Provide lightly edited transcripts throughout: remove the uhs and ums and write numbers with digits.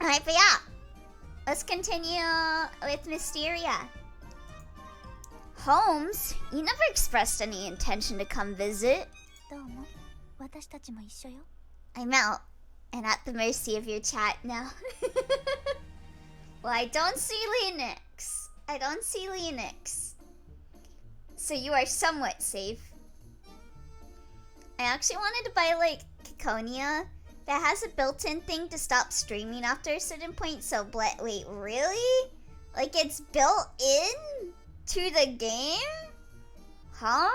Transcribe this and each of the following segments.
Alright, but yeah. Let's continue with Mysteria. Holmes, you never expressed any intention to come visit. I'm out, and at the mercy of your chat now. Well, I don't see Linux. So you are somewhat safe. I actually wanted to buy, like, Kikonia that has a built-in thing to stop streaming after a certain point, so wait, really? Like, it's built in to the game? Huh?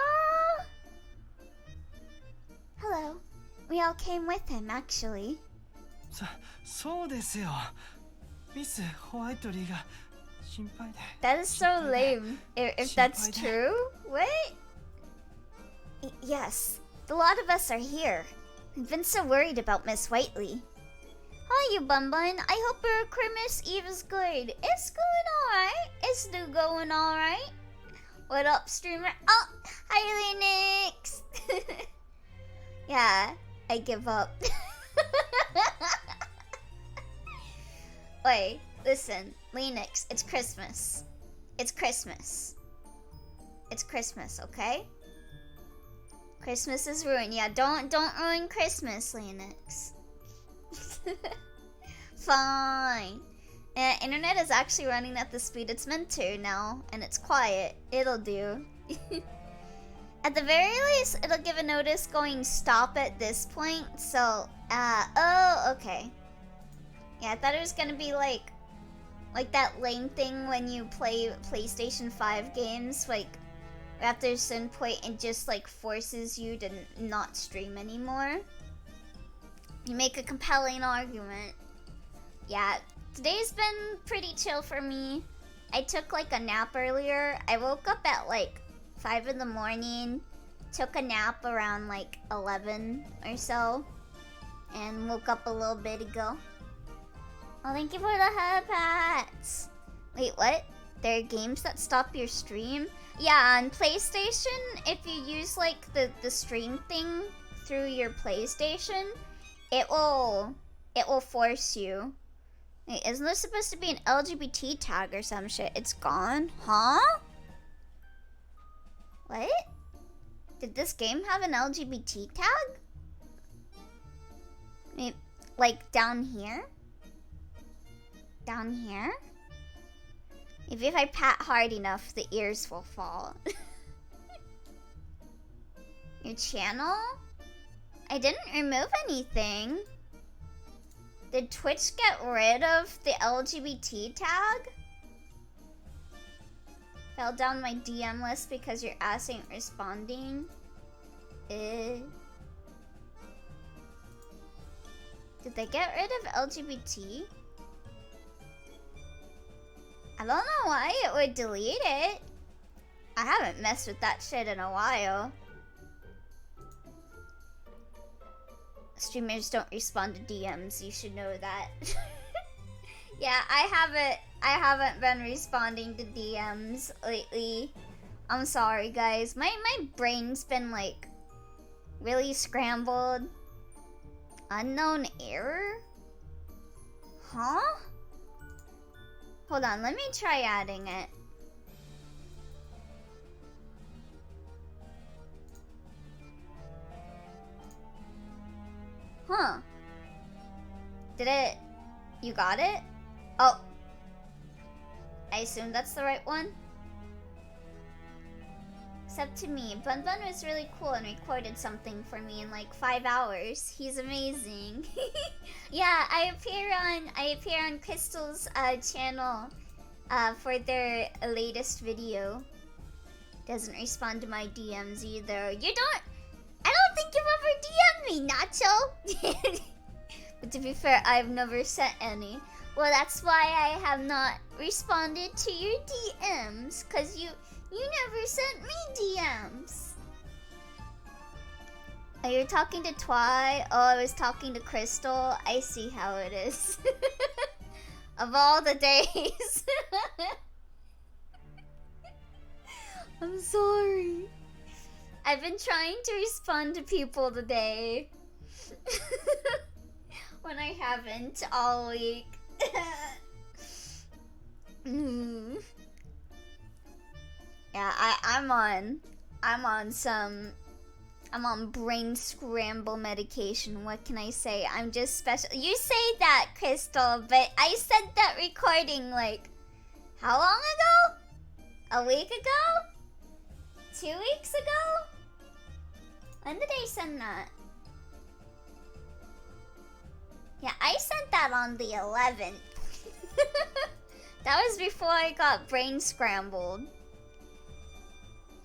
Hello. We all came with him, actually. そうですよ。ミス・ホワイトリーが心配で。 That is so lame. If that's true? What? Yes. A lot of us are here. We've been so worried about Miss Whiteley. Hi, you Bun Bun. I hope your Christmas Eve is good. It's going alright. It's still going alright. What up, streamer? Oh, hi, Linux. Yeah, I give up. Wait, listen, Linux, it's Christmas. It's Christmas. It's Christmas, okay? Christmas is ruined. Yeah, don't ruin Christmas, Linux. Fine. Internet is actually running at the speed it's meant to now, and it's quiet. It'll do. At the very least, it'll give a notice going stop at this point, so, oh, okay. Yeah, I thought it was gonna be like that lame thing when you play PlayStation 5 games, like, after a certain point, it just, like, forces you to not stream anymore. You make a compelling argument. Yeah, today's been pretty chill for me. I took, like, a nap earlier. I woke up at, like, 5 in the morning, took a nap around, like, 11 or so, and woke up a little bit ago. Oh, thank you for the head pats. Wait, what? There are games that stop your stream? Yeah, on PlayStation, if you use, like, the stream thing through your PlayStation, it will force you. Wait, isn't there supposed to be an LGBT tag or some shit? It's gone? Huh? What? Did this game have an LGBT tag? Maybe, like, down here? Down here? Maybe if I pat hard enough, the ears will fall. Your channel? I didn't remove anything. Did Twitch get rid of the LGBT tag? Fell down my DM list because your ass ain't responding. Did they get rid of LGBT? I don't know why it would delete it. I haven't messed with that shit in a while. Streamers don't respond to DMs, you should know that. Yeah, I haven't been responding to DMs lately. I'm sorry, guys. My brain's been, like, really scrambled. Unknown error? Huh? Hold on, let me try adding it. Huh. Did it... You got it? Oh. I assume that's the right one? Except to me. Bun Bun was really cool and recorded something for me in like 5 hours. He's amazing. Yeah, I appear on Crystal's channel for their latest video. Doesn't respond to my DMs either. I don't think you've ever DM'd me, Nacho! But to be fair, I've never sent any. Well, that's why I have not responded to your DMs, cause you never sent me DMs. Oh, you're talking to Twy? Oh, I was talking to Crystal. I see how it is. Of all the days. I'm sorry. I've been trying to respond to people today. When I haven't all week. Mm. Yeah, I'm on brain scramble medication. What can I say? I'm just special. You say that, Crystal, but I sent that recording like how long ago? A week ago? 2 weeks ago? When did I send that? Yeah, I sent that on the 11th. That was before I got brain scrambled.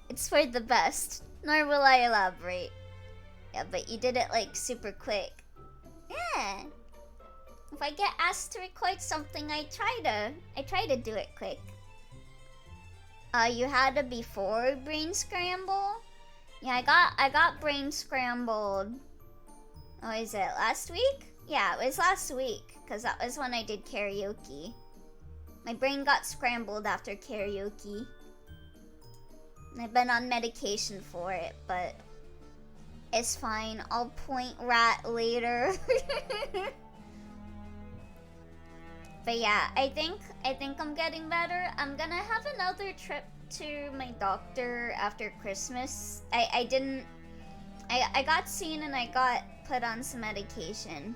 It's for the best, nor will I elaborate. Yeah, but you did it like super quick. Yeah. If I get asked to record something, I try to do it quick. You had a before brain scramble? Yeah, I got brain scrambled. Oh, is it last week? Yeah, it was last week, cause that was when I did karaoke. My brain got scrambled after karaoke. I've been on medication for it, but it's fine. I'll point rat later. But yeah, I think I'm getting better. I'm gonna have another trip to my doctor after Christmas. I got seen and I got put on some medication,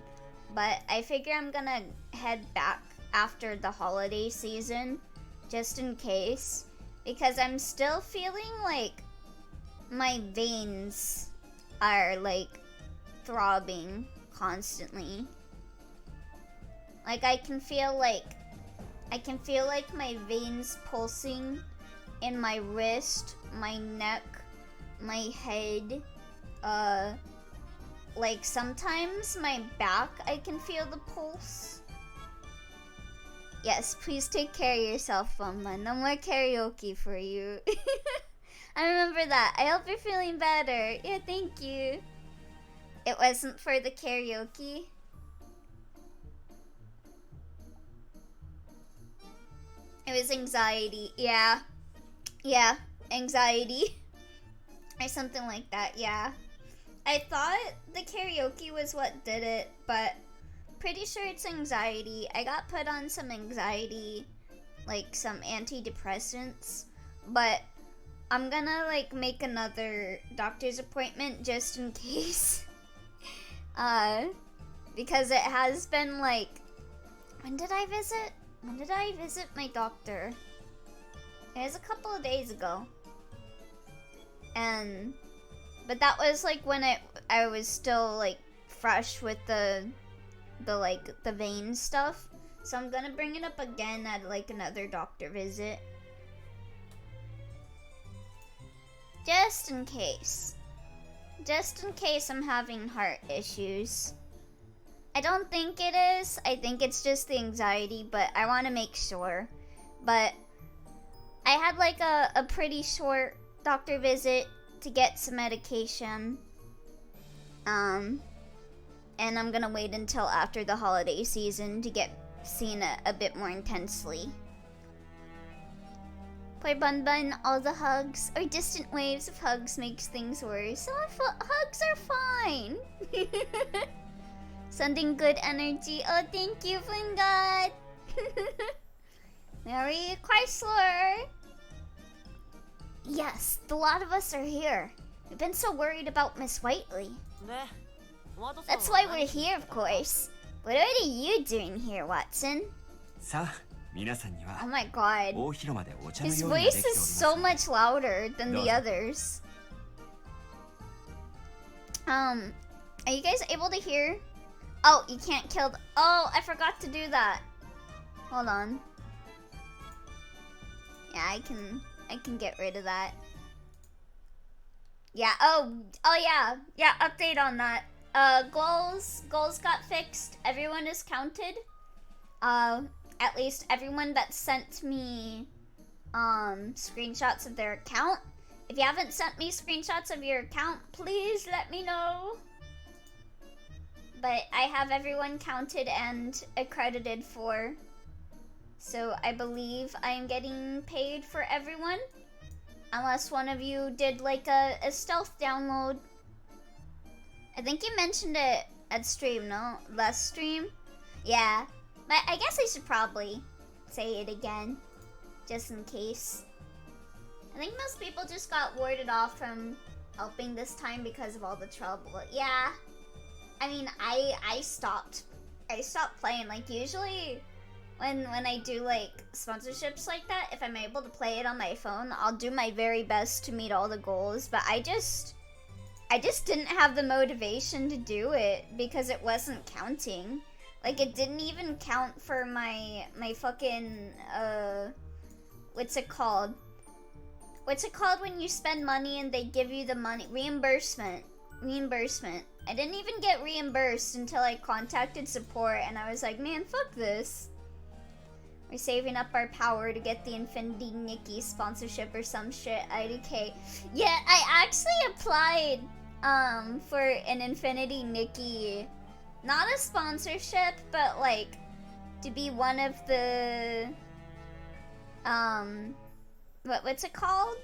but I figure I'm gonna head back after the holiday season, just in case, because I'm still feeling like my veins are like throbbing constantly. Like I can feel like my veins pulsing in my wrist, my neck, my head. Like sometimes my back, I can feel the pulse. Yes, please take care of yourself, Mama. No more karaoke for you. I remember that. I hope you're feeling better. Yeah, thank you. It wasn't for the karaoke. It was anxiety. Yeah. Yeah, anxiety. Or something like that, yeah. I thought the karaoke was what did it, but pretty sure it's anxiety. I got put on some anxiety, like some antidepressants, but I'm gonna like make another doctor's appointment just in case. Because it has been like, when did I visit? When did I visit my doctor? It was a couple of days ago. But that was like when I was still like fresh with the vein stuff. So I'm gonna bring it up again at like another doctor visit. Just in case. Just in case I'm having heart issues. I don't think it is. I think it's just the anxiety, but I want to make sure. But I had like a pretty short doctor visit to get some medication. And I'm gonna wait until after the holiday season to get seen a bit more intensely. Poor Bun Bun, all the hugs or distant waves of hugs makes things worse. Oh, hugs are fine. Sending good energy. Oh, thank you, Fungat. Merry Chrysler. Yes, the lot of us are here. We've been so worried about Miss Whiteley. That's why we're here, of course. What are you doing here, Watson? Oh my god. His voice is so much louder than the others. Are you guys able to hear? Oh, you can't kill the— oh, I forgot to do that. Hold on. Yeah, I can get rid of that. Yeah, oh yeah. Yeah, update on that. Goals got fixed. Everyone is counted. At least everyone that sent me screenshots of their account. If you haven't sent me screenshots of your account, please let me know. But I have everyone counted and accredited for. So I believe I am getting paid for everyone. Unless one of you did like a stealth download. I think you mentioned it at stream, no? Last stream? Yeah. But I guess I should probably say it again, just in case. I think most people just got warded off from helping this time because of all the trouble. Yeah. I mean, I stopped playing. Like, usually when I do like sponsorships like that, if I'm able to play it on my phone, I'll do my very best to meet all the goals, but I just didn't have the motivation to do it because it wasn't counting. Like, it didn't even count for my fucking what's it called? What's it called when you spend money and they give you the money? Reimbursement. I didn't even get reimbursed until I contacted support and I was like, man, fuck this. We're saving up our power to get the Infinity Nikki sponsorship or some shit. IDK. Yeah, I actually applied for an Infinity Nikki, not a sponsorship, but like to be one of the what's it called?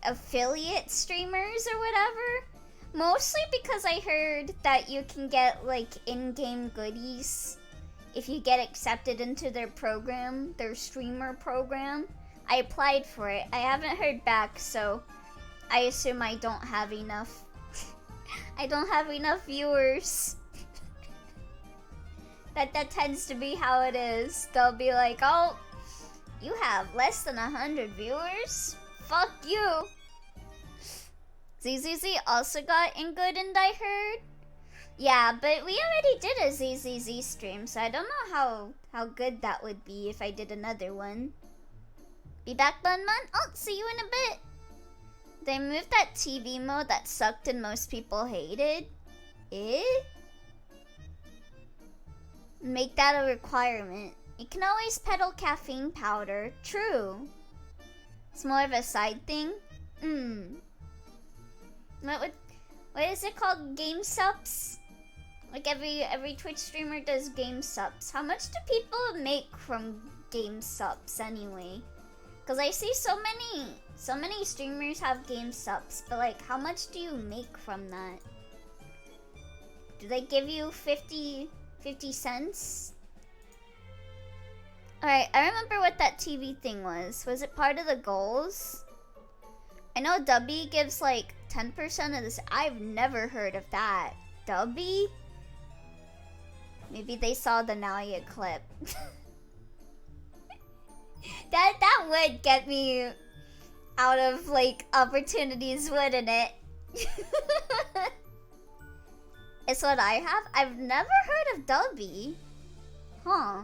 Affiliate streamers or whatever. Mostly because I heard that you can get like in-game goodies if you get accepted into their program, their streamer program. I applied for it. I haven't heard back, so I assume I don't have enough. I don't have enough viewers. That tends to be how it is. They'll be like, oh, you have less than 100 viewers? Fuck you. ZZZ also got in good and I heard. Yeah, but we already did a ZZZ stream, so I don't know how good that would be if I did another one. Be back, Bun Bun. I'll see you in a bit. They moved that TV mode that sucked and most people hated. Eh? Make that a requirement. You can always peddle caffeine powder. True. It's more of a side thing. What is it called? Game subs? Like every Twitch streamer does game subs. How much do people make from game subs anyway? Cause I see so many streamers have game subs, but like how much do you make from that? Do they give you 50 cents? Alright, I remember what that TV thing was. Was it part of the goals? I know Dubby gives like 10% of this. I've never heard of that. Dubby? Maybe they saw the Nalia clip. that would get me out of like opportunities, wouldn't it? It's what I have. I've never heard of Dubby. Huh.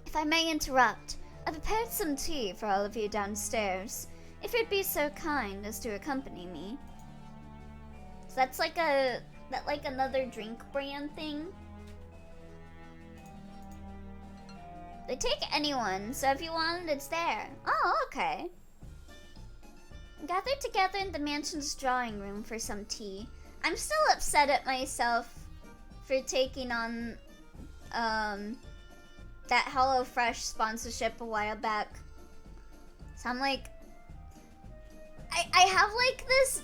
If I may interrupt, I prepared some tea for all of you downstairs. If you'd be so kind as to accompany me. So that's like another drink brand thing. They take anyone, so if you want it, it's there. Oh, okay. Gathered together in the mansion's drawing room for some tea. I'm still upset at myself for taking on that HelloFresh sponsorship a while back. So I'm like, I have like this,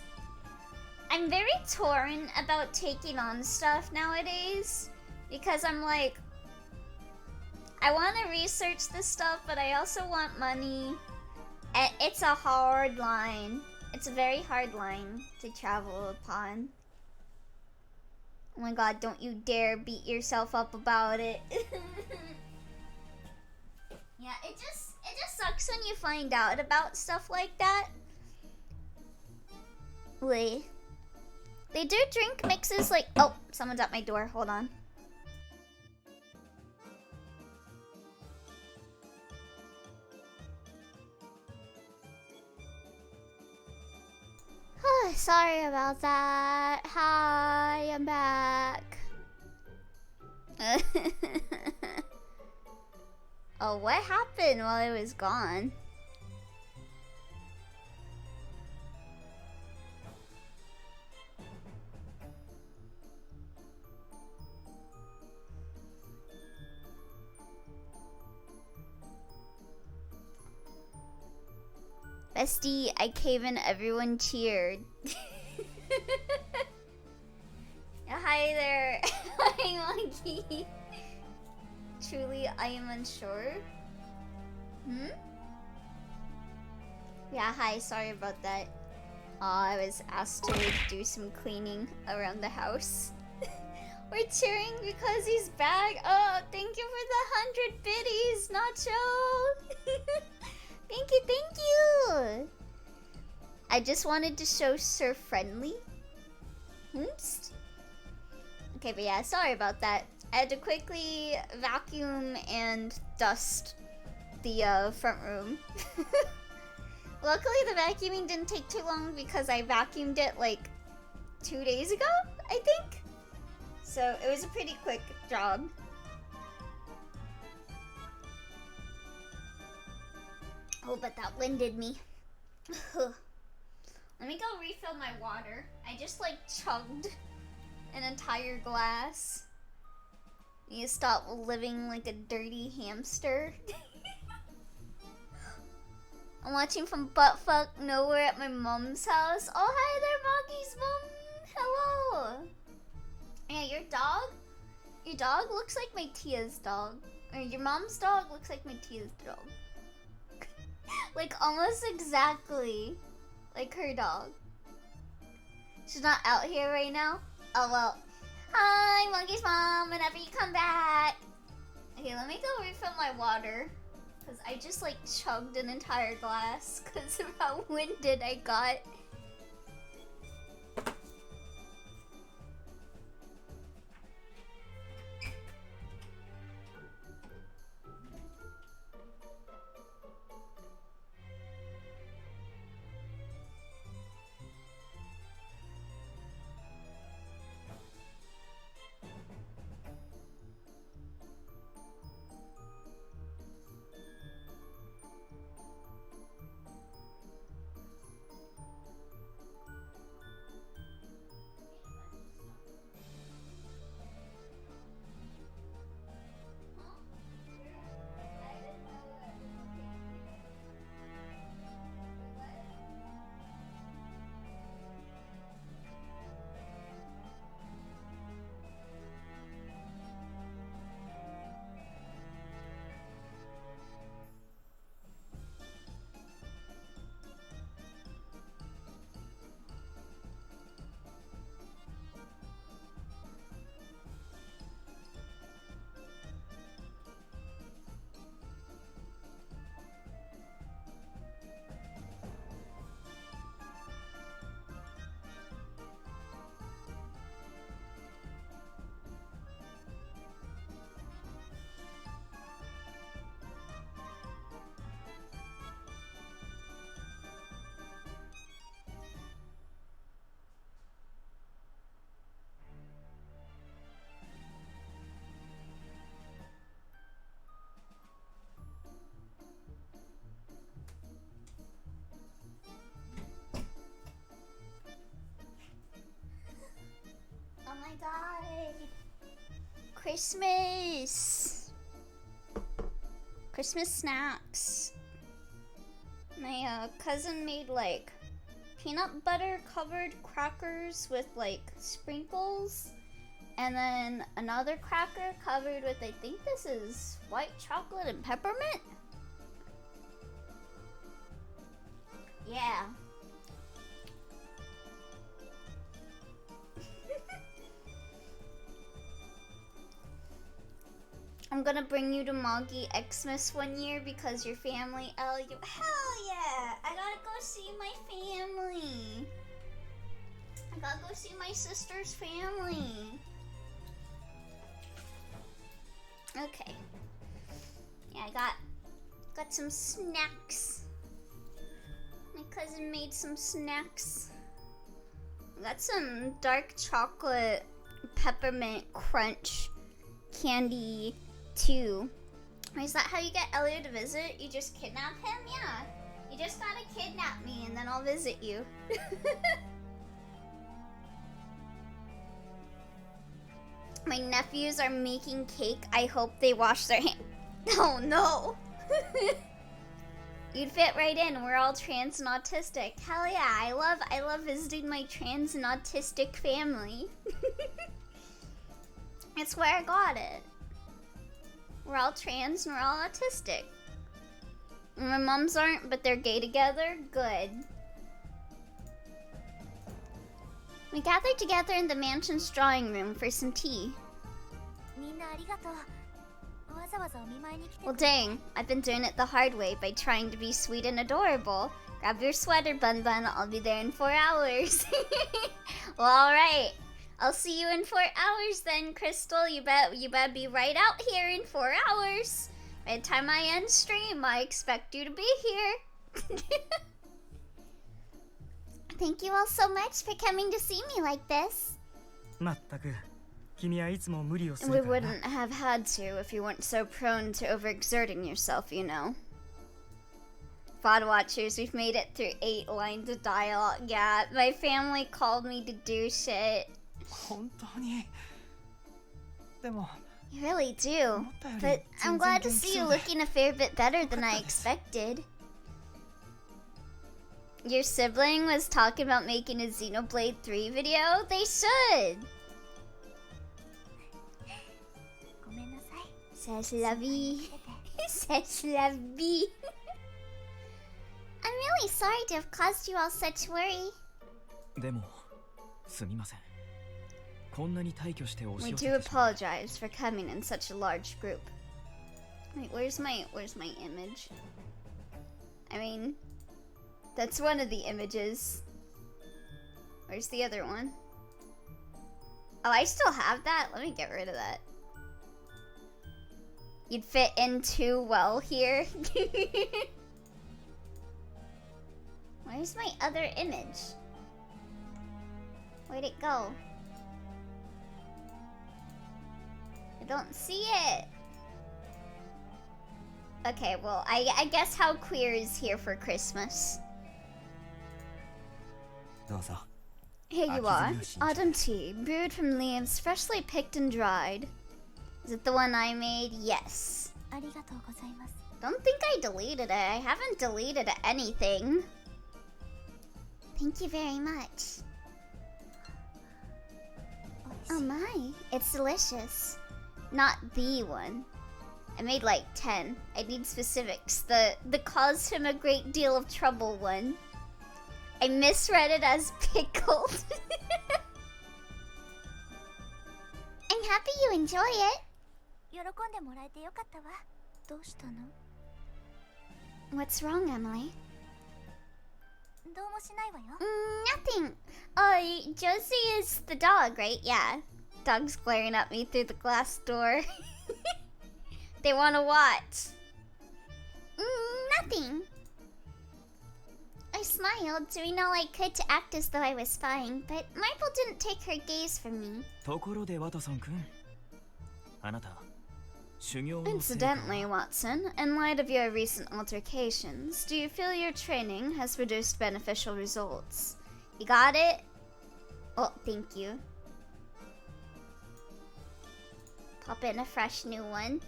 I'm very torn about taking on stuff nowadays because I'm like, I want to research this stuff, but I also want money. And it's a hard line. It's a very hard line to travel upon. Oh my god, don't you dare beat yourself up about it. Yeah, it just sucks when you find out about stuff like that. Wait. They do drink mixes like... Oh, someone's at my door. Hold on. Sorry about that. Hi, I'm back. Oh, what happened while I was gone? Bestie, I cave in, everyone cheered. Hi there. Hi, Monkey. Truly, I am unsure. Hmm? Yeah, hi, sorry about that. I was asked to do some cleaning around the house. We're cheering because he's back. Oh, thank you for the 100 biddies, Nacho. Thank you, thank you. I just wanted to show Sir Friendly. Oops. Okay, but yeah, sorry about that. I had to quickly vacuum and dust the front room. Luckily, the vacuuming didn't take too long because I vacuumed it like 2 days ago, I think. So it was a pretty quick job. Oh, but that winded me. Let me go refill my water. I just like chugged an entire glass. You stop living like a dirty hamster. I'm watching from buttfuck nowhere at my mom's house. Oh, hi there, Moggy's mom. Hello. Yeah, your dog? Your dog looks like my Tia's dog. Or your mom's dog looks like my Tia's dog. Like almost exactly like her dog. She's not out here right now? Oh well. Hi, Monkey's mom, whenever you come back. Okay, let me go refill my water. Because I just like chugged an entire glass because of how winded I got. Oh my god. Christmas. Christmas snacks. My cousin made like peanut butter covered crackers with like sprinkles. And then another cracker covered with, I think this is white chocolate and peppermint. Yeah. I'm gonna bring you to Moggy Xmas one year because your family. Oh, you. Hell yeah! I gotta go see my family. I gotta go see my sister's family. Okay. Yeah, I got some snacks. My cousin made some snacks. I got some dark chocolate peppermint crunch candy too. Is that how you get Elliot to visit? You just kidnap him? Yeah. You just gotta kidnap me and then I'll visit you. My nephews are making cake. I hope they wash their hands. Oh no. You'd fit right in. We're all trans and autistic. Hell yeah. I love visiting my trans and autistic family. It's where I got it. We're all trans and we're all autistic. My moms aren't, but they're gay together? Good. We gathered together in the mansion's drawing room for some tea. Well, dang, I've been doing it the hard way by trying to be sweet and adorable. Grab your sweater, Bun Bun. I'll be there in 4 hours. Well, alright. I'll see you in 4 hours then, Crystal. You better be right out here in 4 hours. By the time I end stream, I expect you to be here. Thank you all so much for coming to see me like this. And we wouldn't have had to if you weren't so prone to overexerting yourself, you know. VOD watchers, we've made it through 8 lines of dialogue. Yeah, my family called me to do shit. You really do. But I'm glad to see you looking a fair bit better than I expected. Your sibling was talking about making a Xenoblade 3 video? They should! Says Lovey. Says Lovey. I'm really sorry to have caused you all such worry. We do apologize for coming in such a large group. Wait, where's my image? I mean, that's one of the images. Where's the other one? Oh, I still have that? Let me get rid of that. You'd fit in too well here. Where's my other image? Where'd it go? I don't see it. Okay, well, I guess how queer is here for Christmas. Here you are. Autumn tea, brewed from leaves freshly picked and dried. Is it the one I made? Yes. Don't think I deleted it. I haven't deleted anything. Thank you very much. Oh my, it's delicious. Not the one. I made like 10. I need specifics. The caused him a great deal of trouble one. I misread it as pickled. I'm happy you enjoy it. What's wrong, Emily? Nothing. Oh, Josie is the dog, right? Yeah. Dog's glaring at me through the glass door. They want to watch. Nothing. I smiled, doing all I could to act as though I was fine, but Marble didn't take her gaze from me. Incidentally, Watson, in light of your recent altercations, do you feel your training has produced beneficial results? You got it? Oh, thank you. Pop in a fresh new one.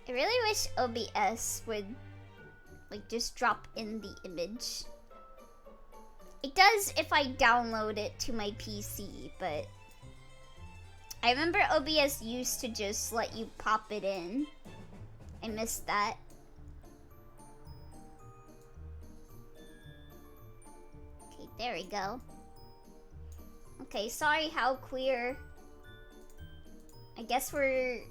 I really wish OBS would, like, just drop in the image. It does if I download it to my PC, but I remember OBS used to just let you pop it in. I missed that. Okay, there we go. Okay, sorry how queer. I guess we're...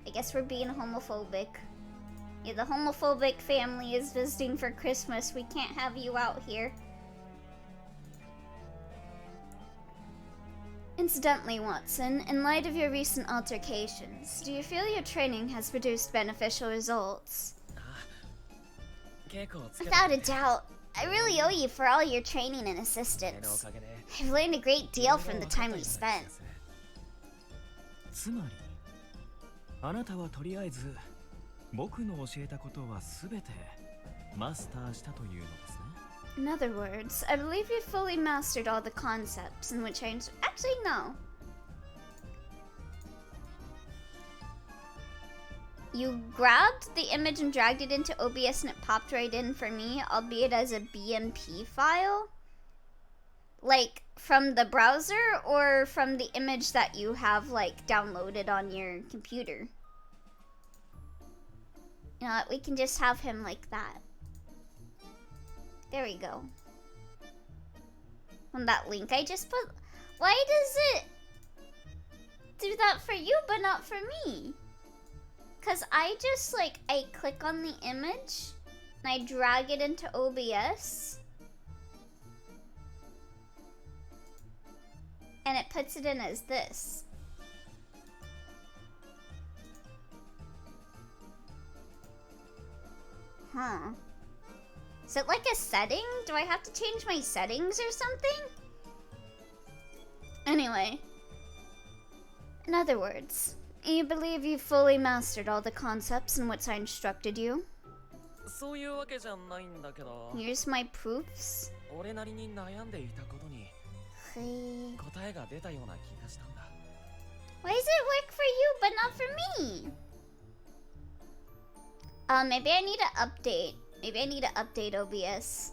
I guess we're being homophobic. Yeah, the homophobic family is visiting for Christmas. We can't have you out here. Incidentally, Watson, in light of your recent altercations, do you feel your training has produced beneficial results? Without a doubt. I really owe you for all your training and assistance. I've learned a great deal from the time we spent. In other words, I believe you've fully mastered all the concepts in which I... Actually, no. You grabbed the image and dragged it into OBS and it popped right in for me, albeit as a BMP file? Like, from the browser or from the image that you have, like, downloaded on your computer? You know what, we can just have him like that. There we go. On that link I just put... Why does it do that for you but not for me? Because I just, like, I click on the image and I drag it into OBS. And it puts it in as this. Huh. Is it like a setting? Do I have to change my settings or something? Anyway. In other words, you believe you've fully mastered all the concepts in which I instructed you? Here's my proofs. Why does it work for you but not for me? Maybe I need to update. Maybe I need to update OBS.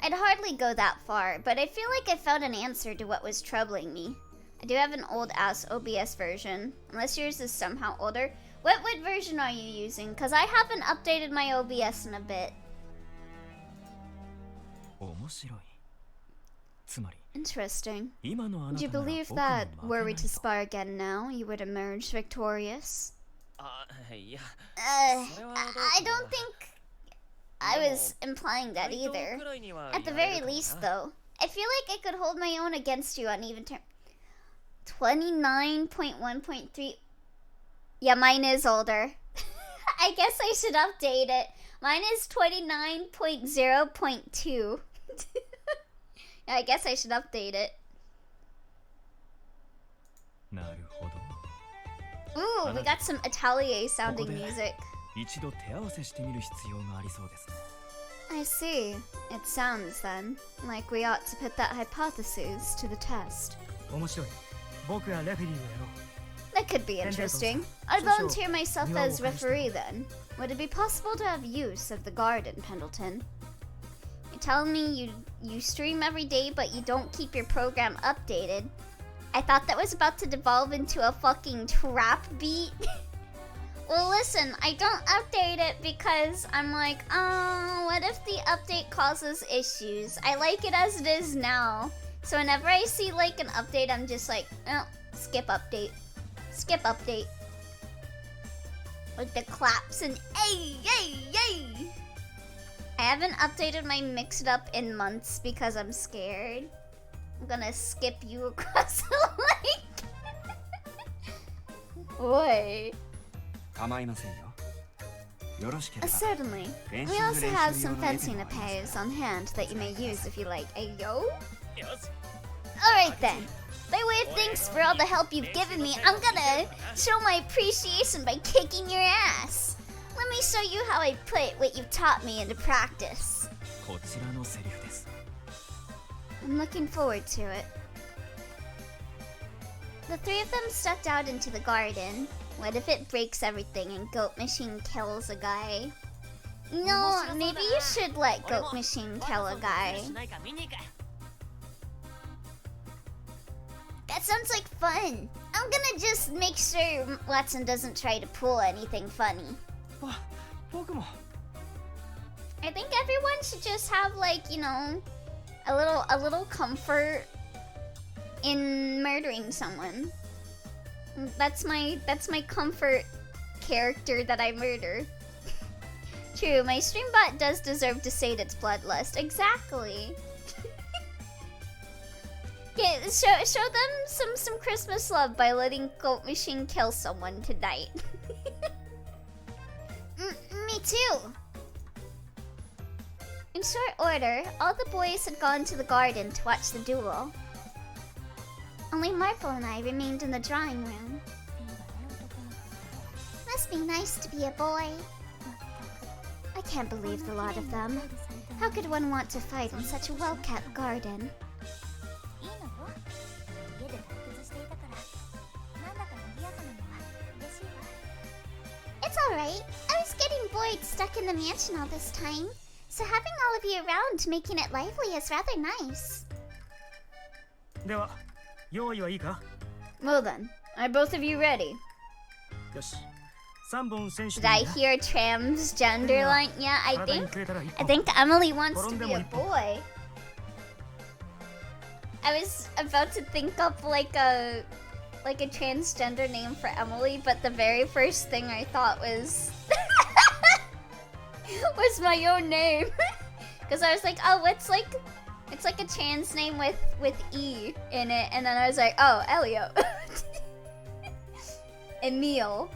I'd hardly go that far, but I feel like I found an answer to what was troubling me. I do have an old-ass OBS version, unless yours is somehow older. What version are you using? Because I haven't updated my OBS in a bit. Interesting. Would you believe that, were we to spar again now, you would emerge victorious? I don't think I was implying that either. At the very least, though, I feel like I could hold my own against you on even terms. 29.1.3. Yeah, mine is older. I guess I should update it. Mine is 29.0.2. Yeah, I guess I should update it. Ooh, we got some Atelier sounding music. I see. It sounds, then, like we ought to put that hypothesis to the test. That could be interesting. I'd volunteer myself as referee, then. Would it be possible to have use of the garden, Pendleton? You're telling me you stream every day, but you don't keep your program updated. I thought that was about to devolve into a fucking trap beat. Well, listen, I don't update it because I'm like, oh, what if the update causes issues? I like it as it is now. So whenever I see like an update, I'm just like, oh, skip update. Skip update. With the claps and ay, yay, yay. I haven't updated my Mix It Up in months because I'm scared. I'm gonna skip you across the lake. Oi. Certainly. We also have some fancy nappies on hand that you may use if you like. Ayo? Alright then. By way of thanks for all the help you've given me, I'm gonna show my appreciation by kicking your ass. Let me show you how I put what you've taught me into practice. I'm looking forward to it. The three of them stepped out into the garden. What if it breaks everything and Goat Machine kills a guy? No, maybe you should let Goat Machine kill a guy. That sounds like fun. I'm gonna just make sure Watson doesn't try to pull anything funny. I think everyone should just have, like, you know, a little comfort in murdering someone. That's my comfort character that I murder. True, my streambot does deserve to sate its bloodlust. Exactly. Yeah, show them some Christmas love by letting Goat Machine kill someone tonight. Me too. In short order, all the boys had gone to the garden to watch the duel. Only Marple and I remained in the drawing room. Must be nice to be a boy. I can't believe the lot of them. How could one want to fight in such a well-kept garden? avoid stuck in the mansion all this time, so having all of you around making it lively is rather nice. では用意はいいか Well then, are both of you ready? よし3本選手 Did I hear transgender line? Yeah, I think Emily wants to be a boy. I was about to think up like a transgender name for Emily, but the very first thing I thought was was my own name. Cause I was like, oh, it's like a trans name with E in it, and then I was like, oh, Elio. Emil.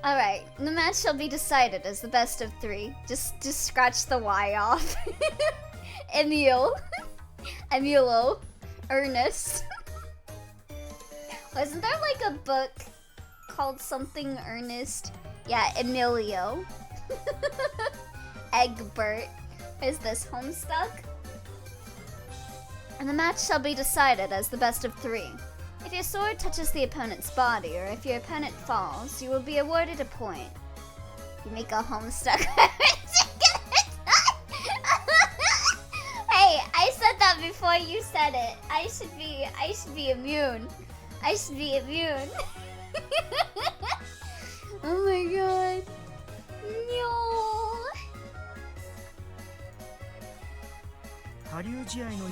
Alright, the match shall be decided as the best of 3. Just scratch the Y off. Emil. Emilo. Ernest. Wasn't there like a book called something Ernest? Yeah, Emilio. Egbert. Is this Homestuck? And the match shall be decided as the best of 3. If your sword touches the opponent's body, or if your opponent falls, you will be awarded a point. You make a Homestuck. Hey, I said that before you said it. I should be immune. I should be immune. Oh my god. No.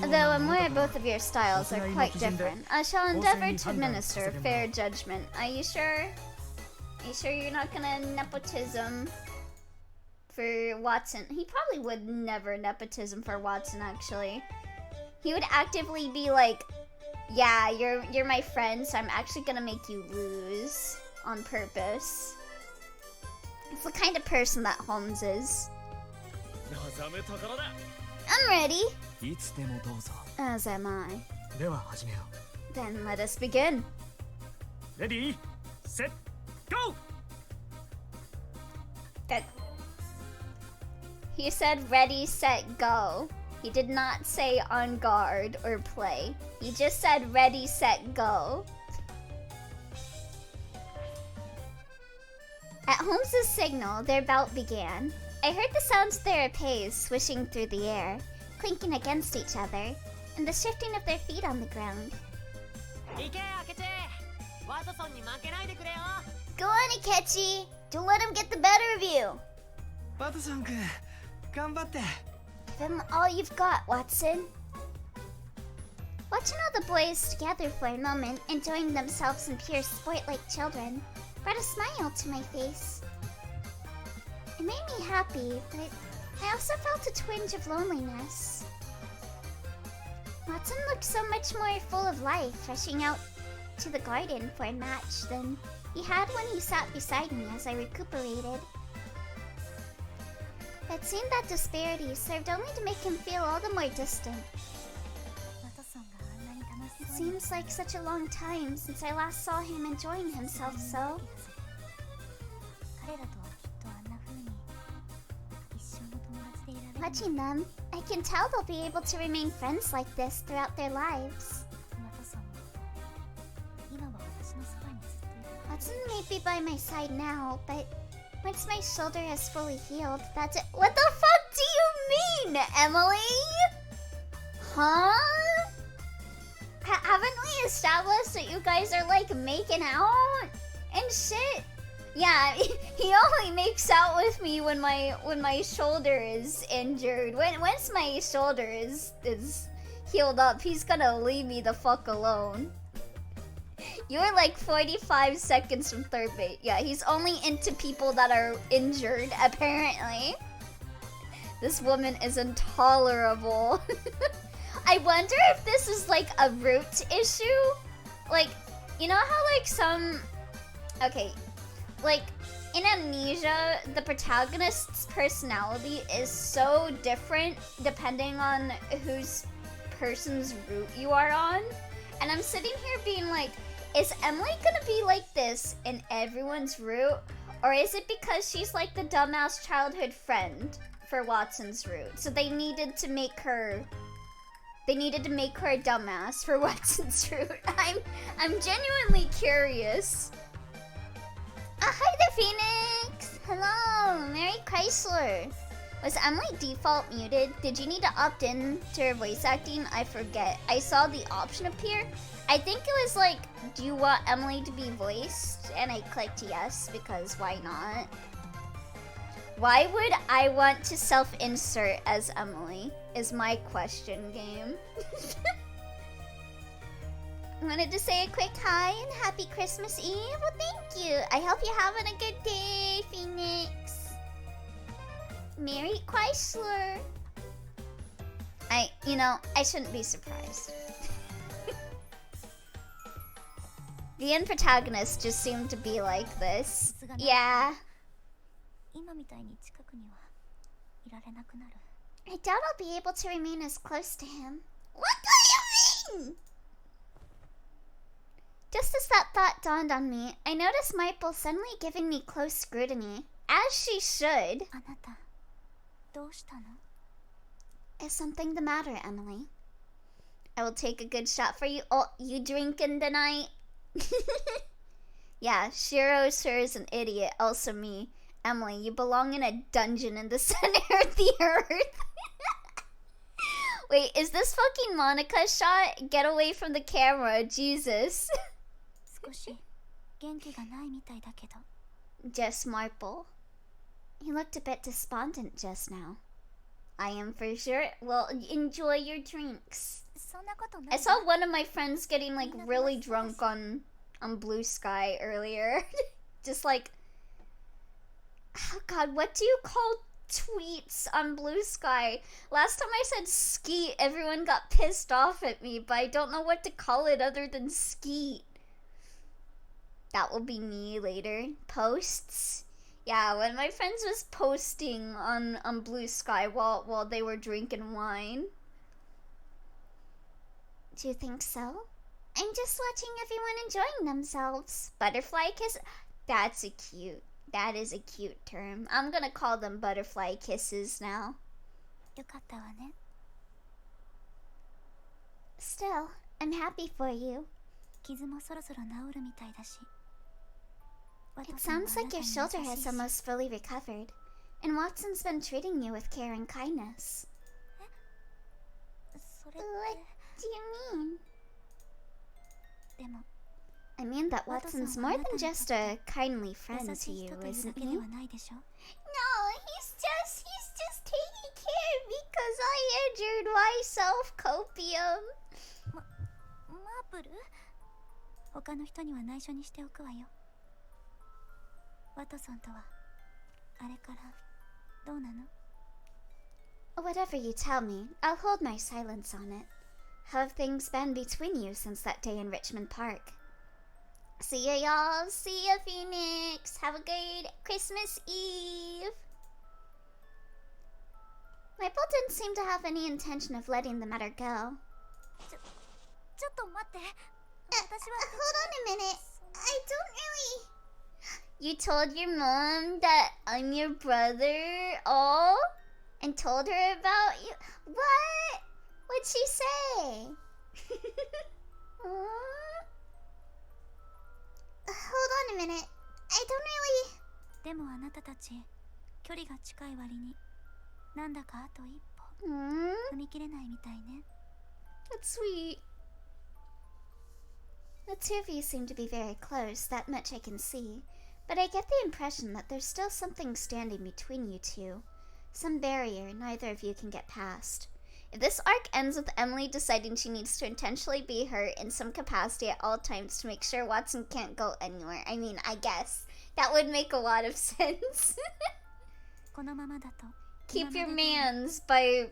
Although I'm aware both of your styles are quite different, I shall endeavor to administer fair judgment. Are you sure? Are you sure you're not gonna nepotism for Watson? He probably would never nepotism for Watson, actually. He would actively be like, yeah, you're my friend, so I'm actually gonna make you lose on purpose. It's the kind of person that Holmes is. I'm ready. As am I. Then let us begin. Ready, set, go! Good. He said ready, set, go. He did not say on guard or play. He just said ready, set, go. At Holmes's signal, their bout began. I heard the sounds of their épées swishing through the air, clinking against each other, and the shifting of their feet on the ground. Go on, Akechi! Don't let him get the better of you! バトソン君頑張って Give him all you've got, Watson. Watching all the boys together for a moment, enjoying themselves in pure sport like children, brought a smile to my face. It made me happy, but I also felt a twinge of loneliness. Watson looked so much more full of life, rushing out to the garden for a match than he had when he sat beside me as I recuperated. It seemed that disparity served only to make him feel all the more distant. It seems like such a long time since I last saw him enjoying himself so. Watching them, I can tell they'll be able to remain friends like this throughout their lives. Watson may be by my side now, but once my shoulder is fully healed, that's it. What the fuck do you mean, Emily? Huh? Haven't we established that you guys are like making out and shit? Yeah, he only makes out with me when my shoulder is injured. Once my shoulder is healed up, he's gonna leave me the fuck alone. You're like 45 seconds from third base. Yeah, he's only into people that are injured, apparently. This woman is intolerable. I wonder if this is like a root issue. Like, you know how like some... Okay, like in Amnesia, the protagonist's personality is so different depending on whose person's route you are on. And I'm sitting here being like, is Emily gonna be like this in everyone's route? Or is it because she's like the dumbass childhood friend for Watson's route? So they needed to make her a dumbass for Watson's route. I'm genuinely curious. Hi there, Phoenix! Hello, Mary Chrysler. Was Emily default muted? Did you need to opt in to her voice acting? I forget. I saw the option appear. I think it was like, do you want Emily to be voiced? And I clicked yes, because why not? Why would I want to self-insert as Emily? Is my question, game. Wanted to say a quick hi and happy Christmas Eve. Well, thank you. I hope you're having a good day, Phoenix. Mary Chrysler. I shouldn't be surprised. The end protagonist just seemed to be like this. Yeah. I doubt I'll be able to remain as close to him. What do you mean? Just as that thought dawned on me, I noticed Maple suddenly giving me close scrutiny. As she should. Is something the matter, Emily? I will take a good shot for you. Oh, you drinking tonight? Yeah, Shiro sure is an idiot. Also me. Emily, you belong in a dungeon in the center of the earth. Wait, is this fucking Monica shot? Get away from the camera, Jesus. Just Marple. You looked a bit despondent just now. I am for sure. Well, enjoy your drinks. I saw one of my friends getting like really drunk on Blue Sky earlier. Just like, oh god, what do you call tweets on Blue Sky? Last time I said skeet, everyone got pissed off at me, but I don't know what to call it other than skeet. That will be me later. Posts? Yeah, when my friends was posting on Blue Sky while they were drinking wine. Do you think so? I'm just watching everyone enjoying themselves. Butterfly kiss? That is a cute term. I'm gonna call them butterfly kisses now. Still, I'm happy for you. It sounds like your shoulder has almost fully recovered, and Watson's been treating you with care and kindness. What do you mean? I mean that Watson's more than just a kindly friend to you, isn't he? No, he's just taking care because I injured myself, Copium. Whatever you tell me, I'll hold my silence on it. How have things been between you since that day in Richmond Park? See ya, y'all. See ya, Phoenix. Have a good Christmas Eve. Maple didn't seem to have any intention of letting the matter go. Hold on a minute. I don't really... You told your mom that I'm your brother? Oh? And told her about you? What? What'd she say? Hold on a minute. I don't really... That's sweet. The two of you seem to be very close, that much I can see. But I get the impression that there's still something standing between you two. Some barrier neither of you can get past. If this arc ends with Emily deciding she needs to intentionally be hurt in some capacity at all times to make sure Watson can't go anywhere, I mean, I guess that would make a lot of sense. Keep your mans by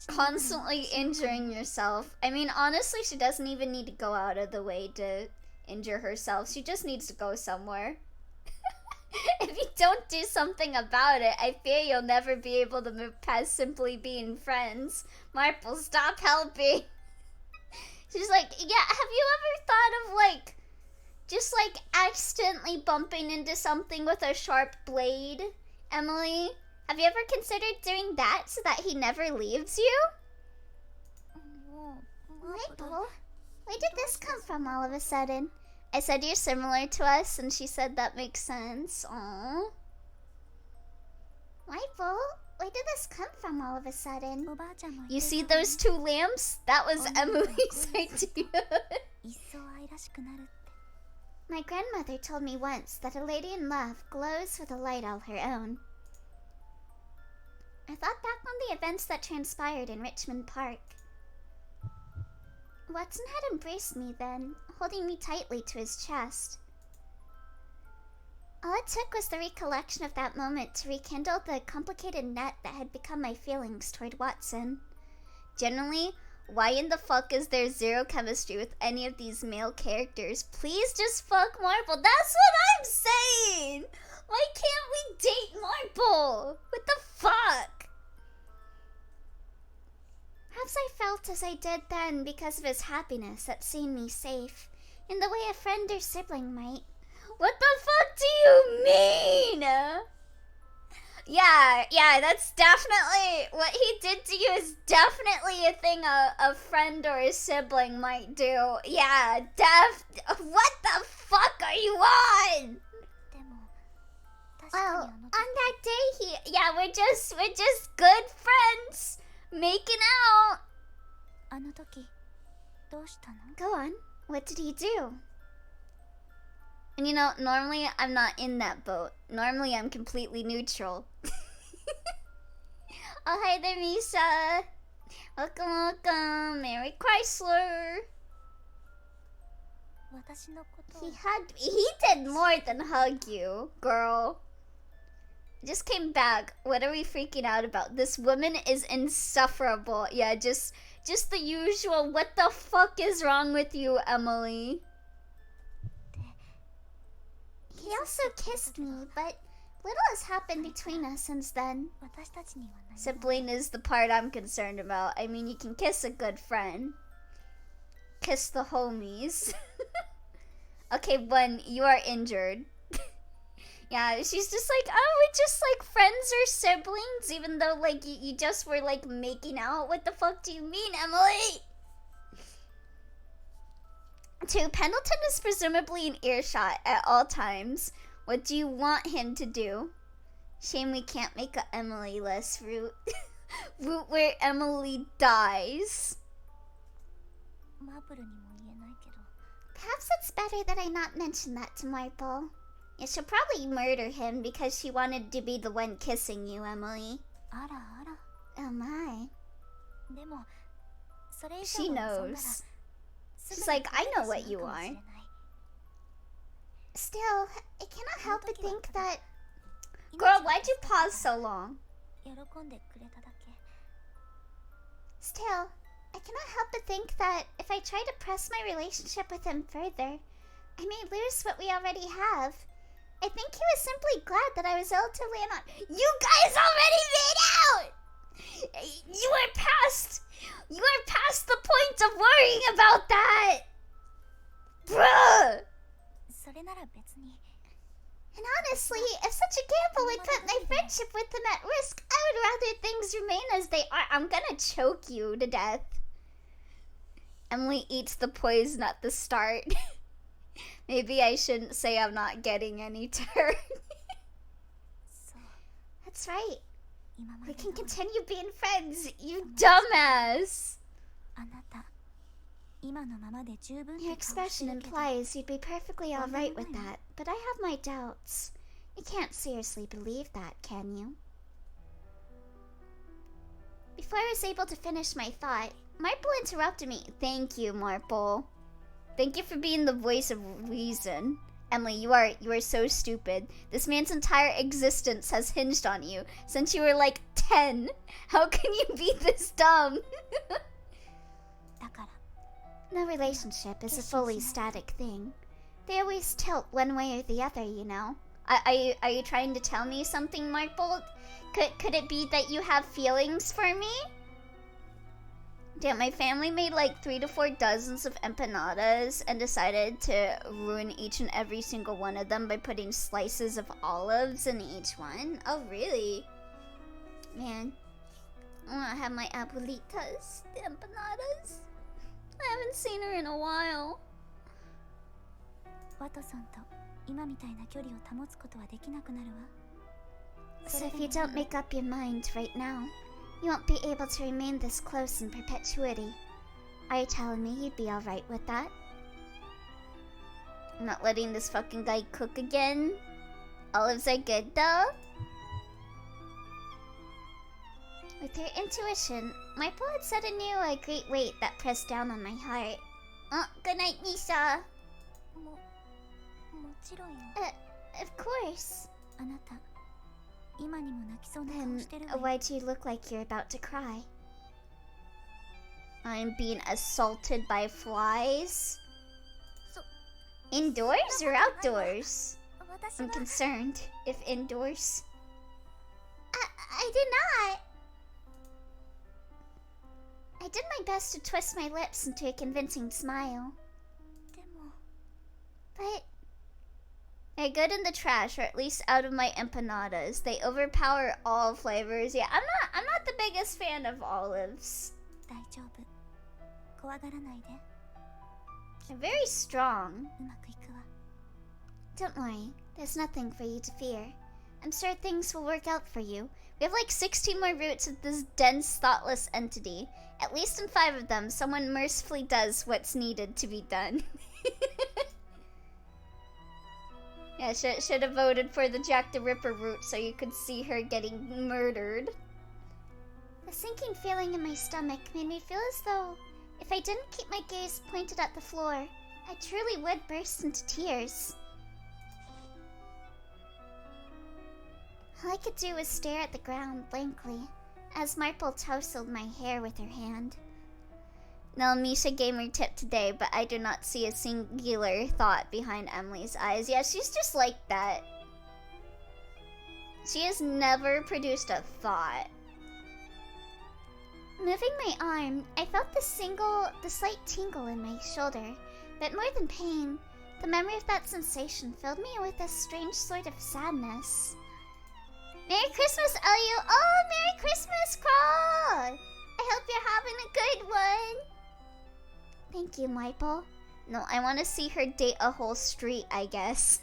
constantly injuring yourself. I mean, honestly, she doesn't even need to go out of the way to injure herself. She just needs to go somewhere. If you don't do something about it, I fear you'll never be able to move past simply being friends. Marple, stop helping. She's like, yeah, have you ever thought of, like, just, like, accidentally bumping into something with a sharp blade, Emily? Have you ever considered doing that so that he never leaves you? Maple, where did this come from all of a sudden? I said you're similar to us, and she said that makes sense. Aww. Michael, where did this come from all of a sudden? You see those two lamps? That was Emily's idea. My grandmother told me once that a lady in love glows with a light all her own. I thought back on the events that transpired in Richmond Park. Watson had embraced me then, holding me tightly to his chest. All it took was the recollection of that moment to rekindle the complicated net that had become my feelings toward Watson. Generally, why in the fuck is there zero chemistry with any of these male characters? Please just fuck Marble. That's what I'm saying! Why can't we date Marble? What the fuck? Perhaps I felt as I did then because of his happiness at seeing me safe, in the way a friend or sibling might. What the fuck do you mean? Yeah, that's definitely what he did to you is definitely a thing a friend or a sibling might do. Yeah, what the fuck are you on? Well, on that day we're just good friends making out. Go on. What did he do? And you know, normally I'm not in that boat. Normally I'm completely neutral. Oh, hi there, Misa. Welcome. Mary Chrysler. He did more than hug you, girl. Just came back. What are we freaking out about? This woman is insufferable. Yeah, just the usual. What the fuck is wrong with you, Emily? He also kissed me, but little has happened between us since then. Sibling is the part I'm concerned about. I mean, you can kiss a good friend. Kiss the homies. Okay, one, you are injured. Yeah, she's just like, oh, we're just like friends or siblings, even though like you just were like making out. What the fuck do you mean, Emily? 2. Pendleton is presumably in earshot at all times. What do you want him to do? Shame we can't make a Emily-less route. Route where Emily dies. Perhaps it's better that I not mention that to Marple. Yeah, she'll probably murder him because she wanted to be the one kissing you, Emily. Oh my. She knows. She's like, I know what you are. Still, I cannot help but think that... Girl, why'd you pause so long? Still, I cannot help but think that if I try to press my relationship with him further, I may lose what we already have. I think he was simply glad that I was relatively not... You guys already made out! You are past the point of worrying about that! Bruh! And honestly, if such a gamble would put my friendship with him at risk, I would rather things remain as they are. I'm gonna choke you to death. Emily eats the poison at the start. Maybe I shouldn't say I'm not getting any turn. That's right. We can continue being friends, you dumbass. Your expression implies you'd be perfectly alright with that, but I have my doubts. You can't seriously believe that, can you? Before I was able to finish my thought, Marple interrupted me. Thank you, Marple. Thank you for being the voice of reason. Emily, you are so stupid. This man's entire existence has hinged on you since you were like 10. How can you be this dumb? No relationship is a fully static thing. They always tilt one way or the other, you know. Are you trying to tell me something, Marple? Could it be that you have feelings for me? Damn, my family made like 3 to 4 dozens of empanadas and decided to ruin each and every single one of them by putting slices of olives in each one. Oh, really? Man, I want to have my abuelitas, the empanadas. I haven't seen her in a while. ワトソンと今みたいな距離を保つことはできなくなるわ。 So if you don't make up your mind right now, you won't be able to remain this close in perpetuity. Are you telling me you'd be alright with that? I'm not letting this fucking guy cook again. Olives are good though. With your intuition, my poet said anew a great weight that pressed down on my heart. Oh, good night, Nisha. もちろんよ。Of course. あなた今にも泣きそうな顔 Then してるわよ。 why do you look like you're about to cry? I'm being assaulted by flies? Indoors or outdoors? 私 I'm は concerned if indoors. I did not. I did my best to twist my lips into a convincing smile. でも But they're good in the trash, or at least out of my empanadas. They overpower all flavors. Yeah, I'm not the biggest fan of olives. 大丈夫。怖がらないで。 They're very strong. うまくいくわ。 Don't worry, there's nothing for you to fear. I'm sure things will work out for you. We have like 16 more roots of this dense, thoughtless entity. At least in 5 of them, someone mercifully does what's needed to be done. Yeah, should have voted for the Jack the Ripper route so you could see her getting murdered. The sinking feeling in my stomach made me feel as though if I didn't keep my gaze pointed at the floor, I truly would burst into tears. All I could do was stare at the ground blankly as Marple tousled my hair with her hand. No Misha gamer tip today, but I do not see a singular thought behind Emily's eyes. Yeah, she's just like that. She has never produced a thought. Moving my arm, I felt the slight tingle in my shoulder, but more than pain, the memory of that sensation filled me with a strange sort of sadness. Merry Christmas, Elio! Oh, Merry Christmas, Crawl! I hope you're having a good one. Thank you, Maple. No, I want to see her date a whole street, I guess.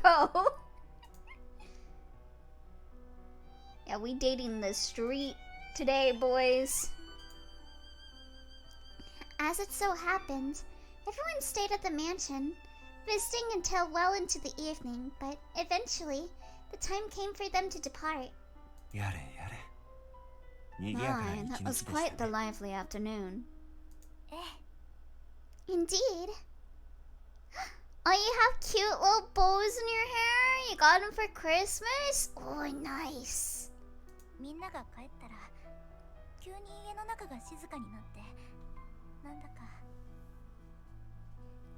Bro. Yeah, we dating the street today, boys. As it so happened, everyone stayed at the mansion, visiting until well into the evening, but eventually, the time came for them to depart. やれやれ。賑やかな My, 一 that 日 was で quite した the ね。 lively afternoon. ええ。 Indeed. Oh, you have cute little bows in your hair? You got them for Christmas? Oh, nice. みんなが帰ったら急に家の中が静かになってなんだか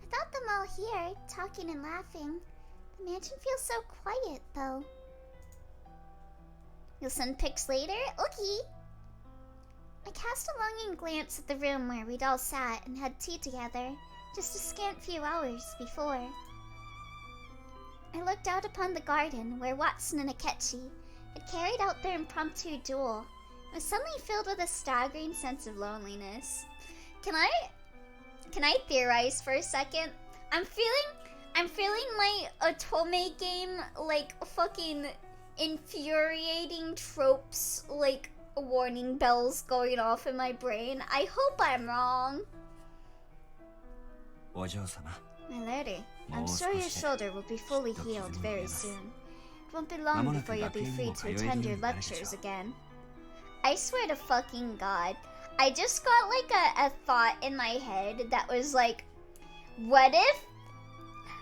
Without them all here, talking and laughing, the mansion feels so quiet, though. You'll send pics later? Okay. I cast a longing glance at the room where we'd all sat and had tea together, just a scant few hours before. I looked out upon the garden where Watson and Akechi had carried out their impromptu duel. I was suddenly filled with a staggering sense of loneliness. Can I theorize for a second? I'm feeling my Otome game like fucking infuriating tropes, like warning bells going off in my brain. I hope I'm wrong. お嬢様。 My lady, I'm sure your shoulder will be fully healed very soon. It won't be long before you'll be free to attend your lectures again. I swear to fucking God, I just got like a thought in my head that was like, what if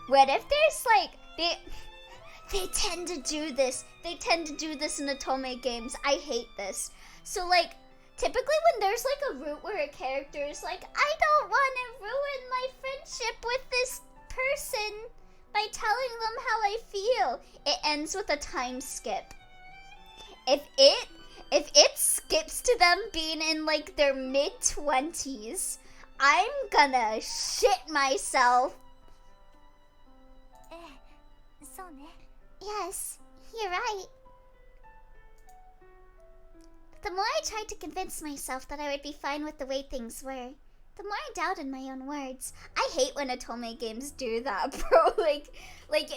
there's like, they tend to do this. They tend to do this in Otome games. I hate this. So like, typically when there's like a route where a character is like, I don't want to ruin my friendship with this person by telling them how I feel, it ends with a time skip. If it skips to them being in like their mid-20s, I'm gonna shit myself. ええ、そうね。 Yes, you're right. The more I tried to convince myself that I would be fine with the way things were, The more I doubted my own words. I hate when Otome games do that, bro. Like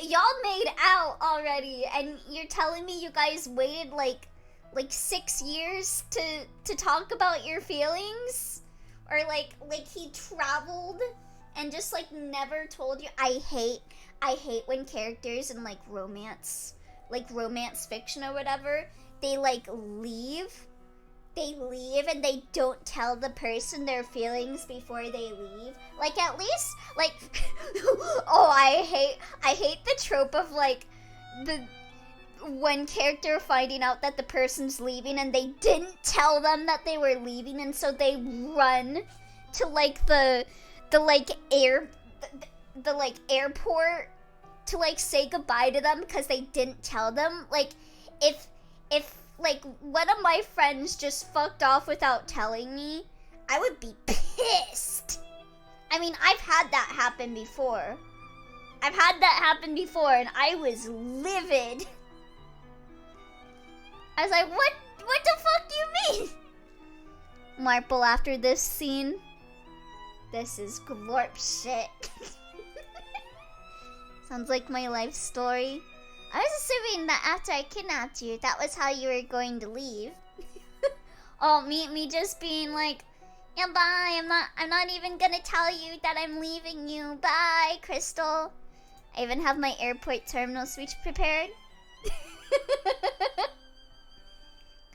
y'all made out already, and you're telling me you guys waited like 6 years to talk about your feelings? Or like he traveled and just like never told you? I hate when characters in like romance fiction or whatever, they like leave. They leave and they don't tell the person their feelings before they leave. Like at least like oh, I hate the trope of like the one character finding out that the person's leaving and they didn't tell them that they were leaving, and so they run to like the airport to like say goodbye to them because they didn't tell them. Like if like one of my friends just fucked off without telling me, I would be pissed. I mean, I've had that happen before. And I was livid. I was like, what the fuck do you mean? Marple after this scene. This is glorp shit. Sounds like my life story. I was assuming that after I kidnapped you, that was how you were going to leave. Oh, me just being like, yeah, bye, I'm not even gonna tell you that I'm leaving you. Bye, Crystal. I even have my airport terminal speech prepared.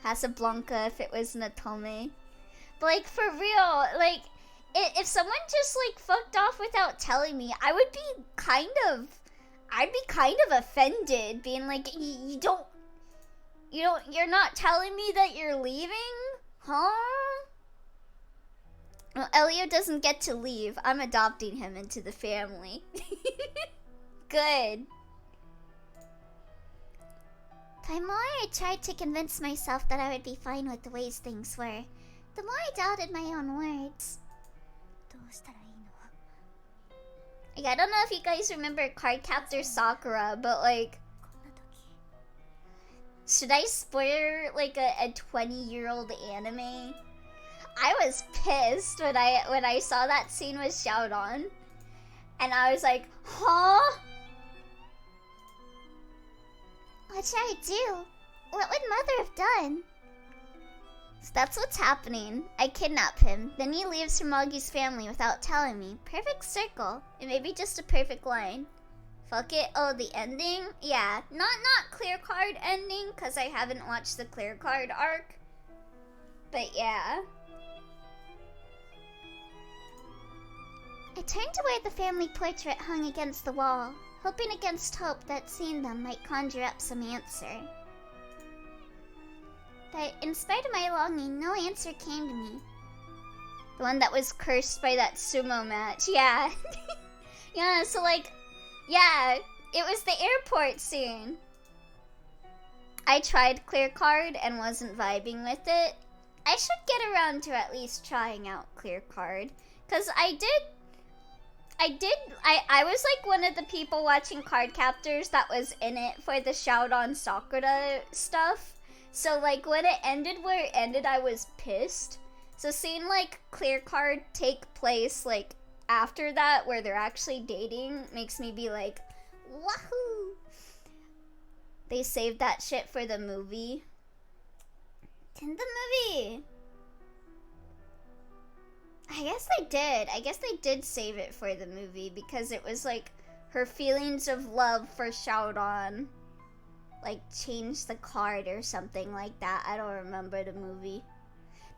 Casablanca if it was Natome. But like, for real, like, if someone just like fucked off without telling me, I'd be kind of offended, being like, you're not telling me that you're leaving? Huh? Well, Elio doesn't get to leave. I'm adopting him into the family. Good. The more I tried to convince myself that I would be fine with the ways things were, the more I doubted my own words. どうしたらいいの? Like, I don't know if you guys remember Cardcaptor Sakura, but like, こんな時 should I spoil like a 20-year-old anime? I was pissed when I saw that scene with Xiaodon, and I was like, huh? What should I do? What would Mother have done? So that's what's happening. I kidnap him. Then he leaves for Mogi's family without telling me. Perfect circle. It may be just a perfect line. Fuck it. Oh, the ending? Yeah. Not clear card ending, because I haven't watched the clear card arc. But yeah. I turned to where the family portrait hung against the wall, hoping against hope that seeing them might conjure up some answer. But in spite of my longing, no answer came to me. The one that was cursed by that sumo match, yeah. Yeah, so like, yeah, it was the airport scene. I tried clear card and wasn't vibing with it. I should get around to at least trying out clear card, cause I was like one of the people watching Card Captors that was in it for the Xiaodon Sakura stuff. So like when it ended where it ended, I was pissed. So seeing like clear card take place like after that where they're actually dating makes me be like, wahoo! They saved that shit for the movie. In the movie. I guess they did save it for the movie because it was like her feelings of love for Xiaodon like changed the card or something like that. I don't remember the movie.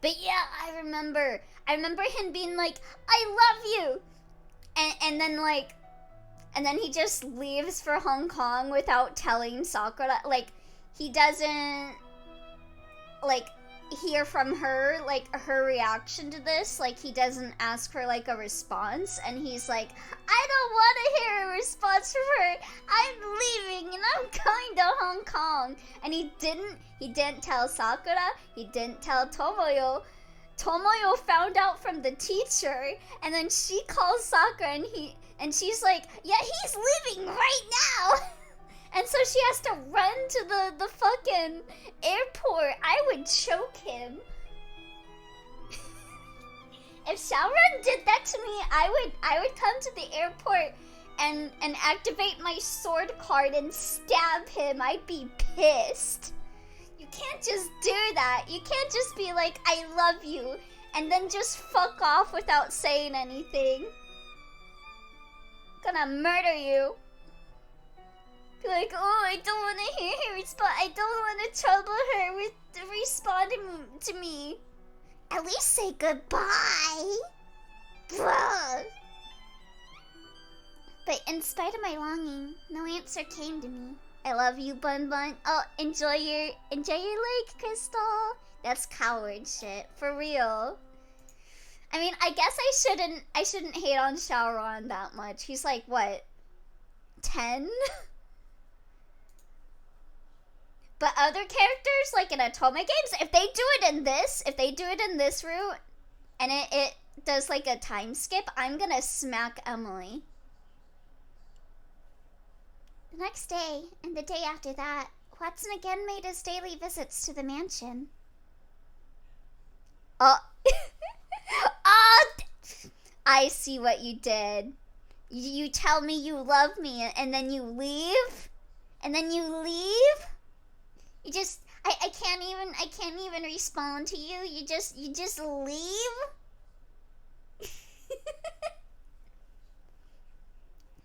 But yeah, I remember him being like, I love you! And then he just leaves for Hong Kong without telling Sakura. Like, he doesn't like hear from her like her reaction to this. Like, he doesn't ask for like a response, and he's like, I don't want to hear a response from her. I'm leaving and I'm going to Hong Kong. And he didn't tell Sakura, he didn't tell Tomoyo. Tomoyo found out from the teacher, and then she calls Sakura, and she's like, yeah, he's leaving right now. And so she has to run to the fucking airport. I would choke him. If Shaoran did that to me, I would come to the airport and activate my sword card and stab him. I'd be pissed. You can't just do that. You can't just be like, I love you, and then just fuck off without saying anything. Gonna murder you. Be like, oh, I don't want to hear her respond. I don't want to trouble her with responding to me. At least say goodbye. Bruh. But in spite of my longing, no answer came to me. I love you, Bun Bun. Oh, enjoy your lake, Crystal. That's coward shit, for real. I mean, I guess I shouldn't hate on Shaoran that much. He's like, what, 10? But other characters, like in Otome games, if they do it in this route, and it does like a time skip, I'm gonna smack Emily. The next day, and the day after that, Watson again made his daily visits to the mansion. Oh. Oh, I see what you did. You tell me you love me, and then you leave? And then you leave? You just, I can't even respond to you. You just leave?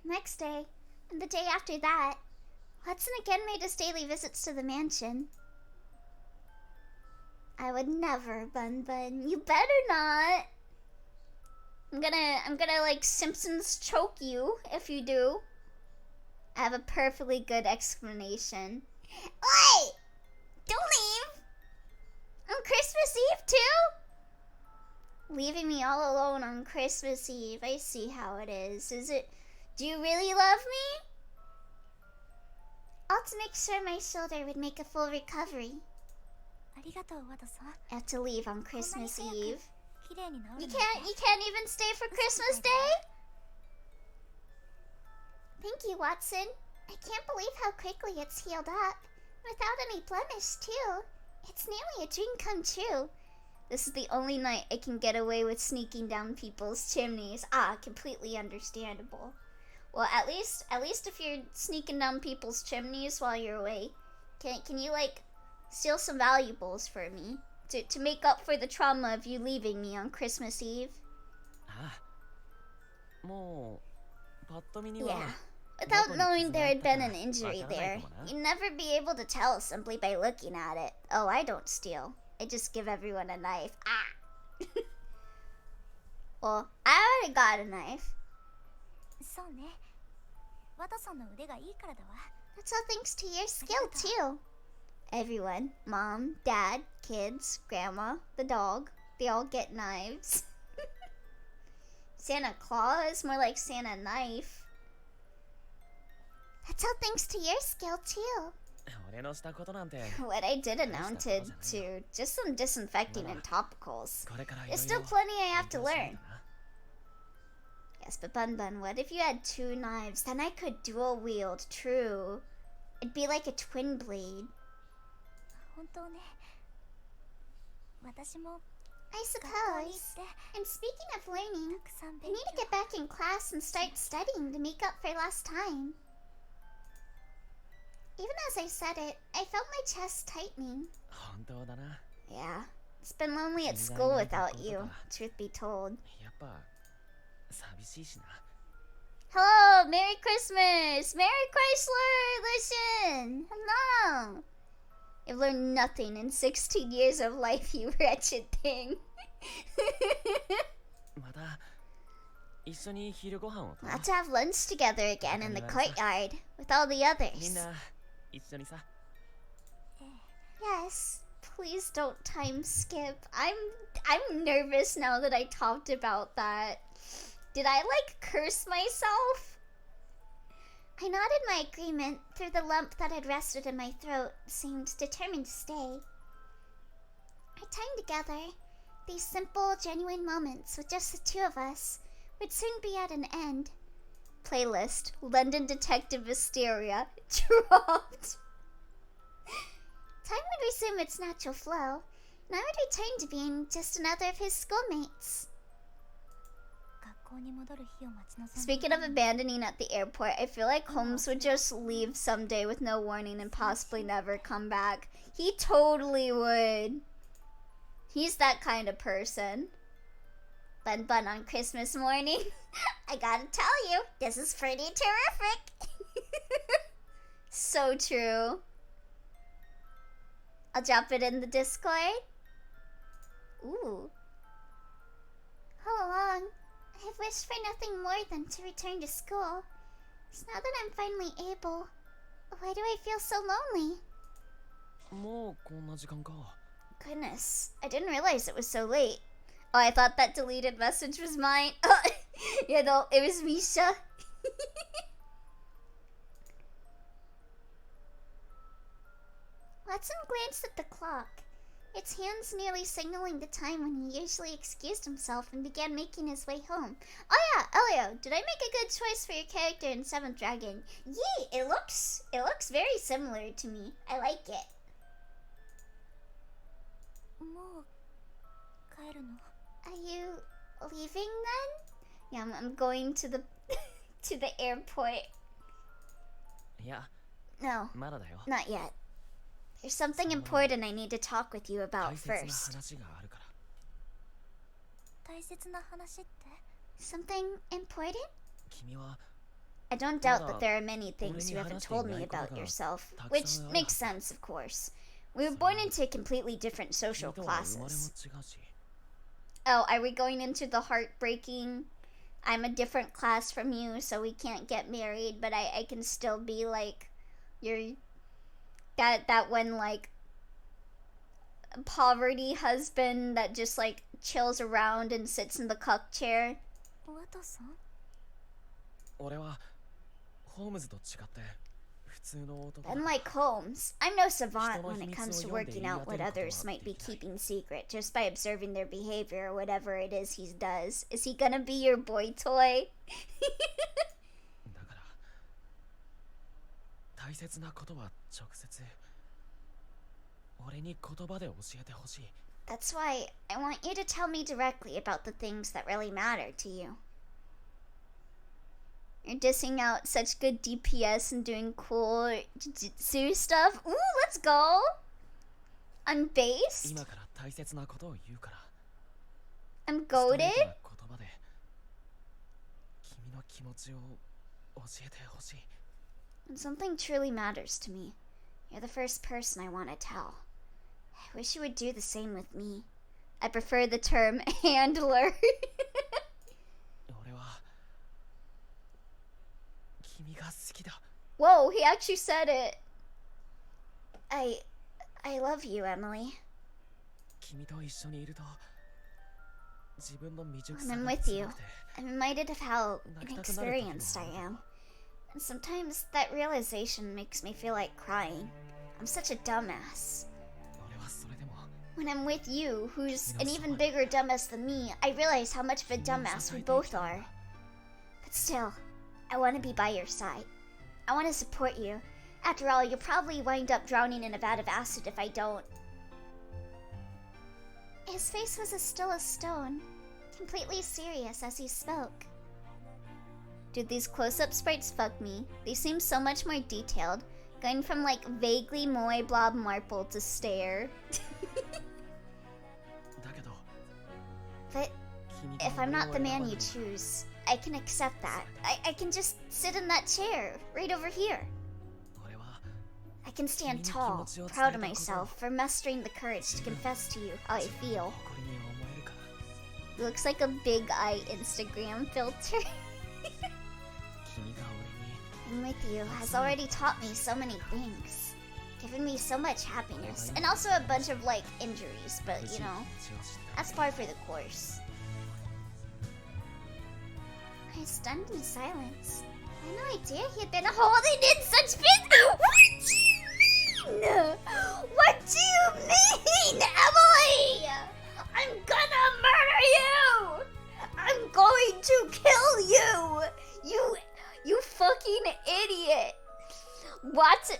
Next day, and the day after that, Hudson again made his daily visits to the mansion. I would never, Bun Bun. You better not. I'm gonna like Simpsons choke you if you do. I have a perfectly good explanation. Oi! Don't leave! On Christmas Eve too? Leaving me all alone on Christmas Eve. I see how it is. Do you really love me? All to make sure my shoulder would make a full recovery. I have to leave on Christmas Eve. You can't even stay for Christmas Day? Thank you, Watson. I can't believe how quickly it's healed up. Without any blemish, too. It's nearly a dream come true. This is the only night I can get away with sneaking down people's chimneys. Ah, completely understandable. Well, at least if you're sneaking down people's chimneys while you're away, can you like steal some valuables for me to make up for the trauma of you leaving me on Christmas Eve? Yeah. Without knowing there had been an injury there, you'd never be able to tell simply by looking at it. Oh, I don't steal. I just give everyone a knife. Ah! Well, I already got a knife. That's all thanks to your skill, too. Everyone, mom, dad, kids, grandma, the dog, they all get knives. Santa Claus? More like Santa Knife. That's all thanks to your skill, too. What I did amounted to just some disinfecting and topicals. There's still plenty I have to learn. Yes, but Bun Bun, what if you had 2 knives? Then I could dual wield, true. It'd be like a twin blade. I suppose. And speaking of learning, I need to get back in class and start studying to make up for lost time. Even as I said it, I felt my chest tightening. Yeah, it's been lonely at school without you, truth be told. Hello, Merry Christmas! Merry Chrysler! Listen! Hello! You've learned nothing in 16 years of life, you wretched thing. We'll have to have lunch together again in the courtyard with all the others. Yes, please don't time skip. I'm nervous now that I talked about that. Did I like curse myself? I nodded my agreement through the lump that had rested in my throat, seemed determined to stay. Our time together, these simple, genuine moments with just the 2 of us, would soon be at an end. Playlist, London Detective Mysteria, dropped. Time would resume its natural flow, and I would return to being just another of his schoolmates. 校に戻る日を待ち望んで Speaking of abandoning at the airport, I feel like Holmes would just leave someday with no warning and possibly never come back. He totally would. He's that kind of person. But on Christmas morning, I gotta tell you, this is pretty terrific. So true. I'll drop it in the Discord. Ooh. All along, I've wished for nothing more than to return to school. So now that I'm finally able, why do I feel so lonely? もうこんな時間か。 Goodness, I didn't realize it was so late. Oh, I thought that deleted message was mine. Yeah, no, it was Misha. Watson glanced at the clock. Its hands nearly signaling the time when he usually excused himself and began making his way home. Oh yeah, Elio, did I make a good choice for your character in Seventh Dragon? Yeah, it looks very similar to me. I like it. もう帰るの Are you leaving then? Yeah, I'm going to the to the airport. いや、 No, まだだよ。 not yet. There's something important I need to talk with you 大 about 切な first. 話があるから。大切な話って Something important? 君は I don't doubt that there are many things you haven't told me about yourself, which makes sense, of course. We were born into completely different social 君とは生まれも classes. 違うし。 Oh, are we going into the heartbreaking? I'm a different class from you, so we can't get married, but I can still be like your that one like poverty husband that just like chills around and sits in the cuck chair. ワトソン俺はホームズと違って普通の男だ。 Unlike Holmes, I'm no savant when it comes to working out what others might be keeping secret just by observing their behavior or whatever it is he does. Is he gonna be your boy toy? だから大切なことは直接俺に言葉で教えてほしい。 That's why I want you to tell me directly about the things that really matter to you. You're dissing out such good DPS and doing cool jujutsu stuff. Ooh, let's go! Unbased? 今から大切なことを言うから。 I'm ストレ goaded? ートな言葉で君の気持ちを教えてほしい。 When something truly matters to me, you're the first person I want to tell. I wish you would do the same with me. I prefer the term handler. 俺は君が好きだ。 Whoa, he actually said it. I love you, Emily. 君と一緒にいると自分の未熟 When さ I'm が with 強 you, くて I'm reminded of how inexperienced I am. And sometimes that realization makes me feel like crying. I'm such a dumbass. 俺はそれでも When I'm with you, who's an even bigger dumbass than me, I realize how much of a dumbass we both are. But still, I want to be by your side. I want to support you. After all, you'll probably wind up drowning in a vat of acid if I don't. His face was as still as stone, completely serious as he spoke. Dude, these close-up sprites fuck me. They seem so much more detailed, going from like vaguely moe blob marple to stare. だけど But 君が if I'm not the 俺を man 選 you ば choose, I can accept that. I can just sit in that chair, right over here. 俺は I can stand tall, proud of myself for mustering the courage to confess to you how I feel. 誇りに思えるから It looks like a big eye Instagram filter. 君が Being with you has already taught me so many things, given me so much happiness, and also a bunch of like injuries, but 俺に you know, 気持ちを知って that's par for the course. I stunned in silence. I had no idea he had been holding in such What do you mean? What do you mean, Emily? I'm gonna murder you! I'm going to kill you! You fucking idiot! What?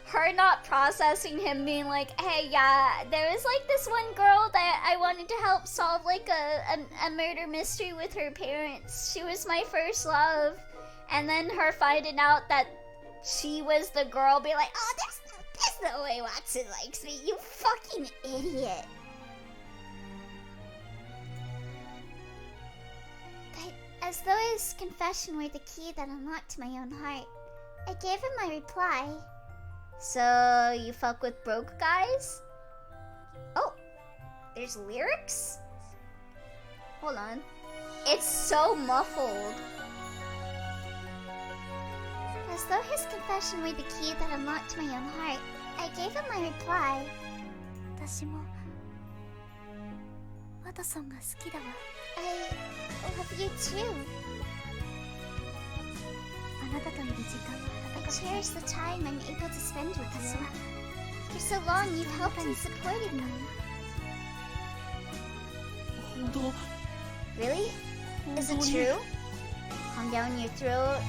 Her not processing him being like, hey, yeah, there was like this one girl that I wanted to help solve like a murder mystery with her parents. She was my first love. And then her finding out that she was the girl, be like, oh, there's no way Watson likes me, you fucking idiot. But as though his confession were the key that unlocked my own heart, I gave him my reply. So, you fuck with broke guys? Oh, there's lyrics? Hold on. It's so muffled. As though his confession were the key that unlocked my own heart, I gave him my reply. 私もワトソンが好きだわ。 I love you too. あなたといる時間は I 温かくて cherish the time I'm able to spend with you. For so long, you've helped and supported me. 本当 Really? Is it true? Calm down your throat.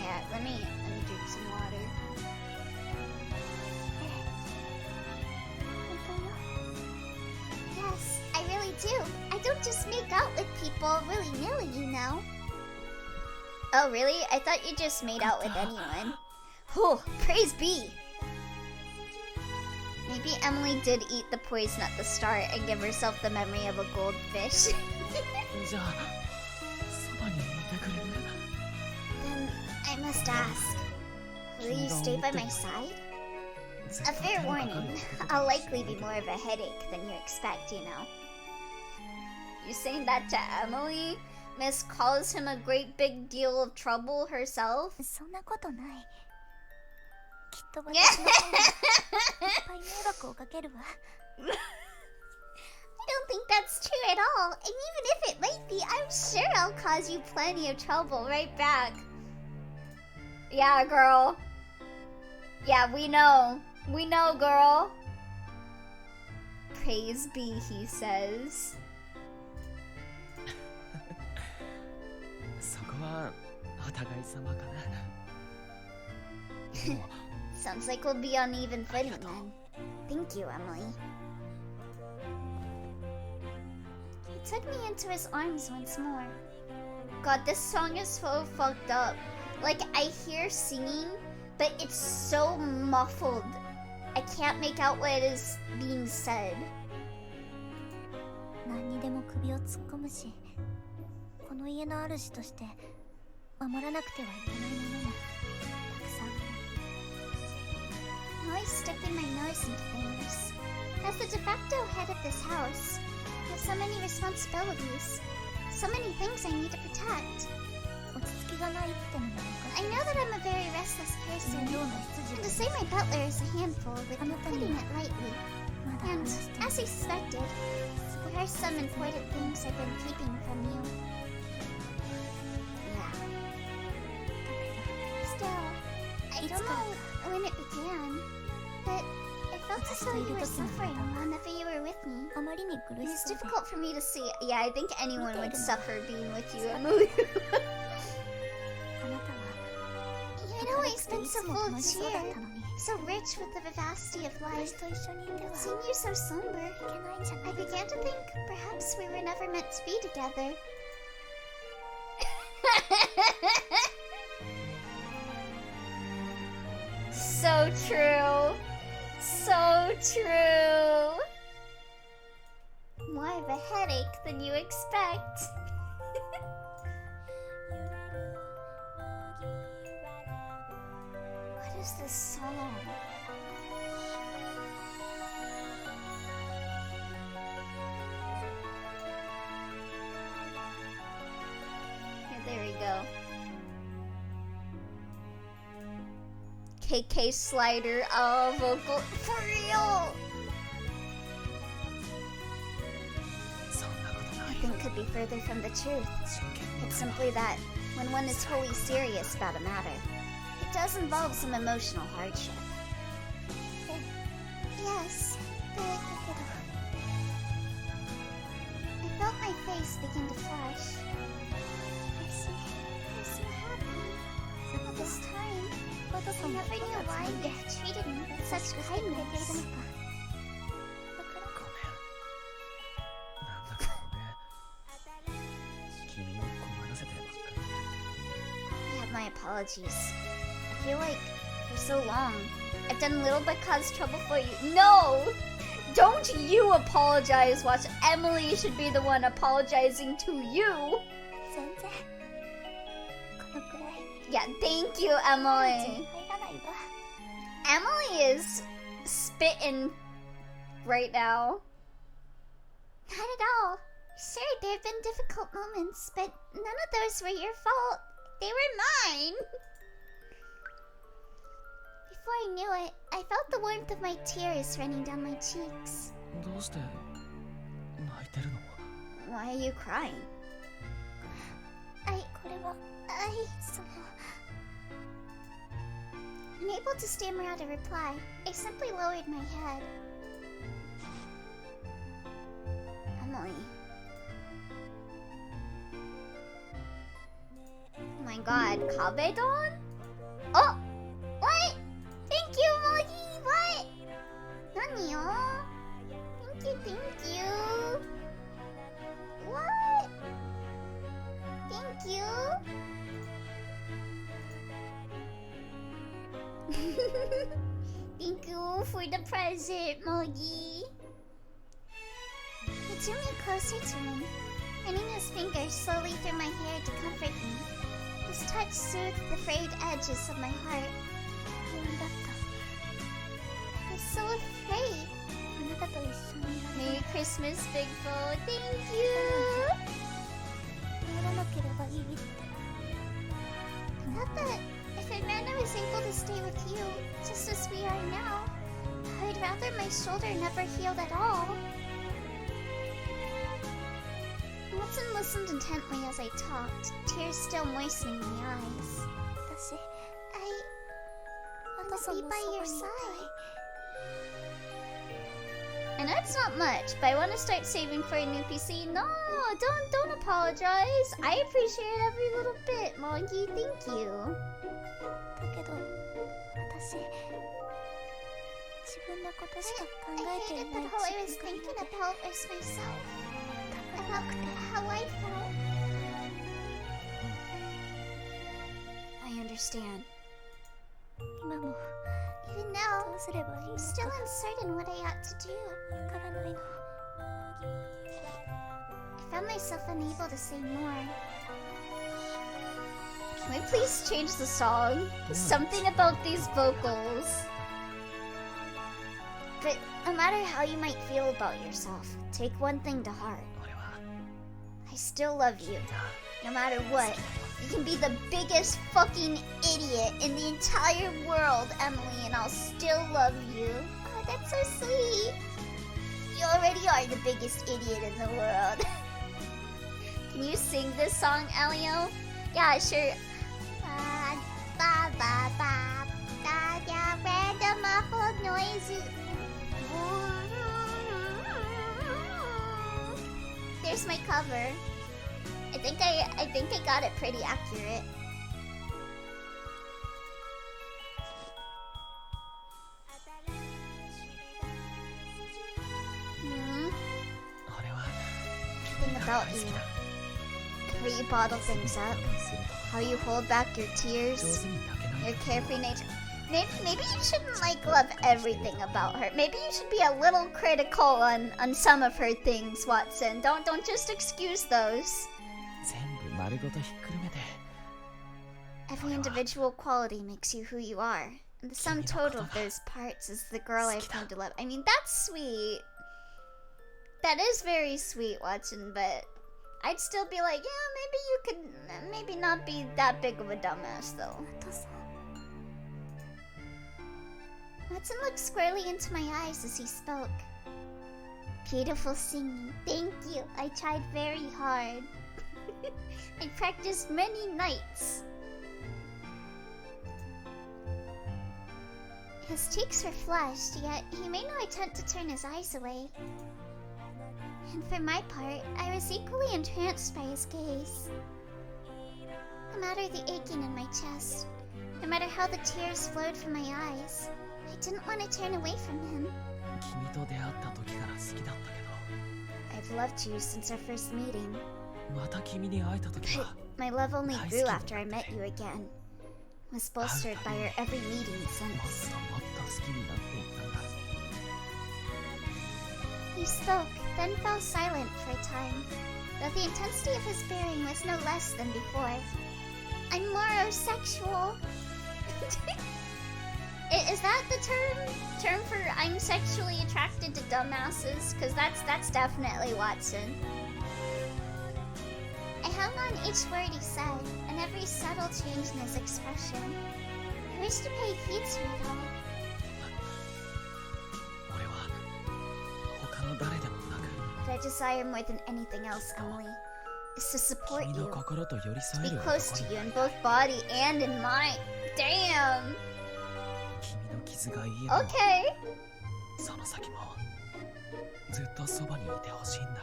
Yeah, let me drink some water. Yes, I really do. I don't just make out with people willy-nilly, you know. Oh, really? I thought you just made out with anyone. Oh, praise be! Maybe Emily did eat the poison at the start and give herself the memory of a goldfish. じゃあそばにいてくれる Then I must ask, will you stay by my side? A fair warning, I'll likely be more of a headache than you expect, you know. You saying that to Emily? Miss calls him a great big deal of trouble herself? そんなことない。きっと私の方がいっぱい迷惑をかけるわ。 I don't think that's true at all, and even if it might be, I'm sure I'll cause you plenty of trouble right back. Yeah, girl. Yeah, we know. We know, girl. Praise be, he says. そこはお互い様かなでも Sounds like we'll be on even footing then. Thank you, Emily. He took me into his arms once more. God, this song is so fucked up. Like, I hear singing, but it's so muffled. I can't make out what is being said. 何にでも首を突っ込むし、この家の主として守らなくてはいけないものもたくさんある。 I'm always sticking my nose into things. As the de facto head of this house, I have so many responsibilities. So many things I need to protect. 落ち着きがないってのもおか I しい。 know that I'm a very restless person. 面倒な And 執 to 事 say my butler is a handful would be putting it lightly. まだ And, 話して as he suspected, there are some important things I've been keeping from you. Yeah. Still, I don't know when it began, but I felt as though you were suffering whenever you were with me. あまりに苦 It し is そうで difficult for me to see. Yeah, I think anyone would suffer being with you, Emily. あなたは You had always been so いつも full of 楽しそうだっ cheer, たのに so rich with the vivacity of life. 私と一緒にいては Seeing you so somber, いけないんじゃな I い began to think perhaps we were never meant to be together. So true. So true. More of a headache than you expect. What is this song? Here, there we go. KK Slider, vocal. For real! そんなことない Nothing could be further from the truth. 真剣に It's simply that, when one is wholly serious about a matter, it does involve some emotional hardship. Yes, but I felt my face begin to flush. I'm so happy. All this time, さん I never knew why you treated me with such くれているの kindness. か。だからごめん。なんだかごめん。君を困らせてばっかり。 I have my apologies. I feel like for so long I've done little but caused trouble for you. No! Don't you apologize, Watch. Emily should be the one apologizing to you. 全然このくらい Yeah, thank you, 入 Emily. らないわ。 Emily is spitting right now. Not at all. Sure, there have been difficult moments, but none of those were your fault. They were mine. Before I knew it, I felt the warmth of my tears running down my cheeks. どうして泣いてるの？ Why are you crying? これはその Unable to stammer out a reply, I simply lowered my head. Emily. Oh my god, Kabedon? Oh! What? Thank you, Mogi! What? Nani yo? Thank you. What? Thank you. Thank you for the present, Mogi. He drew me closer to him, running his fingers slowly through my hair to comfort me. His touch soothed the frayed edges of my heart. 不安だっ I was so afraid. た。あなたと一緒にいられ Merry Christmas, Big Bo. Thank you. ならなければいいって。 I thought that if Amanda was able to stay with you, just as we are now, I'd rather my shoulder never healed at all. Watson listened intently as I talked, tears still moistening my eyes. 私 I あ want な to た be の by そば your にいたい。 side. I know it's not much, but I want to start saving for a new PC. No, don't apologize. I appreciate every little bit, Mogi. Thank you. だけど私自分のことしか考 I えてい hated ない that all I was 自分 thinking がいる about was myself. だから About how I felt. I understand. 今も Even ど now, うすればいい I'm の still か uncertain what I ought to do. わからないの。 I found myself unable to say more. Can we please change the song? Something about these vocals. But no matter how you might feel about yourself, take one thing to heart. 俺は I still love you. No matter what. You can be the biggest fucking idiot in the entire world, Emily, and I'll still love you. Oh, that's so sweet. You already are the biggest idiot in the world. Can you sing this song, Elio? Yeah, sure. Ba, ba, ba, ba, da, da, random muffled noises. There's my cover. I think I got it pretty accurate. Hmm. 俺は Everything about you. The way you bottle things up, する how you hold back your と上 tears, 手に泣けない your carefree nature. Maybe you shouldn't love everything about her. Maybe you should be a little critical on some of her things, Watson. Don't just excuse those. 全部丸ごとひっくるめて Every individual quality makes you who you are, and the sum total of those parts is the girl I've come to love. I mean, that's sweet. That is very sweet, Watson, but I'd still be like, yeah, maybe you could maybe not be that big of a dumbass, though. お父さん Watson looked squarely into my eyes as he spoke. Beautiful singing. Thank you. I tried very hard. I practiced many nights. His cheeks were flushed, yet he made no attempt to turn his eyes away. And for my part, I was equally entranced by his gaze. No matter the aching in my chest, No matter how the tears flowed from my eyes, I didn't want to turn away from him. 君と出会った時から好きだったけ I've loved you since our first meeting, ど、また君に会えた時 but は my love only grew after I met you again. Was bolstered by our every meeting もっ since. ともっと好きになっていったんだ。 He spoke, then fell silent for a time, though the intensity of his bearing was no less than before. I'm morosexual. Is that the term for I'm sexually attracted to dumbasses? Because that's definitely Watson. I hung on each word he said, and every subtle change in his expression. I wished to pay heed to it all. 俺は他の誰でもなく What I desire more than anything else, Emily, is to support 君の you, 心と寄り to 添え be る close 男 to に you in both body and in mind. Damn! 君の傷が癒えるの Okay! その先もずっとそばにいてほしいんだ。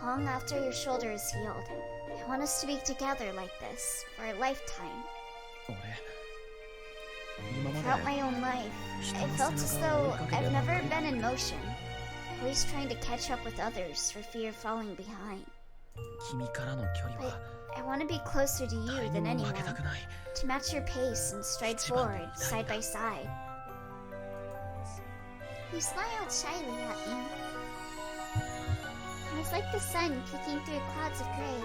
Long after your shoulder is healed, I want us to be together like this for a lifetime. 俺今ま Throughout で my own life, 人 I の felt 背 as 中を追い though かけ I've てばっか never り been in motion, always trying to catch up with others for fear of falling behind. 君からの距離 But は I want to be closer to you 誰 than にも anyone, 負けたくない。 to match your pace and stride 一番の forward 痛い side by side. He smiled shyly at me. It was like the sun peeking through clouds of gray.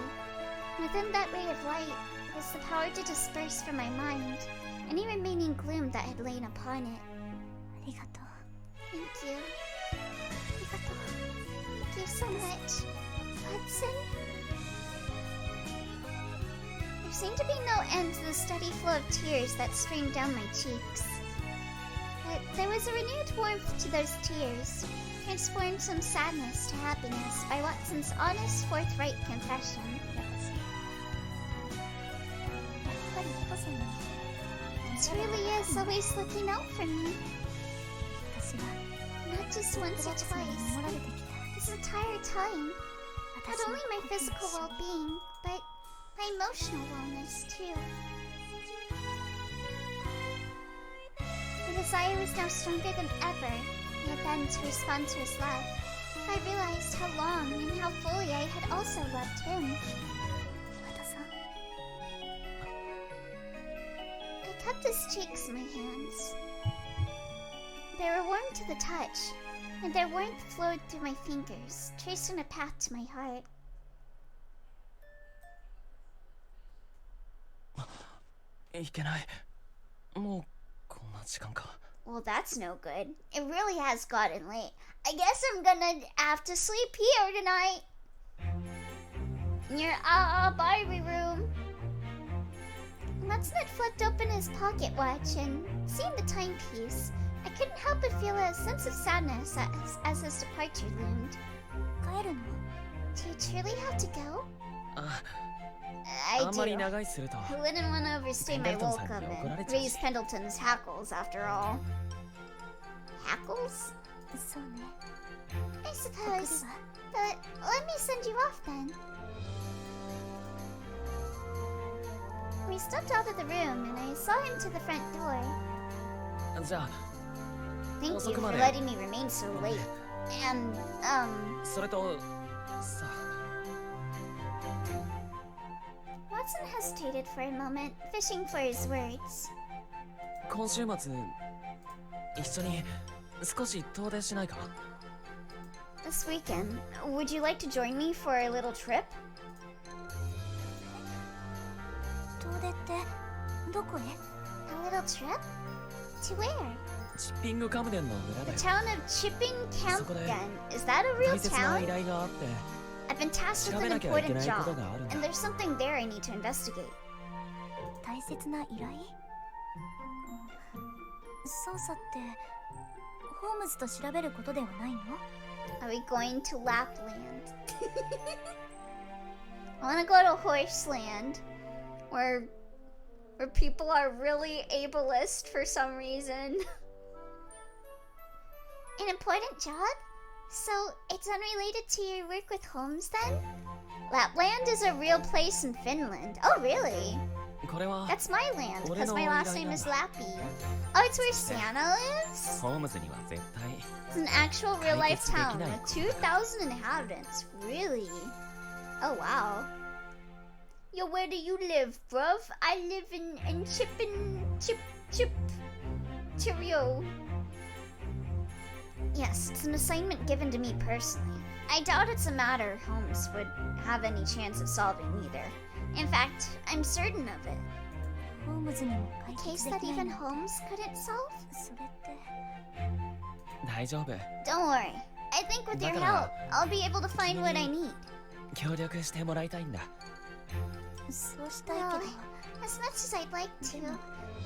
Within that ray of light was the power to disperse from my mind any remaining gloom that had lain upon it. ありがとう。 Thank you. Thank you so much, Hudson. There seemed to be no end to the steady flow of tears that streamed down my cheeks. But there was a renewed warmth to those tears, transformed from sadness to happiness by Watson's honest, forthright confession. やっぱりホセに It really is always looking out for me, 私は not just once or ワッツンに twice, 守られてきた。 this entire time. Not 私 only my physical well-being, but my emotional wellness too. The desire was now stronger than ever, yet then to respond to his love. I realized how long and how fully I had also loved him. 和田さん I kept his cheeks in my hands. They were warm to the touch, and their warmth flowed through my fingers, tracing a path to my heart. いけない。もうこんな時間か。 Well, that's no good. It really has gotten late. I guess I'm gonna have to sleep here tonight. In your Barbie room. Watson had flipped open his pocket watch and, seeing the timepiece, I couldn't help but feel a sense of sadness as his departure loomed. 帰るの Do you truly have to go? あ、 I あんまり do. 長居すると I wouldn't want to overstay my Pendleton さん welcome に怒られ and ちゃう raise し。 Pendleton's hackles after all. Hackles? そうね I 送る suppose. わ But let me send you off then. We stepped out of the room and I saw him to the front door. じゃあ Thank you 遅く for まで。 letting me remain so late. And, それとさ Watson hesitated for a moment, fishing for his words. 今週末一緒に少し遠出しないか。 This weekend, would you like to join me for a little trip? 遠出ってどこへ A little trip? To where? チッピングカムデンの村だ The よ。 town of Chipping So could I- Campden. Is that a real 大切な依 town? 頼があって I've been tasked 調 with べ an なきゃいけ important ないこと job, があるんだ。 and there's something there I need to investigate. 大切な依頼捜査ってホームズと調べることではないの Are we going to Lapland? I want to go to Horseland, where people are really ableist for some reason. An important job? So it's unrelated to your work with Holmes then? Lapland is a real place in Finland. Oh really? これは That's my land, because my last name is Lappy. Oh, it's where Santa lives? ホームズには絶対 It's an actual real-life town with 2,000 inhabitants. Really? Oh, wow. Yo, where do you live, bruv? I live in Cheerio. Yes, it's an assignment given to me personally. I doubt it's a matter Holmes would have any chance of solving either. In fact, I'm certain of it. ホームズにも A 解 case 決で that きない even の Holmes couldn't solve? それって 大丈夫 Don't worry. I think with your help, I'll be able to find what I need. 協力してもらいたいんだそうしたいけ Well, ど as much as I'd like to,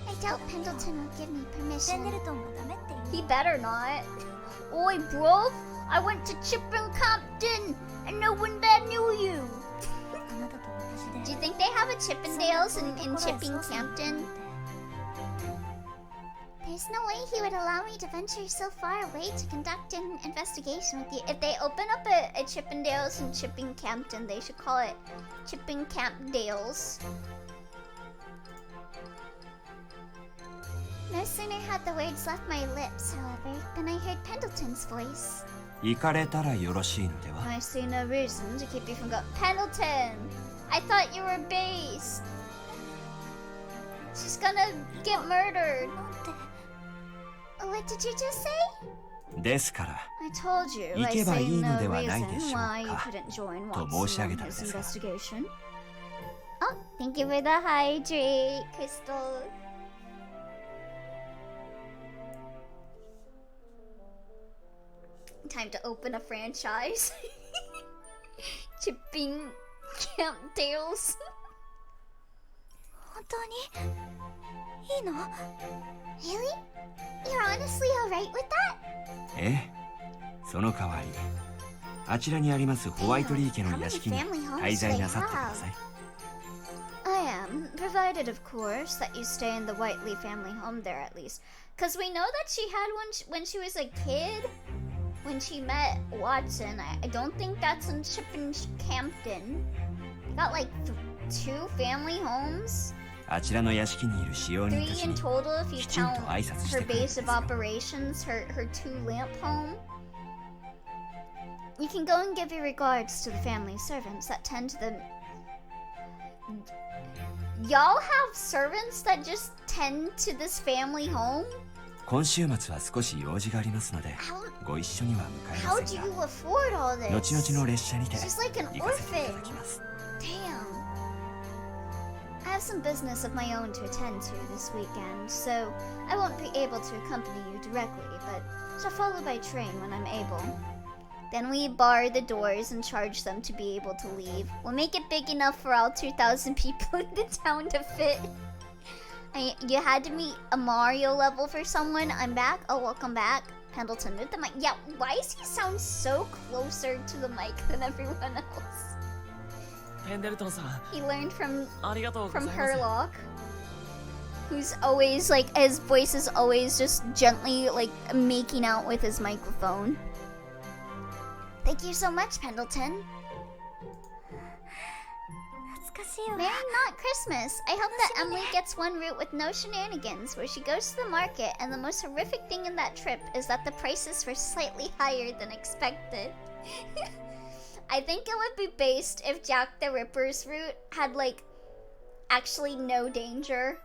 I doubt Pendleton will give me ペン permission. デルトンがダメって言う He better not. Oi, bro, I went to Chipping-Compton, and no one there knew you. あなたと私 Do で you think they have a Chippendales in Chipping-Campton? There's no way he would allow me to venture so far away to conduct an investigation with you. If they open up a Chippendales in Chipping-Campton, they should call it Chipping-Camp-Dales. No sooner had the words left my lips, however, than I heard Pendleton's voice. 行かれたらよろしいのでは I see no reason to keep you from going. Pendleton! I thought you were based. She's gonna get murdered. なんて What did you just say? ですから I told you, 行 I けば say いいの no ではないで reason しょう why you か couldn't join と Watson 申し上げ on たん his ですが investigation. Oh, thank you for the hydrate, Crystal. Time to open a franchise. Chipping Camp Tales. 本当にいいの Really? You're honestly alright with that? ええその代わりあちらにありますホワイトリー家の屋敷に滞在なさってください I am, provided of course that you stay in the Whiteley family home there at least. Cause we know that she had one when she was a kid, when she met Watson. I don't think that's in Chipping-Campton. They got like 2 family homes? あちらの屋敷にいる使用人た 3ち in に total if you きちんと count 挨拶し her てくるんで base す of よ operations, her 2 lamp home. You can go and give your regards to the family servants that tend to the... Y'all have servants that just tend to this family home? 今週末は少し用事がありますので How, ご一緒には向かい how ませ do ん you が afford all this? 後々の列車にて She's like an 行かせていただ orphan. きます Damn. I have some business of my own to attend to this weekend, so I won't be able to accompany you directly, but shall follow by train when I'm able. Then we bar the doors and charge them to be able to leave. We'll make it big enough for all 2,000 people in the town to fit. You had to meet a Mario level for someone. I'm back. Oh, welcome back. Pendleton, move the mic. Yeah, why does he sound so closer to the mic than everyone else? ペンデルトンさん He learned from ありがとうござい from ます Herlock, who's always like his voice is always just gently like making out with his microphone. Thank you so much, Pendleton. 懐かしいわ Merry not Christmas. I hope that Emily gets one route with no shenanigans, where she goes to the market, and the most horrific thing in that trip is that the prices were slightly higher than expected. I think it would be based if Jack the Ripper's route had like actually no danger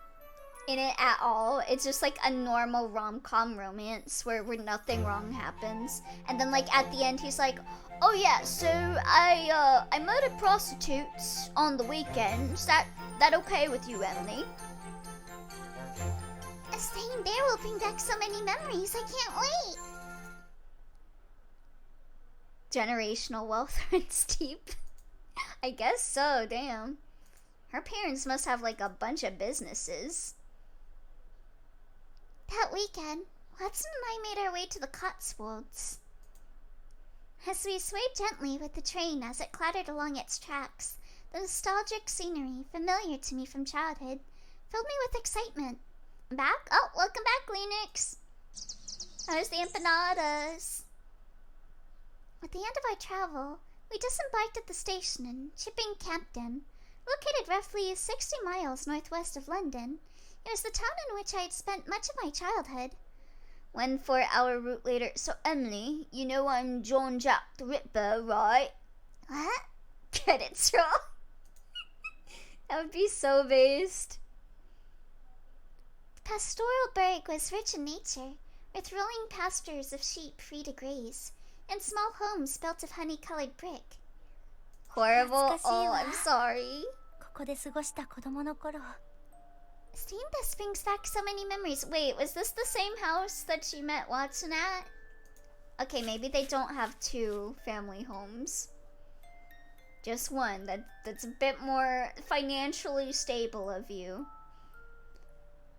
in it at all. It's just like a normal rom-com romance where nothing wrong happens, and then like at the end he's like, oh yeah, so I murdered prostitutes on the weekends. That okay with you, Emily? Staying there will bring back so many memories. I can't wait. Generational wealth runs deep. I guess so, damn. Her parents must have like a bunch of businesses. That weekend, Watson and I made our way to the Cotswolds. As we swayed gently with the train as it clattered along its tracks, the nostalgic scenery, familiar to me from childhood, filled me with excitement. I'm back? Oh, welcome back, Linux. How's the empanadas? At the end of our travel, we disembarked at the station in Chipping-Campton, Located roughly 60 miles northwest of London, it was the town in which I had spent much of my childhood. 1 4-hour route later. So, Emily, you know I'm John Jack the Ripper, right? What? Credits roll. That would be so based. The pastoral burg was rich in nature, with rolling pastures of sheep free to graze, and small homes built of honey-colored brick. Horrible. Oh, I'm sorry. ここで過ごした子供の頃。 Seeing this brings back so many memories. Wait, was this the same house that she met Watson at? Okay, maybe they don't have 2 family homes. Just one. That's a bit more financially stable of you.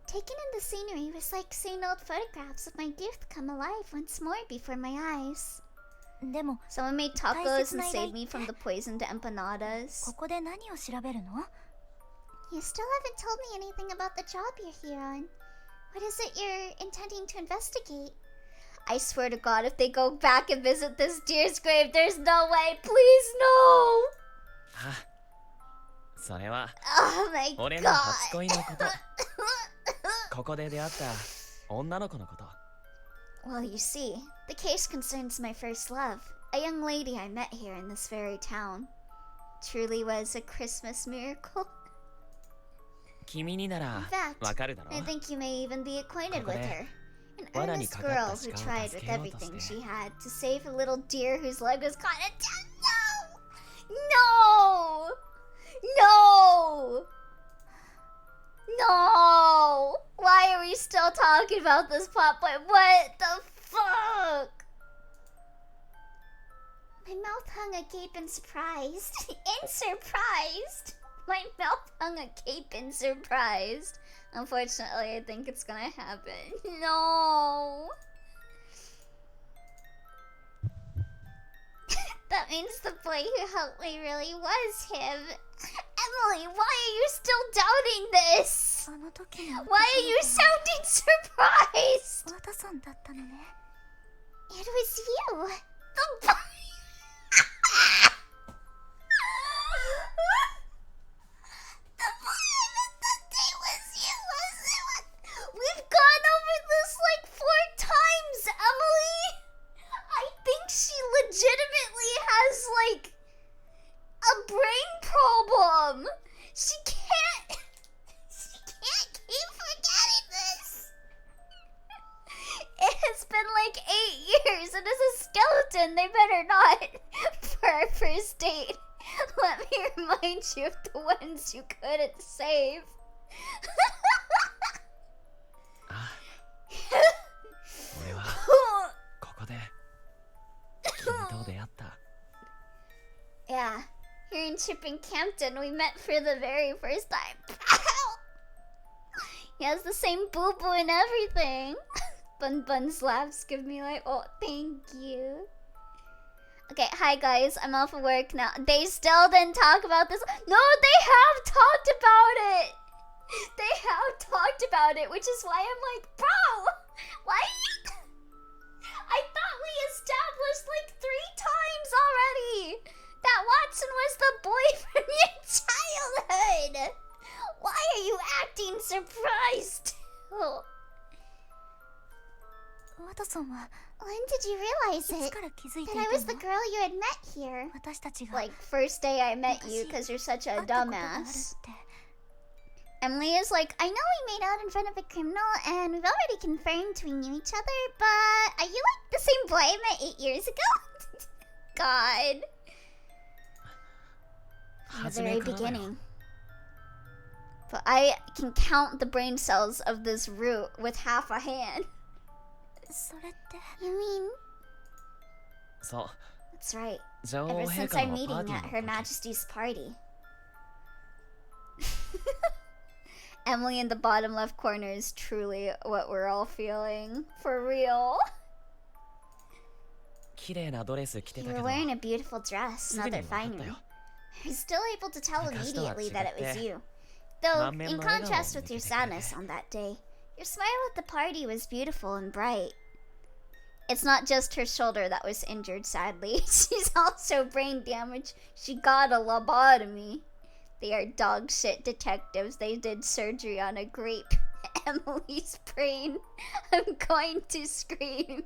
Taking in the scenery was like seeing old photographs of my youth come alive once more before my eyes. でも、 Someone made tacos and saved me from the poisoned empanadas. ここで何を調べるの？ You still haven't told me anything about the job you're here on. What is it you're intending to investigate? I swear to God, if they go back and visit this deer's grave, there's no way. Please, no! あ、それは Oh my 俺の God. 初恋のことここで出会った女の子のこと Well, you see, the case concerns my first love, a young lady I met here in this very town. Truly was a Christmas miracle. 君になら In fact, わかるだろ I think you may even be acquainted with her. An 罠に earnest かかった girl who 鹿を tried 助 with けようとして everything she had to save a little deer whose leg was caught in No! No! No! Why are we still talking about this plot point? What the fuck? My mouth hung agape in surprise. In surprised? My mouth hung agape in surprised. Unfortunately, I think it's gonna happen. No! That means the boy who helped me really was him. Emily, why are you still doubting this? あの時の Why are you sounding surprised? ワタさんだったのね。 It was you. The boy. The boy I met that day was you, was it? We've gone over this like 4 times, Emily. I think she legitimately has like a brain problem. She can't keep forgetting this. It has been like 8 years and as a skeleton, they better not. For our first date, let me remind you of the ones you couldn't save. あ俺はここで君と出会った Yeah, here in Chipping Campton, we met for the very first time. He has the same boo-boo and everything. Bun Bun's laughs give me like, oh, thank you. Okay, hi guys, I'm off of work now. They still didn't talk about this. No, they have talked about it. They have talked about it, which is why I'm like, bro, why? I thought we established like 3 times already that Watson was the boy from your childhood. Why are you acting surprised? Oh. ワタさんは When did you realize いつ it? から気づいて That い I た was the の？ girl you had met here. 私たちが Like, first day I met you because you're such a 会ったことがあるっ dumbass. て。 Emily is like, I know we made out in front of a criminal and we've already confirmed we knew each other, but are you like the same boy I met 8 years ago? God. From the 初 very めからだよ beginning. But I can count the brain cells of this root with half a hand. それって You mean? そう That's right. 女王 Ever 陛 since 下 our のパ meeting ーティ at ー Her の時 Majesty's party. Emily in the bottom left corner is truly what we're all feeling. For real. 綺麗なドレス着て You た were けど wearing a beautiful dress, すぐに another 分かった finery. よ I was still able to tell 昔とは immediately that it was 違って you. Though, 満面 in の笑顔を contrast 見 with せ your てくれて sadness on that day, your smile at the party was beautiful and bright. It's not just her shoulder that was injured, sadly. She's also brain damaged. She got a lobotomy. They are dog shit detectives. They did surgery on a grape. Emily's brain. I'm going to scream.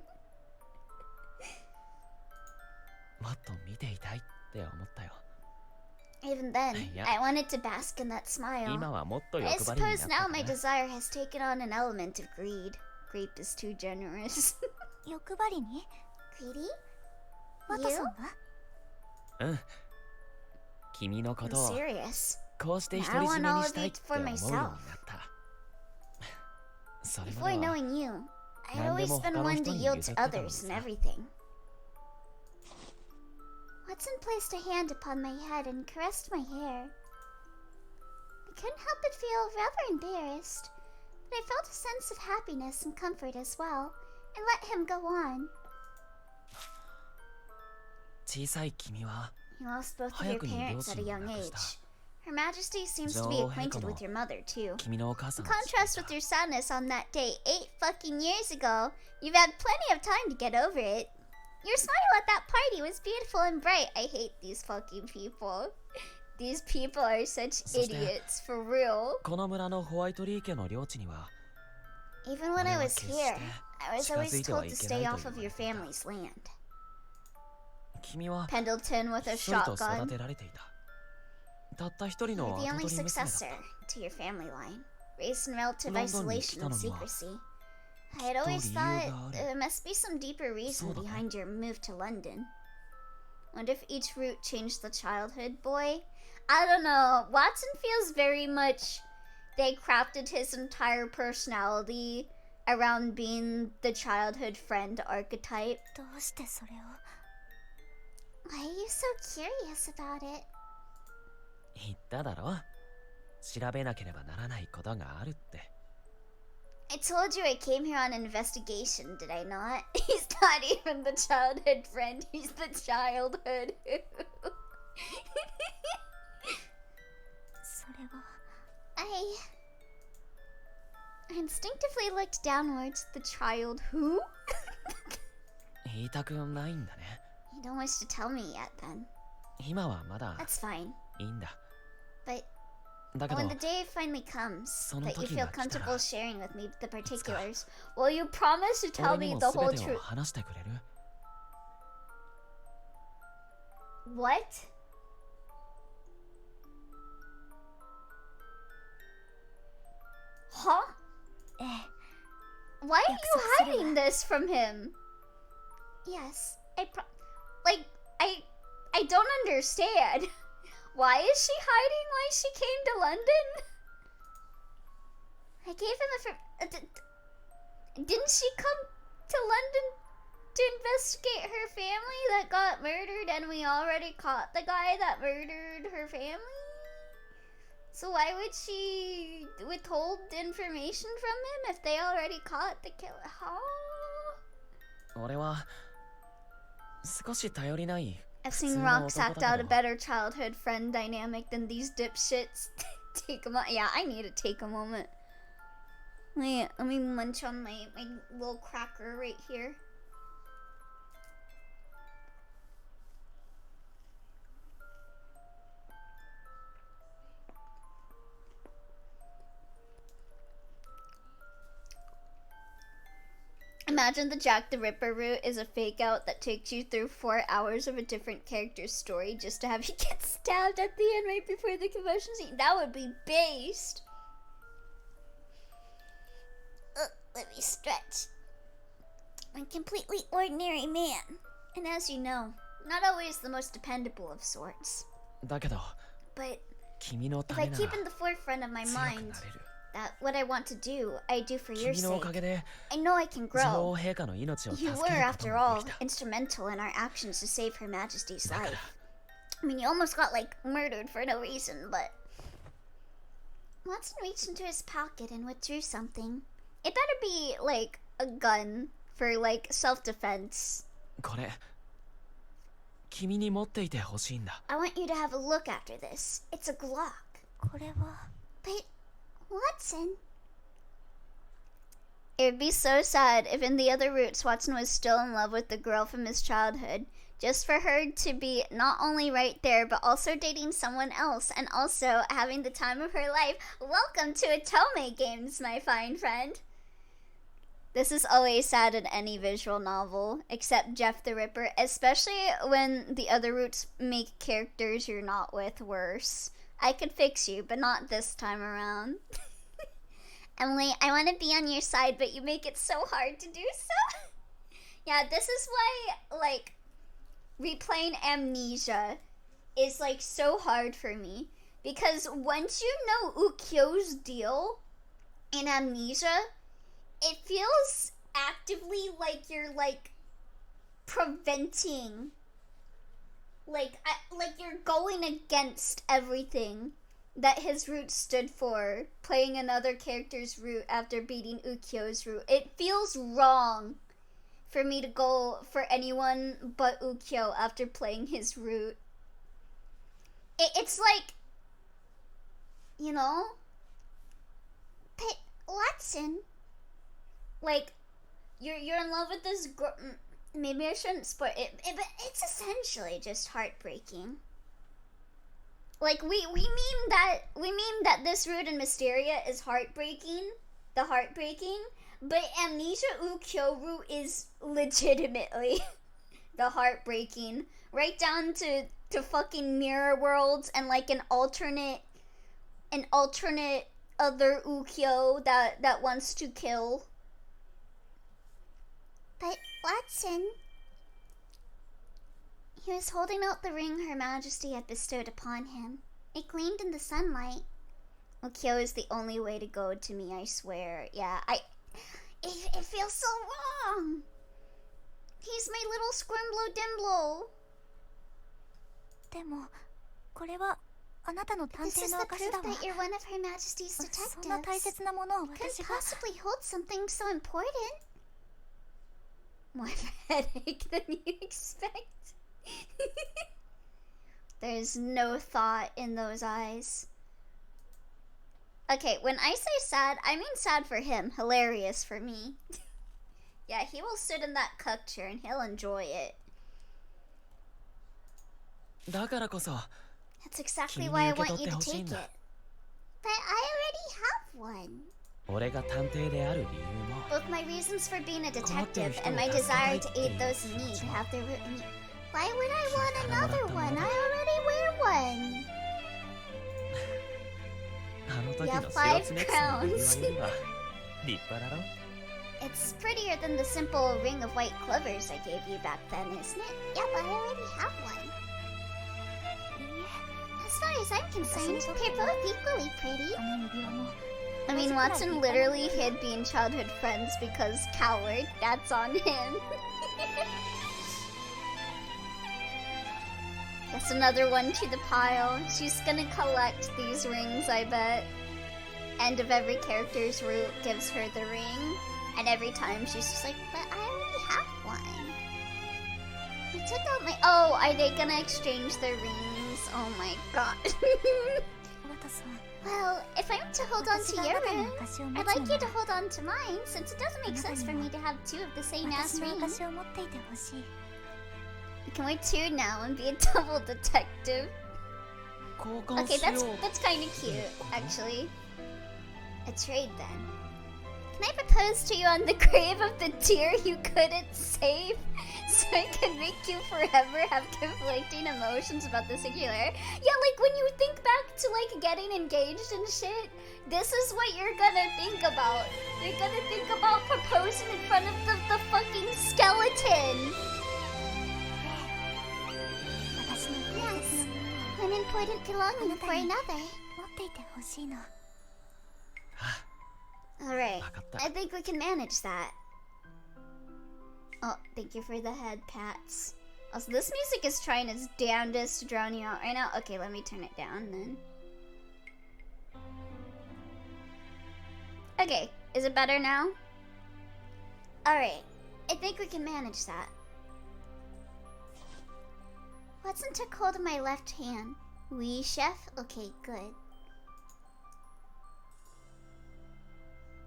もっと見ていたいって思ったよ。 Even then, Yeah. I wanted to bask in that smile. 今はもっと I 欲張りになっ suppose た now か my な。 desire has taken on an element of greed. Grape is too generous. 欲張りに Greedy? ワト You? さんがうん。君のこ I'm とを serious. こうして独 I り want 占め all に of したいっ it て for 思うようにな myself. った。それ Before までは knowing you, I'd 何で always も been 他の one 人 to に yield 譲 to ってたのに others さ。 and everything. Watson placed a hand upon my head and caressed my hair. I couldn't help but feel rather embarrassed, but I felt a sense of happiness and comfort as well, and let him go on. 小さい君は You lost both of your 早くに parents at a 両親を young 亡くした age. Her Majesty seems to be 女王陛下 acquainted も with your mother, too. 君のお母さ In んを知ってい contrast た with your sadness on that day 8 fucking years ago, you've had plenty of time to get over it. Your smile at that party was beautiful and bright. I hate these fucking people. These people are such そして idiots, for real. この村のホワイトリー家の領地には Even when I 俺は was 決 here, して I was 近づ always いては told い to けない stay と off of 言わ your れていた。 family's land. 君は Pendleton with a 一人と育 shotgun. てられていた。たった一人 You're の the 跡 only 取り娘だっ successor た。 to your family line, raised in relative Londonに isolation and 来たのには secrecy. I had always きっと理由が thought ある。 there must be some deeper reason そうだね。 behind your move to London. Wonder if each route changed the childhood boy? I don't know. Watson feels very much they crafted his entire personality around being the childhood friend archetype. どうしてそれを Why are you so curious about it? 言っただろ。調べなければならないことがあるって。 I told you I came here on an investigation, did I not? He's not even the childhood friend, he's the childhood who. それは I instinctively looked downwards at the child who? 言いたくないんだね。 You don't wish to tell me yet then. 今はまだ That's fine. いいんだ。 But だけど when the day finally comes その that you 時 feel が来たら comfortable sharing with me the particulars, will you promise to tell 俺に me も the whole 全てを truth? 話してくれる？ What? Huh? ええ Why are you 約束するわ。 hiding this from him? Yes, I don't understand. Why is she hiding why she came to London? I gave him didn't she come to London to investigate her family that got murdered and we already caught the guy that murdered her family? So why would she withhold information from him if they already caught the killer? Huh? 俺は少し頼りない I've 普通 seen の Rocks 男 act だ out け a ど better childhood friend dynamic than these dipshits. Take a moment. Yeah, I need to take a moment. Wait, let me munch on my little cracker right here. Imagine the Jack the Ripper route is a fake out that takes you through 4 hours of a different character's story just to have you get stabbed at the end right before the conversion scene. That would be based. Let me stretch. I'm a completely ordinary man. And as you know, not always the most dependable of sorts. だけど But 君の if た I めなら keep in the forefront of my 強く mind なれる。 that what I want to do, I do for your 君のおか sake, げで I know I can 女 grow. 王陛下の命を助 You ける were, こと after も all, できた。 instrumental in our actions to save Her Majesty's だから life. I mean, you almost got, like, murdered for no reason, but... Watson reached into his pocket and withdrew something. It better be, like, a gun for, like, self-defense. これ君に持っていてほしいんだ。 I want you to have a look after this. It's a Glock. これは But, Watson... It would be so sad if in the other routes Watson was still in love with the girl from his childhood, just for her to be not only right there, but also dating someone else, and also having the time of her life. Welcome to Otome Games, my fine friend. This is always sad in any visual novel, except Jeff the Ripper, especially when the other routes make characters you're not with worse. I could fix you, but not this time around. Emily, I want to be on your side, but you make it so hard to do so. Yeah, this is why, like, replaying Amnesia is, like, so hard for me. Because once you know Ukyo's deal in Amnesia, it feels actively like you're, like, preventing. Like you're going against everything that his route stood for, playing another character's route after beating Ukyo's route. It feels wrong for me to go for anyone but Ukyo after playing his route. It's like, you know? But Watson, like, you're in love with this girl. Maybe I shouldn't spoil it, but it's essentially just heartbreaking. Like, we mean that this route in Mysteria is heartbreaking, but Amnesia Ukyo route is legitimately the heartbreaking. Right down to fucking mirror worlds and like an alternate other Ukyo that wants to kill. But Watson, he was holding out the ring Her Majesty had bestowed upon him. It gleamed in the sunlight. Ukyo is the only way to go to me, I swear. Yeah, it feels so wrong. He's my little scrimblo dimblo. でもこれはあなたの探 This 偵 is の the 証 proof だわ that you're one of Her Majesty's そんな大 detectives. 切なものを Couldn't 私が possibly hold something so important. More of a headache than you expect. There's no thought in those eyes. Okay, when I say sad, I mean sad for him. Hilarious for me. Yeah, he will sit in that cuck chair and he'll enjoy it. だからこそ That's exactly why I want you to 君に受け取ってほしいん take だ。 it. But I already have one. 俺が探偵である理由も Both my reasons for being a detective and my desire to aid those in need to have their root in me. Why would I want another one? I already wear one. あの時 Yeah, の 5 白ネクタイの指輪 crowns. よりは立派だろ It's prettier than the simple ring of white clovers I gave you back then, isn't it? Yeah, but I already have one. As far as I'm concerned, they're both equally pretty. あの指輪も I mean, Watson literally hid being childhood friends because coward. That's on him. That's another one to the pile. She's gonna collect these rings, I bet. End of every character's route gives her the ring. And every time she's just like, but I already have one. I took out my... Oh, are they gonna exchange their rings? Oh my god. 尾形さん Well, if I'm to hold on 私 to があ your なたの ring, 証を持 I'd つ like の you な to hold on to mine, since it doesn't make sense for me to have two of the same ら ass 私の rings. 証を持っていてほしい We can wear two now and be a double detective. 交換 Okay, しよ that's う kind of cute, actually. A trade then. Can I propose to you on the grave of the deer you couldn't save, so I can make you forever have conflicting emotions about the singular? Yeah, like when you think back to like getting engaged and shit, this is what you're gonna think about. You're gonna think about proposing in front of the fucking skeleton. 私の大切なものを An important belonging for another. 持っていてほしいの Alright, 分かった I think we can manage that. Oh, thank you for the head pats. Also, this music is trying its damnedest to drown you out right now. Okay, let me turn it down then. Okay, is it better now? Alright, I think we can manage that. Watson took hold of my left hand. Oui, chef? Okay, good.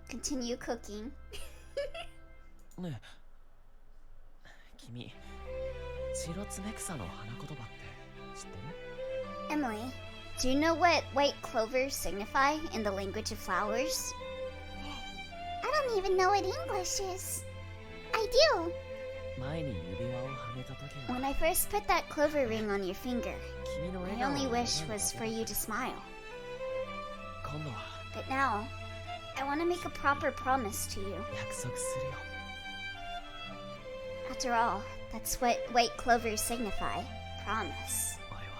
Continue cooking. ねえ、君、チロツメクサの花言葉って知ってる？ Emily, do you know what white clovers signify in the language of flowers? I don't even know what English is. I do. 前に指輪をはめた時 When は I first put that clover ring on your finger, 君の笑 my 顔を only 願う wish だ was け for だ you to smile. 今度は But now, I want to make a proper promise to you. 約束するよ。 After all, that's what white clovers signify. Promise. 俺は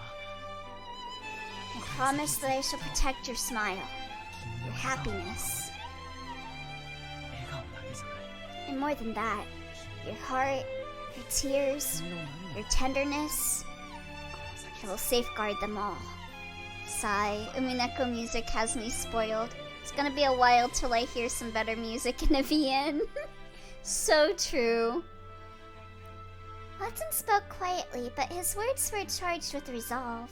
I promise that I shall protect your smile, 君 your の笑顔を守る。 happiness, 笑顔だけじゃない。 and more than that, your heart, your tears, 君の your 涙 tenderness. I will safeguard them all. Sigh, Umineko music has me spoiled. It's gonna be a while till I hear some better music in a VN. So true. Watson spoke quietly, but his words were charged with resolve.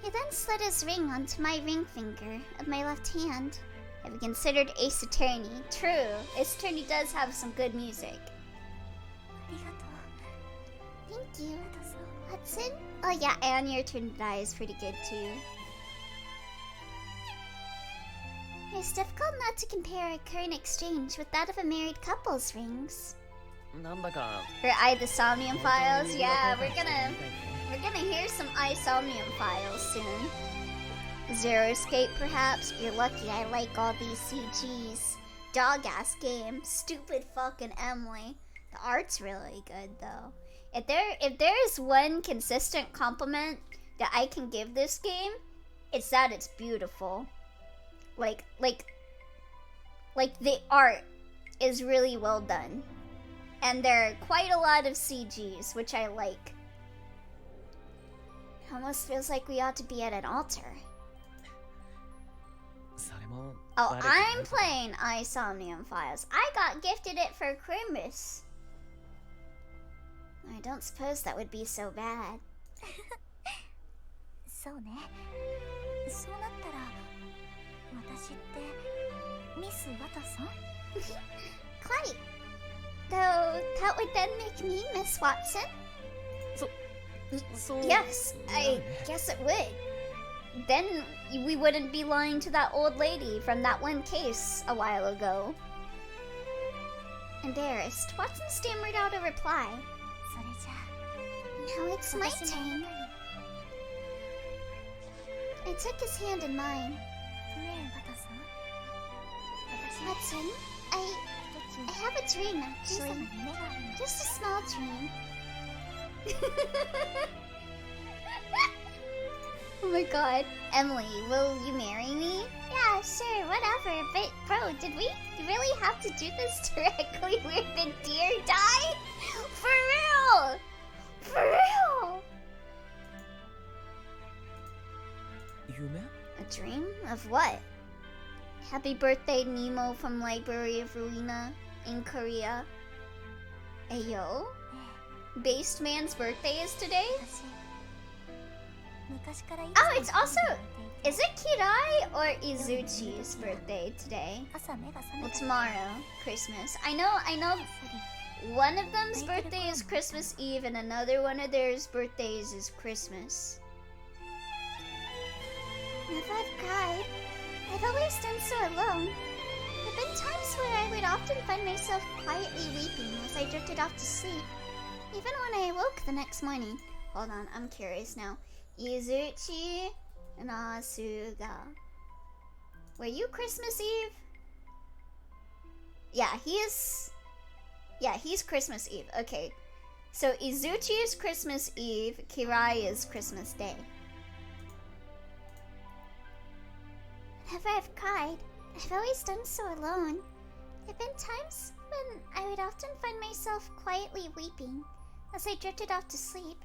He then slid his ring onto my ring finger of my left hand. Have you considered Ace Attorney? True, Ace Attorney does have some good music. ありがとう。 Thank you. どうぞ。 Hudson? Oh yeah, and your turn to die is pretty good too. It's difficult not to compare a current exchange with that of a married couple's rings. なんだか For Isomnium files? 本当に Yeah, 若い we're 人み gonna たいね。 we're gonna hear some Isomnium files soon. Zero Escape perhaps? You're lucky I like all these CGs. Dog ass game. Stupid fucking Emily. The art's really good though. If there is one consistent compliment that I can give this game, it's that it's beautiful. Like the art is really well done. And there are quite a lot of CGs, which I like. It almost feels like we ought to be at an altar. それも Oh, バレて I'm ない playing Isomnium Files. I got gifted it for Christmas. I don't suppose that would be so bad. そうね。そうなったら、私ってミス・ワトソン？ Quite. Though that would then make me Miss Watson. そう Yes, な I るね。 guess it would. Then we wouldn't be lying to that old lady from that one case a while ago. Embarrassed, Watson stammered out a reply. それじゃ Now it's あ、 my 私の turn. 中に I took his hand in mine. ねえ、ワトソン。私 Watson, 一 I つ have a dream 小さな actually. 夢があるの。 Just a small dream. Oh my god. Emily, will you marry me? Yeah, sure, whatever. But, bro, did we really have to do this directly where the deer died? For real! For real! 夢？ A dream? Of what? Happy birthday, Nemo from Library of Ruina in Korea. Ayo? Based Man's birthday is today? 私昔からいつ Oh, も it's also- 言われていて Is it Kirai or Izuchi's birthday today? 朝目が覚め Well, た tomorrow, Christmas. I know one of them's birthday is Christmas Eve and another one of theirs birthdays is Christmas. Whenever I've cried, I've always done so alone. There have been times where I would often find myself quietly weeping as I drifted off to sleep, even when I awoke the next morning. Hold on, I'm curious now. Izuchi and Asuga. Were you Christmas Eve? Yeah, he's Christmas Eve. Okay. So Izuchi is Christmas Eve, Kirai is Christmas Day. Whenever I've cried, I've always done so alone. There have been times when I would often find myself quietly weeping as I drifted off to sleep,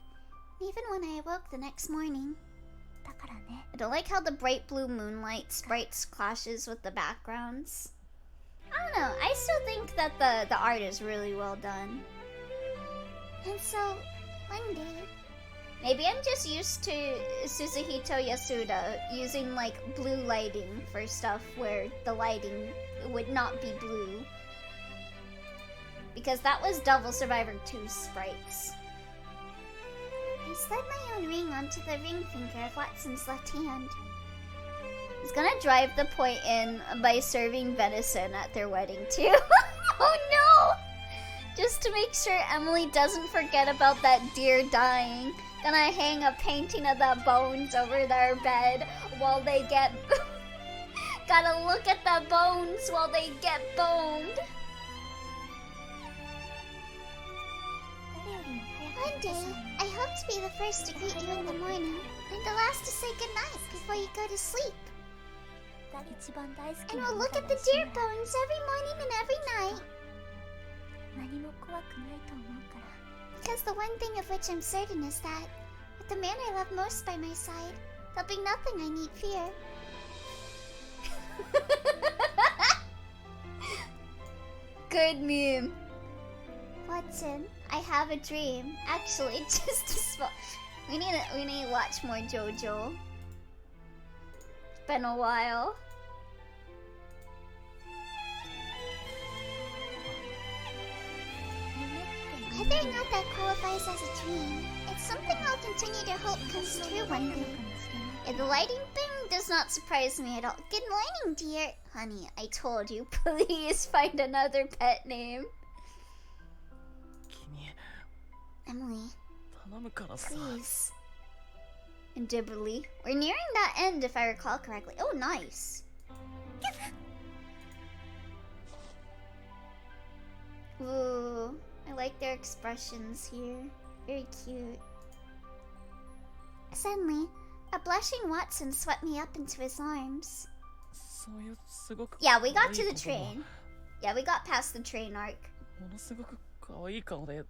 even when I awoke the next morning. だからね I don't like how the bright blue moonlight sprites clashes with the backgrounds. I don't know, I still think that the art is really well done. And so, one day, maybe I'm just used to Suzuhito Yasuda using like blue lighting for stuff where the lighting would not be blue. Because that was Devil Survivor 2 sprites. I slid my own ring onto the ring finger of Watson's left hand. He's gonna drive the point in by serving venison at their wedding too. Oh no! Just to make sure Emily doesn't forget about that deer dying. Gonna hang a painting of the bones over their bed while they get... Gotta look at the bones while they get boned. One day, I hope to be the first to greet you in the morning, and the last to say goodnight before you go to sleep. And we'll look at the deer bones every morning and every night. Because the one thing of which I'm certain is that, with the man I love most by my side, there'll be nothing I need fear. Good meme. Watson, I have a dream. Actually, just a small... We need to watch more JoJo. It's been a while. Whether or not that qualifies as a dream, it's something I'll continue to hope comes true one day. Yeah, the lighting thing does not surprise me at all. Good morning, dear. Honey, I told you, please find another pet name. 君 Emily, 頼むからさ please. Indubitably. We're nearing that end if I recall correctly. Oh, nice. Ooh, I like their expressions here. Very cute. Suddenly, a blushing Watson swept me up into his arms. そういうすごく Yeah, we got 可愛 to い the ことを train. Yeah, we got past the train arc. ものすごく可愛い顔で言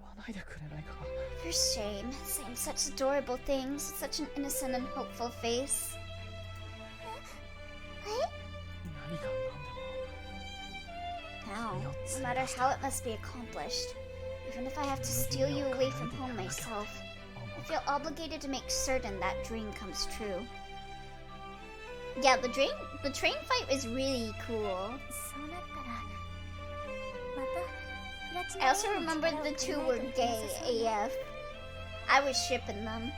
わないでくれないか For shame, saying such adorable things, such an innocent and hopeful face. What? 何が何でも Now, no matter how it must be accomplished, even if I have to steal you away from home myself, I feel obligated to make certain that dream comes true. Yeah, the train fight is really cool. I also remember the two were gay AF. I was shipping them.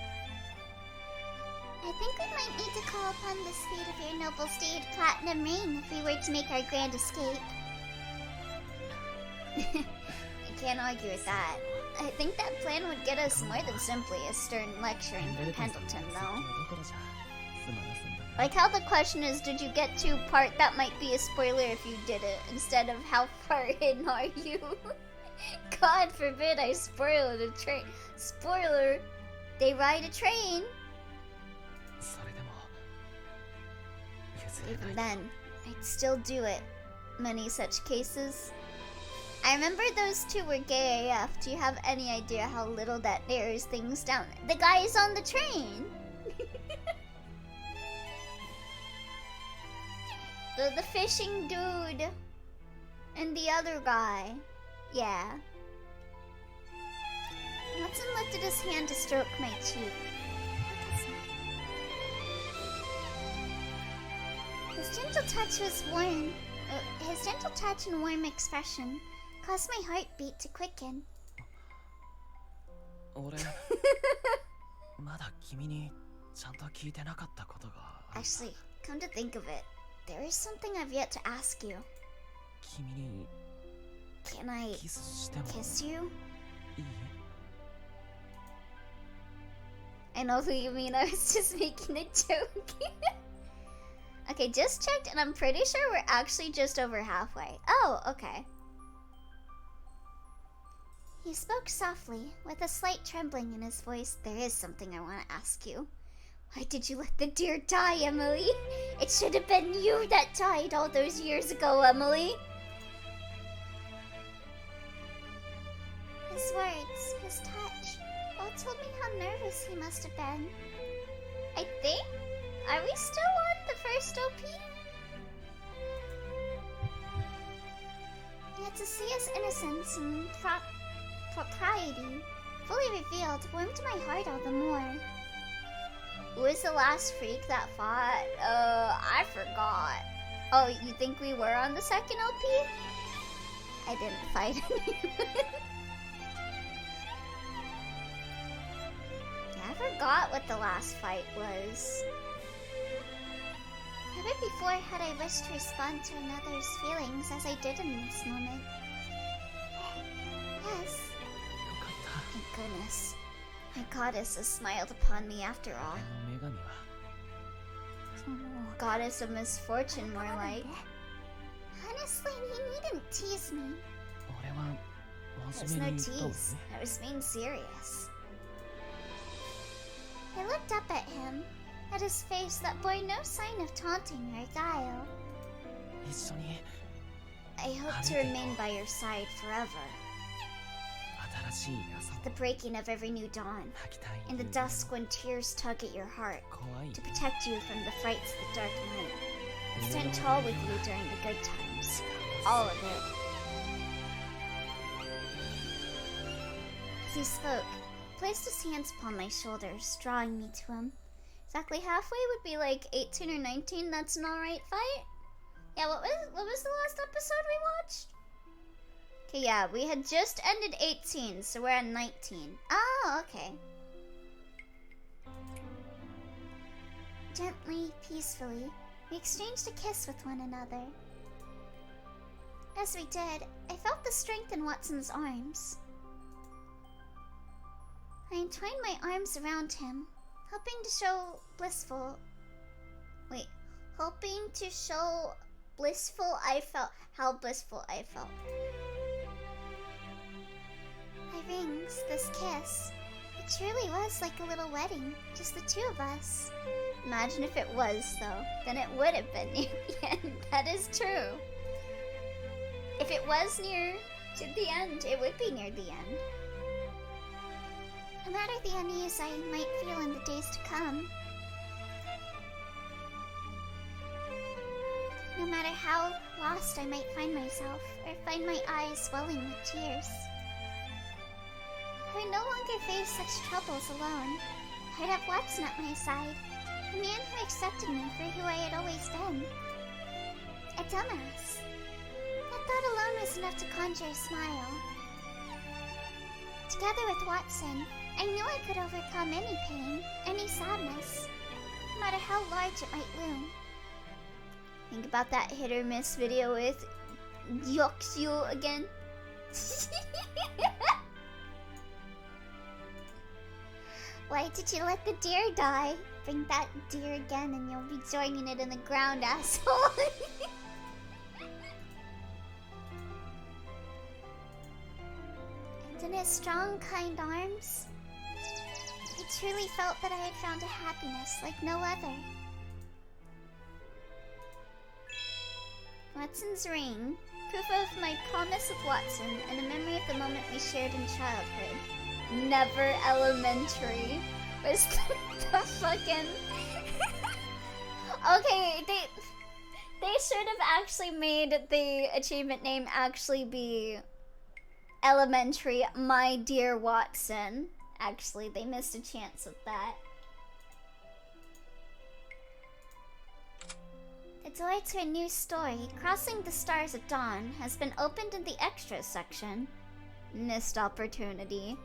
I think we might need to call upon the speed of your noble steed, Platinum Rain, if we were to make our grand escape. I can't argue with that. I think that plan would get us more than simply a stern lecturing from Pendleton, though. どころじゃ済まなすんだ Like how the question is, did you get to part that might be a spoiler if you did it, instead of how far in are you? God forbid I spoil a train. Spoiler! They ride a train! それでも譲れ Even ない then, I'd still do it. Many such cases. I remember those two were gay AF. Do you have any idea how little that narrows things down? The guy is on the train! The fishing dude and the other guy. Yeah. Watson lifted his hand to stroke my cheek. His gentle touch was warm. His gentle touch and warm expression caused my heartbeat to quicken. 俺まだ君にちゃんと聞いてなかったことがある Actually, come to think of it, there is something I've yet to ask you. 君に Can I キスしても kiss you? いい I know who you mean, I was just making a joke. Okay, just checked and I'm pretty sure we're actually just over halfway. Oh, okay. He spoke softly, with a slight trembling in his voice. There is something I want to ask you. Why did you let the deer die, Emily? It should have been you that died all those years ago, Emily. His words, his touch, all told me how nervous he must have been. I think? Are we still on the first OP? Yet to see his innocence and propriety fully revealed warmed my heart all the more. Who was the last freak that fought? I forgot. Oh, you think we were on the second OP? I didn't fight anyone. Yeah, I forgot what the last fight was. Never before had I wished to respond to another's feelings as I did in this moment. Yes. Thank goodness. My goddess has smiled upon me after all. 俺の女神は Goddess of misfortune, more like. Honestly, you needn't tease me. 俺は There's 真 no 面目に言ったもんね tease. I was being serious. I looked up at him, at his face that bore no sign of taunting or guile. 一緒に I hope to remain by your side forever. 新しい朝 The breaking of every new dawn. 泣きたい In the dusk when tears tug at your heart. 怖い To protect you from the frights of the dark night. To stand tall with you during the good times. All of it. As he spoke, he placed his hands upon my shoulders, drawing me to him. Exactly halfway would be like 18 or 19. That's an alright fight. Yeah, what was the last episode we watched? Okay, yeah, we had just ended 18, so we're at 19. Oh, okay. Gently, peacefully, we exchanged a kiss with one another. As we did, I felt the strength in Watson's arms. I entwined my arms around him, hoping to show how blissful I felt. My rings, this kiss, it truly was like a little wedding, just the two of us. Imagine if it was, though. Then it would have been near the end. That is true. If it was near to the end, it would be near the end. No matter the unease I might feel in the days to come, no matter how lost I might find myself, or find my eyes swelling with tears, I would no longer face such troubles alone. I'd have Watson at my side, a man who accepted me for who I had always been. A dumbass. That thought alone was enough to conjure a smile. Together with Watson, I knew I could overcome any pain, any sadness, no matter how large it might loom. Think about that hit or miss video with Yoksyu again. Why did you let the deer die? Bring that deer again and you'll be joining it in the ground, asshole. And in his strong, kind arms, I truly felt that I had found a happiness like no other. Watson's ring, proof of my promise with Watson, and a memory of the moment we shared in childhood. Never elementary was the fucking. Okay, they should have actually made the achievement name actually be elementary. My dear Watson. Actually, they missed a chance with that. The door to a new story, Crossing the Stars at Dawn, has been opened in the extras section. Missed opportunity.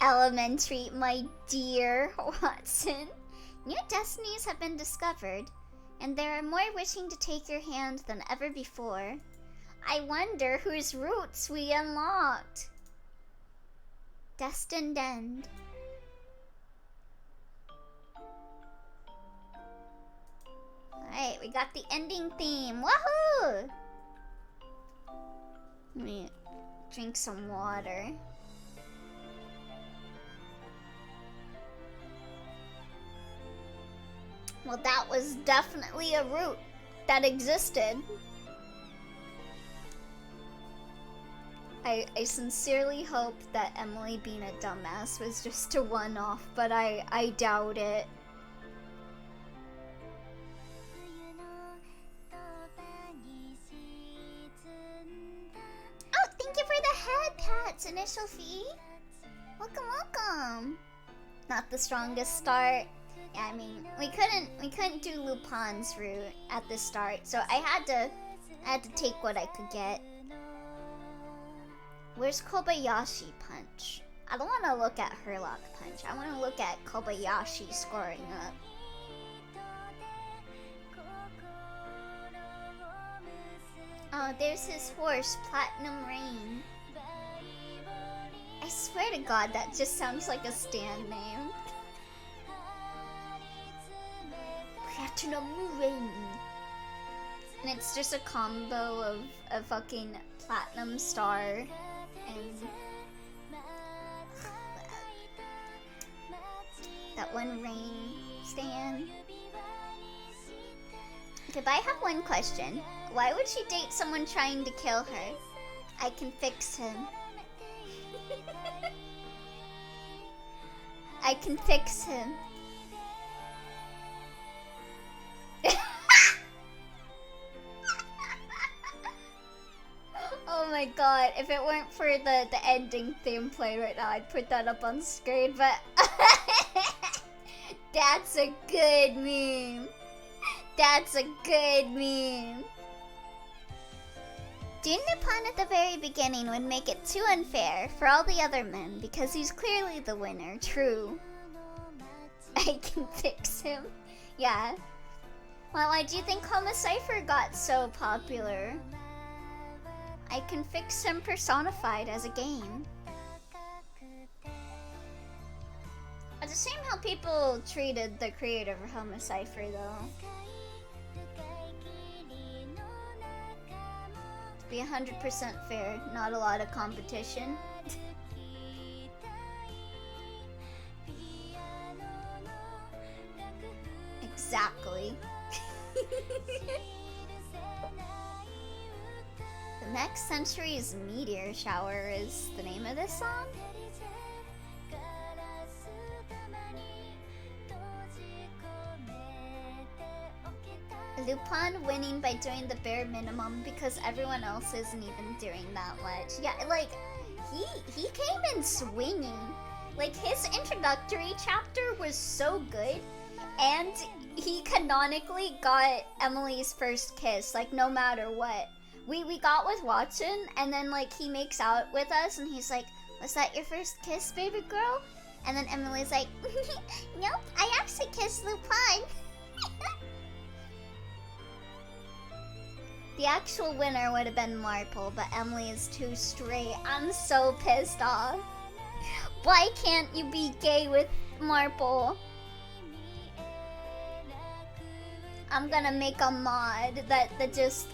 Elementary, my dear Watson. New destinies have been discovered, and there are more wishing to take your hand than ever before. I wonder whose roots we unlocked. Destined End. Alright, we got the ending theme. Woohoo! Let me drink some water. Well, that was definitely a route that existed. I sincerely hope that Emily being a dumbass was just a one-off, but I doubt it. Oh, thank you for the head pats, initial fee. Welcome, welcome. Not the strongest start. Yeah, I mean, we couldn't do Lupin's route at the start, so I had to take what I could get. Where's Kobayashi Punch? I don't want to look at Herlock Punch. I want to look at Kobayashi scoring up. Oh, there's his horse, Platinum Rain. I swear to God, that just sounds like a stand name. Platinum Rain. And it's just a combo of a fucking Platinum Star and that one Rain stand. Okay, but I have one question. Why would she date someone trying to kill her? I can fix him. I can fix him. Oh my god, if it weren't for the ending theme play right now, I'd put that up on screen, but that's a good meme. That's a good meme. Doing the plan at the very beginning would make it too unfair for all the other men because he's clearly the winner. True. I can fix him. Yeah. Well, why do you think Homa Cypher got so popular? I can fix him personified as a game. It's a shame how people treated the creator of Homa Cypher though. To be 100% fair, not a lot of competition. Exactly. The Next Century's Meteor Shower is the name of this song? Lupin winning by doing the bare minimum because everyone else isn't even doing that much. Yeah, like, he came in swinging. Like, his introductory chapter was so good, and he canonically got Emily's first kiss, like, no matter what. We got with Watson, and then, like, he makes out with us, and he's like, was that your first kiss, baby girl? And then Emily's like, nope, I actually kissed Lupin. The actual winner would have been Marple, but Emily is too straight. I'm so pissed off. Why can't you be gay with Marple? I'm gonna make a mod that just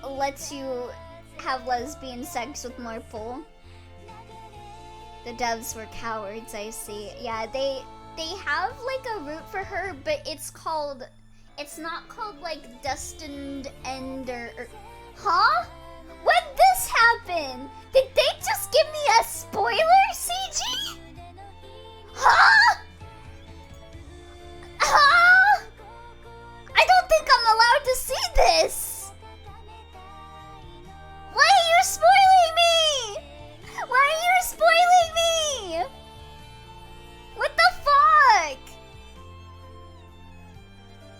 lets you have lesbian sex with Marple. The devs were cowards, I see. Yeah, they have like a route for her, but it's not called like Destined End or huh? When this happened? Did they just give me a spoiler, CG? Huh? Huh? I don't think I'm allowed to see this. Why are you spoiling me? Why are you spoiling me? What the fuck?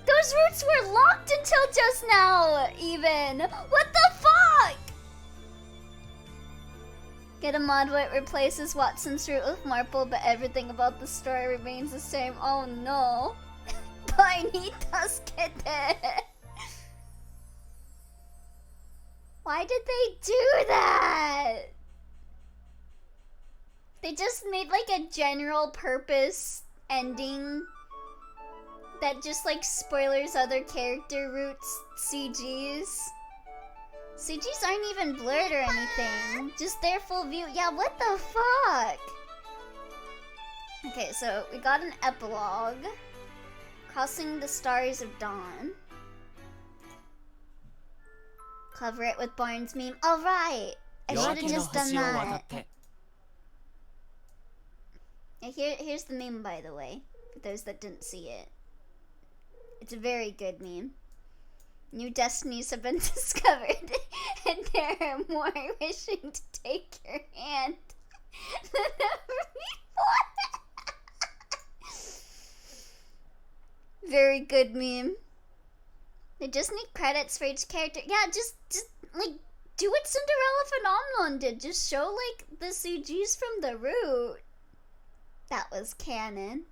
Those routes were locked until just now, even. What the fuck? Get a mod where it replaces Watson's route with Marple, but everything about the story remains the same. Oh no. Painitas kete. Why did they do that? They just made like a general purpose ending that just like spoilers other character routes CGs. CGs aren't even blurred or anything. Just their full view. Yeah, what the fuck? Okay, so we got an epilogue. Crossing the Stars of Dawn. Cover it with Barnes meme. Alright! I should have just done that. Yeah, here's the meme, by the way. For those that didn't see it. It's a very good meme. New destinies have been discovered, and there are more wishing to take your hand than ever before. Very good meme. They just need credits for each character. Yeah, just like Do what Cinderella Phenomenon did. Just show, like, the CGs from the route. That was canon.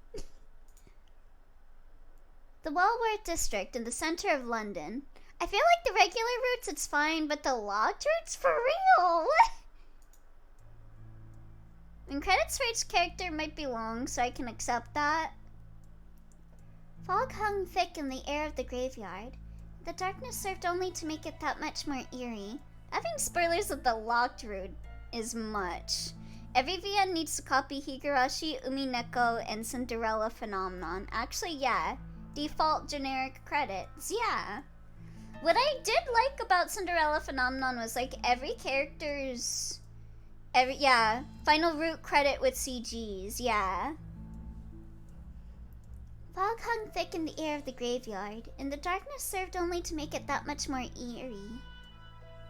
The Walworth district in the center of London. I feel like the regular routes it's fine, but the locked routes for real? What? When credits for each character might be long, so I can accept that. Fog hung thick in the air of the graveyard. The darkness served only to make it that much more eerie. Having spoilers of the locked route is much. Every VN needs to copy Higurashi, Umineko, and Cinderella Phenomenon. Actually, yeah. Default generic credits, yeah. What I did like about Cinderella Phenomenon was like every character's final route credit with CGs, yeah. Fog hung thick in the air of the graveyard, and the darkness served only to make it that much more eerie.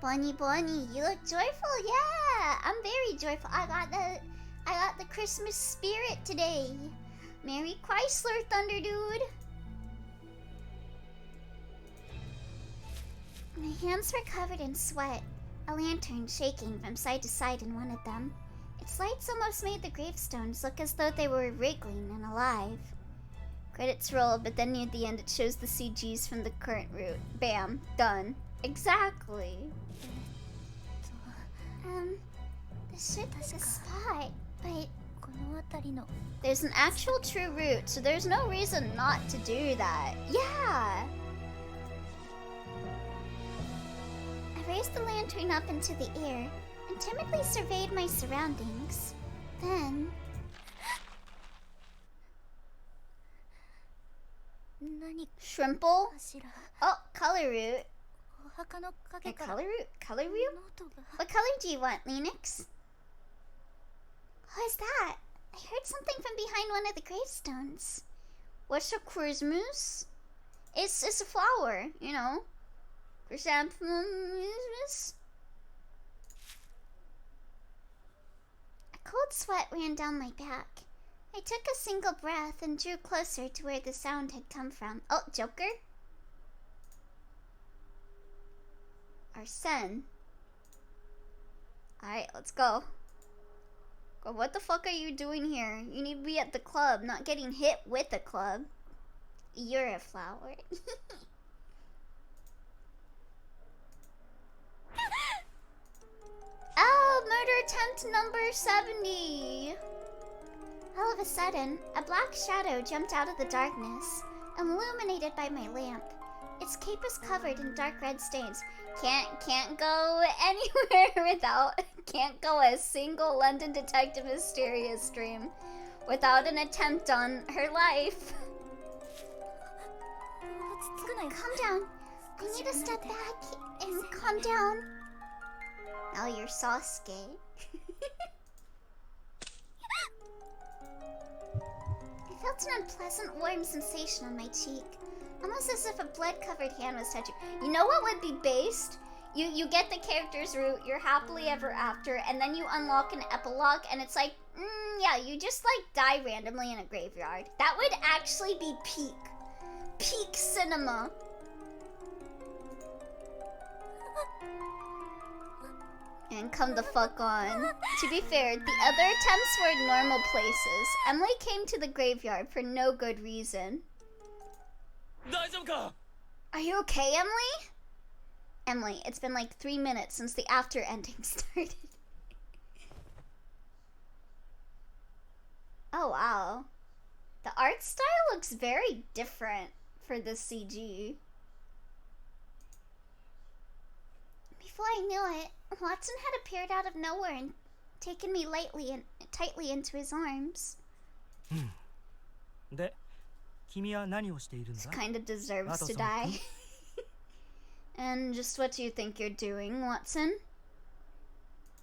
Bonnie, you look joyful, yeah. I'm very joyful. I got the Christmas spirit today. Merry Chrysler, Thunder Dude. My hands were covered in sweat, a lantern shaking from side to side in one of them. Its lights almost made the gravestones look as though they were wriggling and alive. Credits roll, but then near the end it shows the CGs from the current route. Bam, done. Exactly. This should be the spot, but there's an actual true route, so there's no reason not to do that. Yeah! I raised the lantern up into the air and timidly surveyed my surroundings. Then... Shrimple? Oh, color route. A color route? Color route? What color do you want, Linux? What is that? I heard something from behind one of the gravestones. What's a Christmas? It's a flower, you know. Chrysanthemums. A cold sweat ran down my back. I took a single breath and drew closer to where the sound had come from. Oh, Joker? Arsene. Alright, let's go. What the fuck are you doing here? You need to be at the club, not getting hit with a club. You're a flower. Oh, murder attempt number 70. All of a sudden, a black shadow jumped out of the darkness, illuminated by my lamp. Its cape was covered in dark red stains. Can't go anywhere without... Can't go a single London Detective Mysteria stream without an attempt on her life. Calm down. I need to step back and calm down. Now you're Sasuke. I felt an unpleasant warm sensation on my cheek. Almost as if a blood-covered hand was touching. You know what would be based? You get the character's route, you're happily ever after, and then you unlock an epilogue, and it's like, yeah, you just like die randomly in a graveyard. That would actually be peak cinema. And come the fuck on. To be fair, the other attempts were in normal places. Emily came to the graveyard for no good reason. Are you okay, Emily? Emily, it's been like 3 minutes since the after ending started. Oh wow. The art style looks very different for this CG. Before I knew it, Watson had appeared out of nowhere and taken me lightly and tightly into his arms. This kind of deserves to die. And just what do you think you're doing, Watson?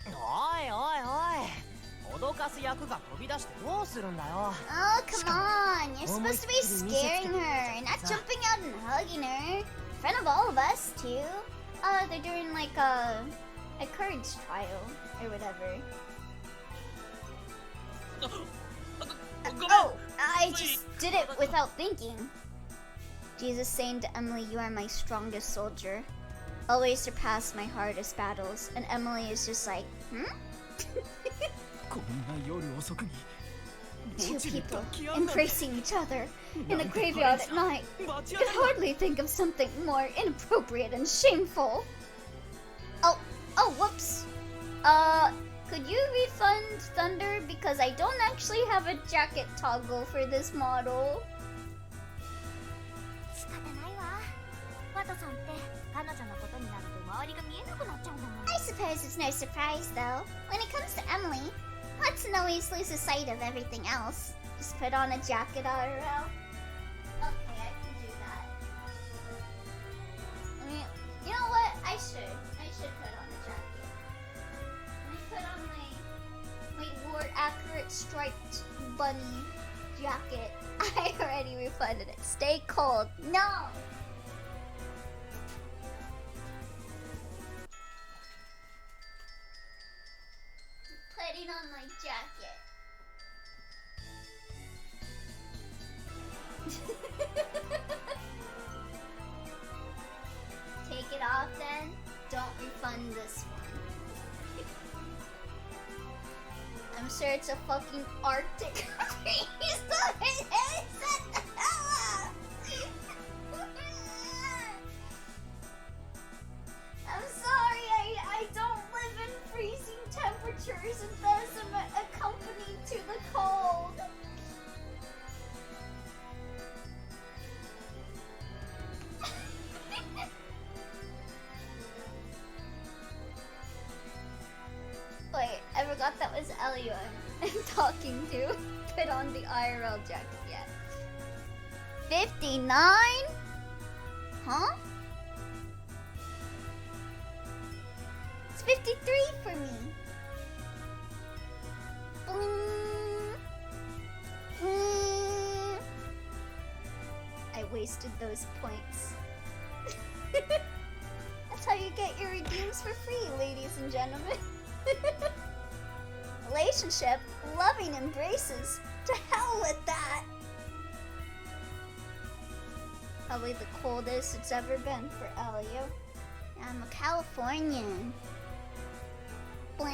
Oh, come on! You're supposed to be scaring her, not jumping out and hugging her. In front of all of us, too. Oh, they're doing like a courage trial, or whatever. Oh, I just did it without thinking. Jesus saying to Emily, you are my strongest soldier. always surpass my hardest battles, and Emily is just like, hmm? こんな夜遅くに Two people embracing each other in a graveyard at night. Could hardly think of something more inappropriate and shameful. Oh, whoops. Could you refund Thunder because I don't actually have a jacket toggle for this model. 仕方ないわ。ワトさんって彼女のことになると周りが見えなくなっちゃうんだもん。 I suppose it's no surprise though. When it comes to Emily, Watson always loses sight of everything else. Just put on a jacket IRL. Okay, I can do that. I mean, you know what? I should put on a jacket. Let me put on my Lord Accurate striped bunny jacket. I already refunded it. Stay cold. No! Putting on my jacket. Take it off then. Don't refund this one. I'm sure it's a fucking Arctic freeze. I'm sorry, I don't live in freezing temperatures and thus am accompanied to the cold. Wait, I forgot that was Elio I'm talking to. Put on the IRL jacket yet. 59? Huh? It's 53 for me. Bling. Bling. I wasted those points. That's how you get your redeems for free, ladies and gentlemen. Relationship, loving embraces. To hell with that. Probably the coldest it's ever been for Elio. I'm a Californian. Blah.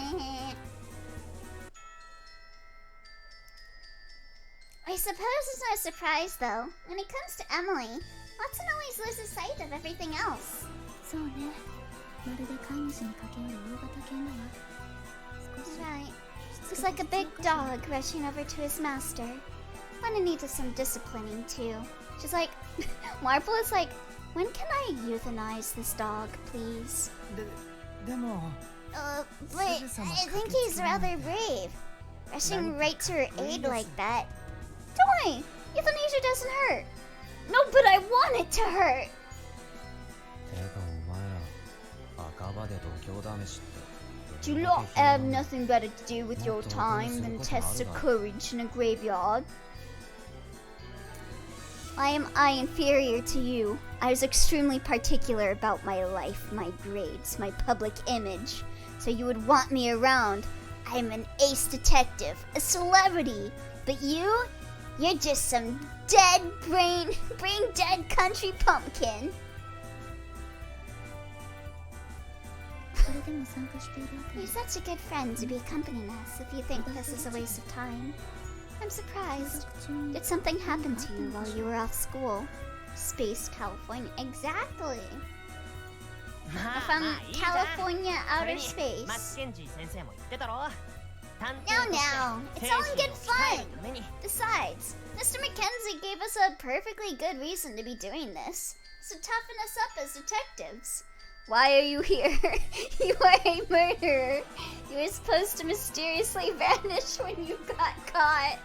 I suppose it's no surprise though. When it comes to Emily, Watson always loses sight of everything else. そうね。まるで飼い主に駆け寄る大型犬だわ。少し Right. He's like a big dog rushing over to his master. Wanna need some disciplining too. She's like, Marple is like, when can I euthanize this dog, please? でも But I think he's rather brave. Rushing right to her aid like that. Don't worry, euthanasia doesn't hurt. No, but I want it to hurt. てかお前ら赤羽で度胸試しって Do you not have nothing better to do with your time than test your courage in a graveyard? Why am I inferior to you? I was extremely particular about my life, my grades, my public image, so you would want me around. I'm an ace detective, a celebrity, but you're just some dead brain dead country pumpkin. それでも参加しているわけ You're such a good friend to be accompanying us if you think this is a waste of time. I'm surprised. Did something happen to you while you were off school? Space, California. Exactly. From California, outer space. No. It's all in good fun. Besides, Mr. Mackenzie gave us a perfectly good reason to be doing this. So toughen us up as detectives. Why are you here? You are a murderer. You were supposed to mysteriously vanish when you got caught.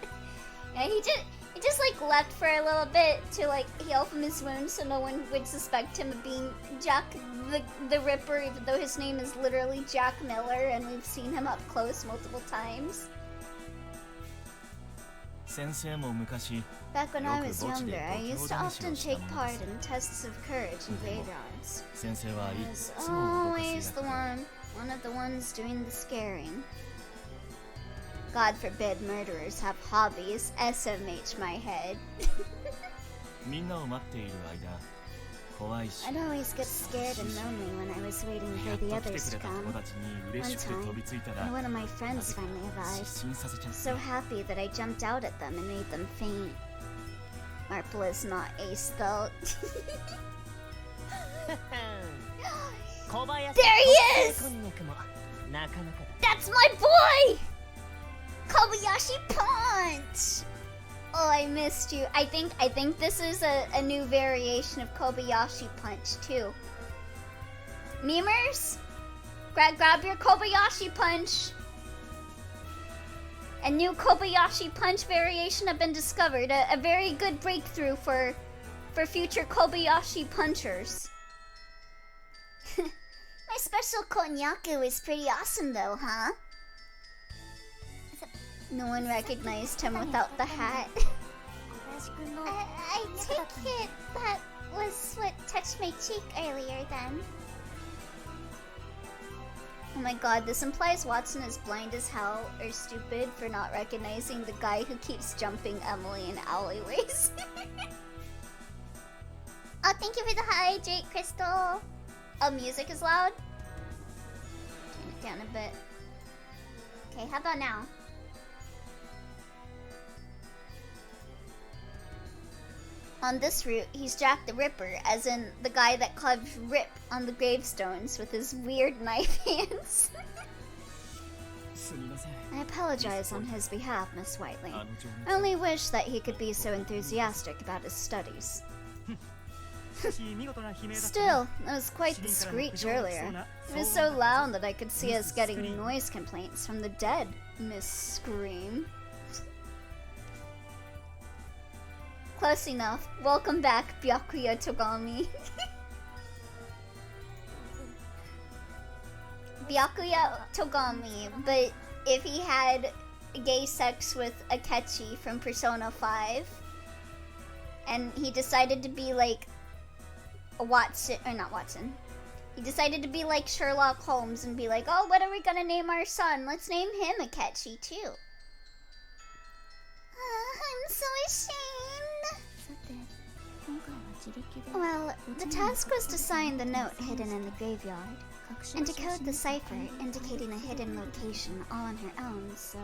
Yeah, he just like left for a little bit to like heal from his wounds so no one would suspect him of being Jack the Ripper, even though his name is literally Jack Miller and we've seen him up close multiple times. 先生も昔 Back when I was younger, I used to often take part in tests of courage in graveyards. 先生は I い was つも always the one of the ones doing the scaring. God forbid murderers have hobbies. SMH my head. みんなを待っている間怖いし I'd always get scared and lonely when I was waiting や for っと the 来て others く to れた come. 友達に嬉しくて飛びついたら And one of my friends なぜか finally arrived. 失神させちゃって So happy that I jumped out at them and made them faint. Marple is not ace though. There he is! That's my boy! Kobayashi Punch! Oh, I missed you. I think this is a new variation of Kobayashi Punch too. Memers? Grab your Kobayashi Punch! A new Kobayashi Punch variation have been discovered. A very good breakthrough for future Kobayashi Punchers. My special Konyaku is pretty awesome though, huh? No one recognized him without the hat. I take it that was what touched my cheek earlier then. Oh my god, this implies Watson is blind as hell or stupid for not recognizing the guy who keeps jumping Emily in alleyways. Oh, thank you for the hydrate, Crystal. Oh, music is loud? Turn it down a bit. Okay, how about now? On this route, he's Jack the Ripper, as in the guy that carves Rip on the gravestones with his weird knife hands. I apologize on his behalf, Miss Whiteley. I only wish that he could be so enthusiastic about his studies. Still, it was quite the screech earlier. It was so loud that I could see us getting noise complaints from the dead, Miss Scream. Close enough. Welcome back, Byakuya Togami. Byakuya Togami, but if he had gay sex with Akechi from Persona 5, and he decided to be like Watson, or not Watson, he decided to be like Sherlock Holmes and be like, oh, what are we gonna name our son? Let's name him Akechi too. I'm so ashamed. Well, the task was to sign the note hidden in the graveyard, and to code the cipher indicating a hidden location all on her own, so...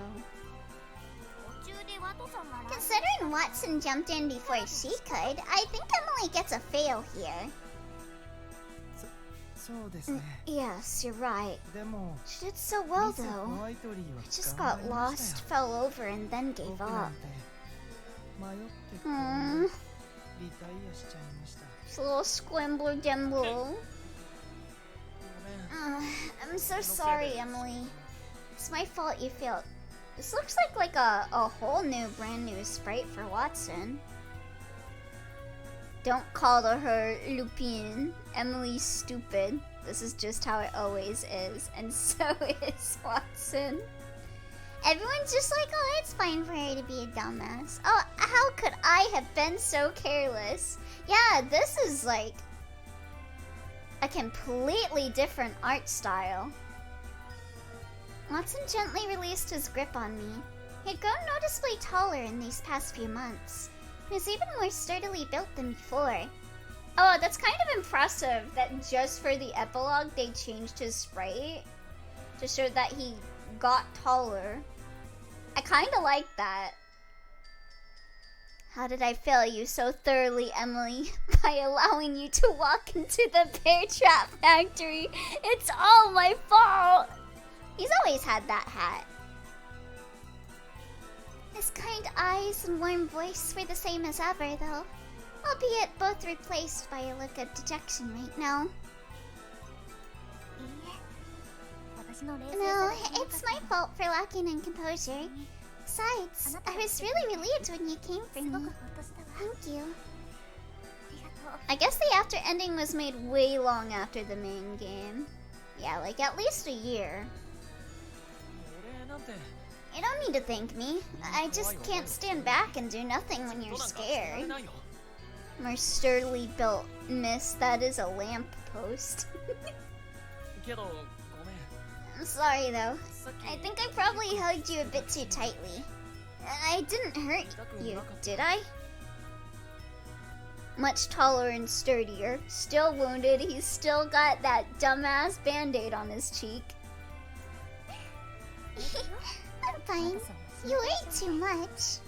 Considering Watson jumped in before she could, I think Emily gets a fail here. Yes, you're right. She did so well, though. I just got lost, fell over, and then gave up. It's a little squimbler dimble. I'm so sorry, Emily. It's my fault you failed. This looks like a whole new, brand new sprite for Watson. Don't call her Lupin. Emily's stupid. This is just how it always is, and so is Watson. Everyone's just like, oh, it's fine for her to be a dumbass. Oh, how could I have been so careless? Yeah, this is like a completely different art style. Watson gently released his grip on me. He had grown noticeably taller in these past few months. He was even more sturdily built than before. Oh, that's kind of impressive that just for the epilogue they changed his sprite to show that he got taller. I kind of like that. How did I fail you so thoroughly, Emily? By allowing you to walk into the Bear Trap Factory. It's all my fault. He's always had that hat. His kind eyes and warm voice were the same as ever, though. Albeit both replaced by a look of dejection right now. No, it's my fault for lacking in composure. Besides, I was really relieved when you came for me. Thank you. I guess the after ending was made way long after the main game. Yeah, like at least a year. You don't need to thank me. I just can't stand back and do nothing when you're scared. More sturdily built, miss. That is a lamp post. I'm sorry though. I think I probably hugged you a bit too tightly. I didn't hurt you, did I? Much taller and sturdier. Still wounded. He's still got that dumbass band-aid on his cheek. I'm fine. You ate too much.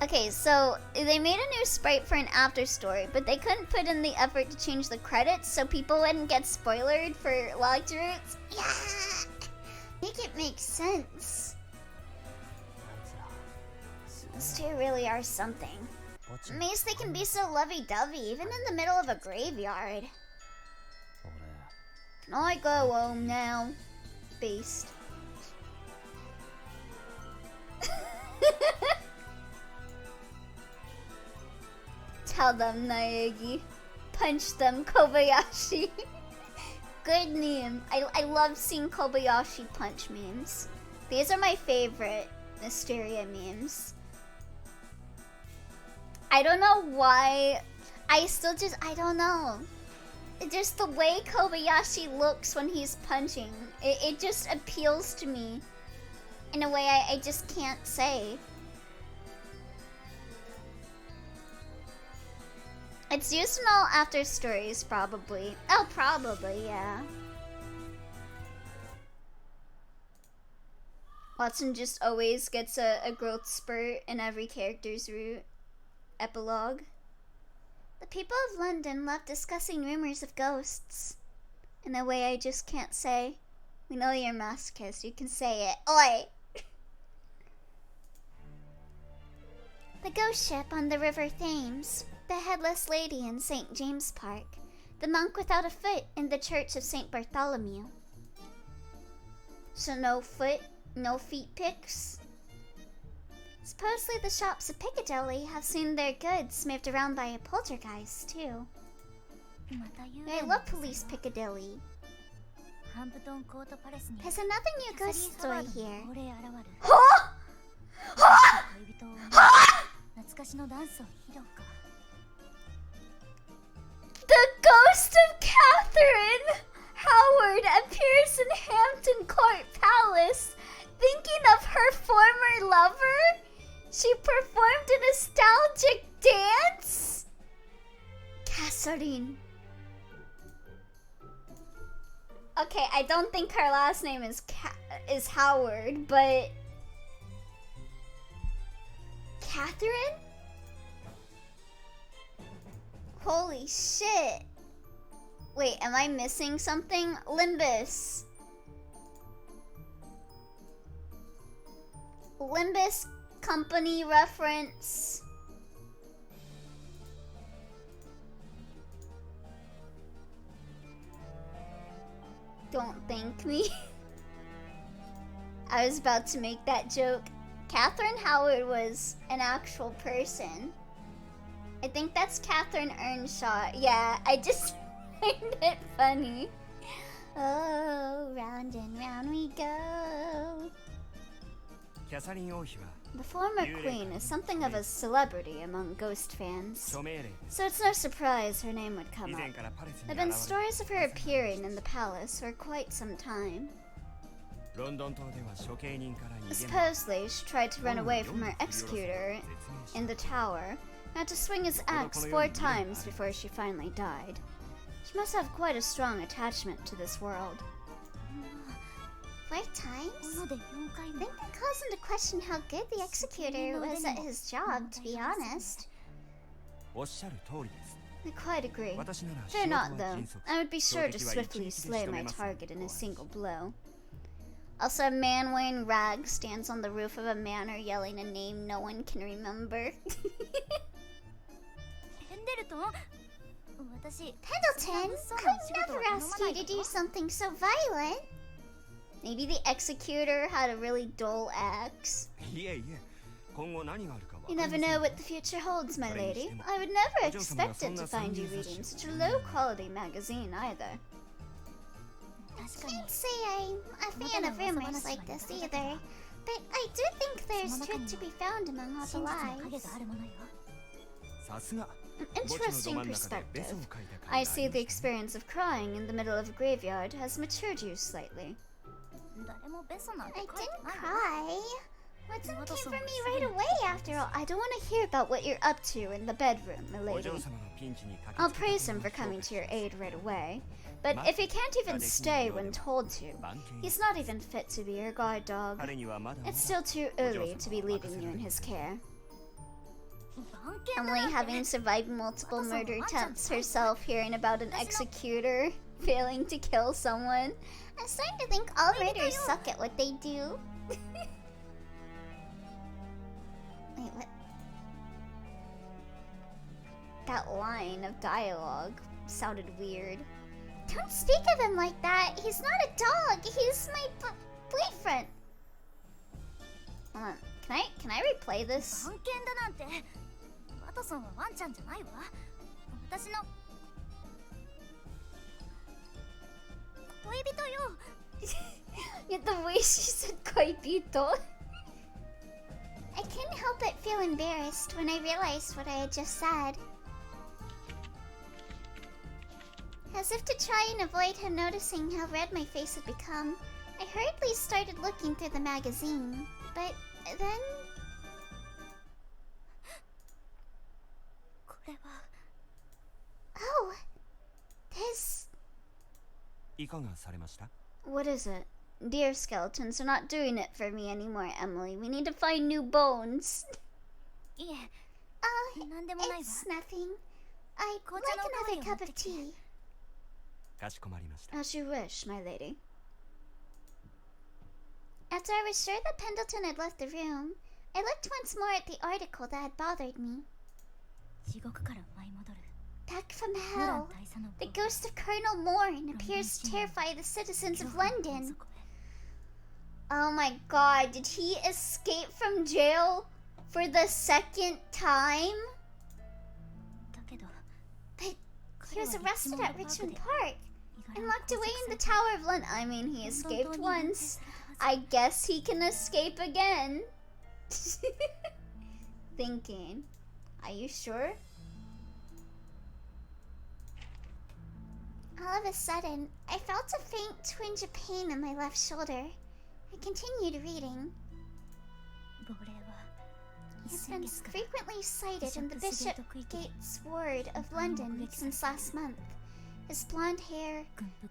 Okay, so they made a new sprite for an after story, but they couldn't put in the effort to change the credits so people wouldn't get spoiled for locked roots. Yeah! Make it make sense. Those two really are something. Amazed they can be so lovey-dovey, even in the middle of a graveyard. Can I go home now? Beast. Tell them, Naegi. Punch them, Kobayashi. Good meme. I love seeing Kobayashi punch memes. These are my favorite Mysteria memes. I don't know why. I don't know. Just the way Kobayashi looks when he's punching. It just appeals to me in a way I just can't say. It's used in all after stories, probably. Oh, probably, yeah. Watson just always gets a growth spurt in every character's route. Epilogue. The people of London love discussing rumors of ghosts. In a way I just can't say. We know you're masochist, you can say it. Oi! The ghost ship on the River Thames. The headless lady in St. James Park. The monk without a foot in the Church of St. Bartholomew. So no foot, no feet pics? Supposedly the shops of Piccadilly have seen their goods moved around by a poltergeist, too. I love Police Piccadilly. There's another new ghost story here. Huh? Huh? Huh? The ghost of Catherine Howard appears in Hampton Court Palace. Thinking of her former lover? She performed a nostalgic dance? Catherine. Okay, I don't think her last name is Howard, but Catherine? Holy shit. Wait, am I missing something? Limbus. Limbus company reference. Don't thank me. I was about to make that joke. Catherine Howard was an actual person. I think that's Catherine Earnshaw. Yeah, I just find it funny. Oh, round and round we go. The former queen is something of a celebrity among ghost fans, so it's no surprise her name would come up. There have been stories of her appearing in the palace for quite some time. Supposedly, she tried to run away from her executor in the tower, had to swing his axe 4 times before she finally died. She must have quite a strong attachment to this world. 4 times? I think that calls into question how good the executor was at his job, to be honest. I quite agree. Fear not, though. I would be sure to swiftly slay my target in a single blow. Also, a man wearing rags stands on the roof of a manor yelling a name no one can remember. Pendleton, I would never ask you to do something so violent. Maybe the executor had a really dull axe. You never know what the future holds, my lady. I would never expect it to find you reading such a low-quality magazine, either. I can't say I'm a fan of rumors like this, either. But I do think there's truth to be found among all the lies. An interesting perspective. I see the experience of crying in the middle of a graveyard has matured you slightly. I didn't cry. Watson came for me right away after all. I don't want to hear about what you're up to in the bedroom, milady. I'll praise him for coming to your aid right away. But if he can't even stay when told to, he's not even fit to be your guard dog. It's still too early to be leaving you in his care. Emily, having survived multiple murder attempts herself, hearing about an executor failing to kill someone. I'm starting to think all murderers suck at what they do. Wait, what? That line of dialogue sounded weird. Don't speak of him like that. He's not a dog. He's my boyfriend. Hold on. Can I replay this? Yeah, the way she said koibito. I couldn't help but feel embarrassed when I realized what I had just said. As if to try and avoid him noticing how red my face had become, I hurriedly started looking through the magazine. But then... Oh! This... What is it? Dear skeletons are not doing it for me anymore, Emily. We need to find new bones. It's nothing. I'd like another cup of tea. As you wish, my lady. After I was sure that Pendleton had left the room, I looked once more at the article that had bothered me. Back from hell, the ghost of Colonel Morn appears to terrify the citizens of London. Oh my god, did he escape from jail for the second time? But he was arrested at Richmond Park and locked away in the Tower of London. I mean, he escaped once. I guess he can escape again. Thinking, are you sure? All of a sudden, I felt a faint twinge of pain in my left shoulder. I continued reading. He's been frequently sighted in the Bishopgate's ward of London since last month. His blonde hair,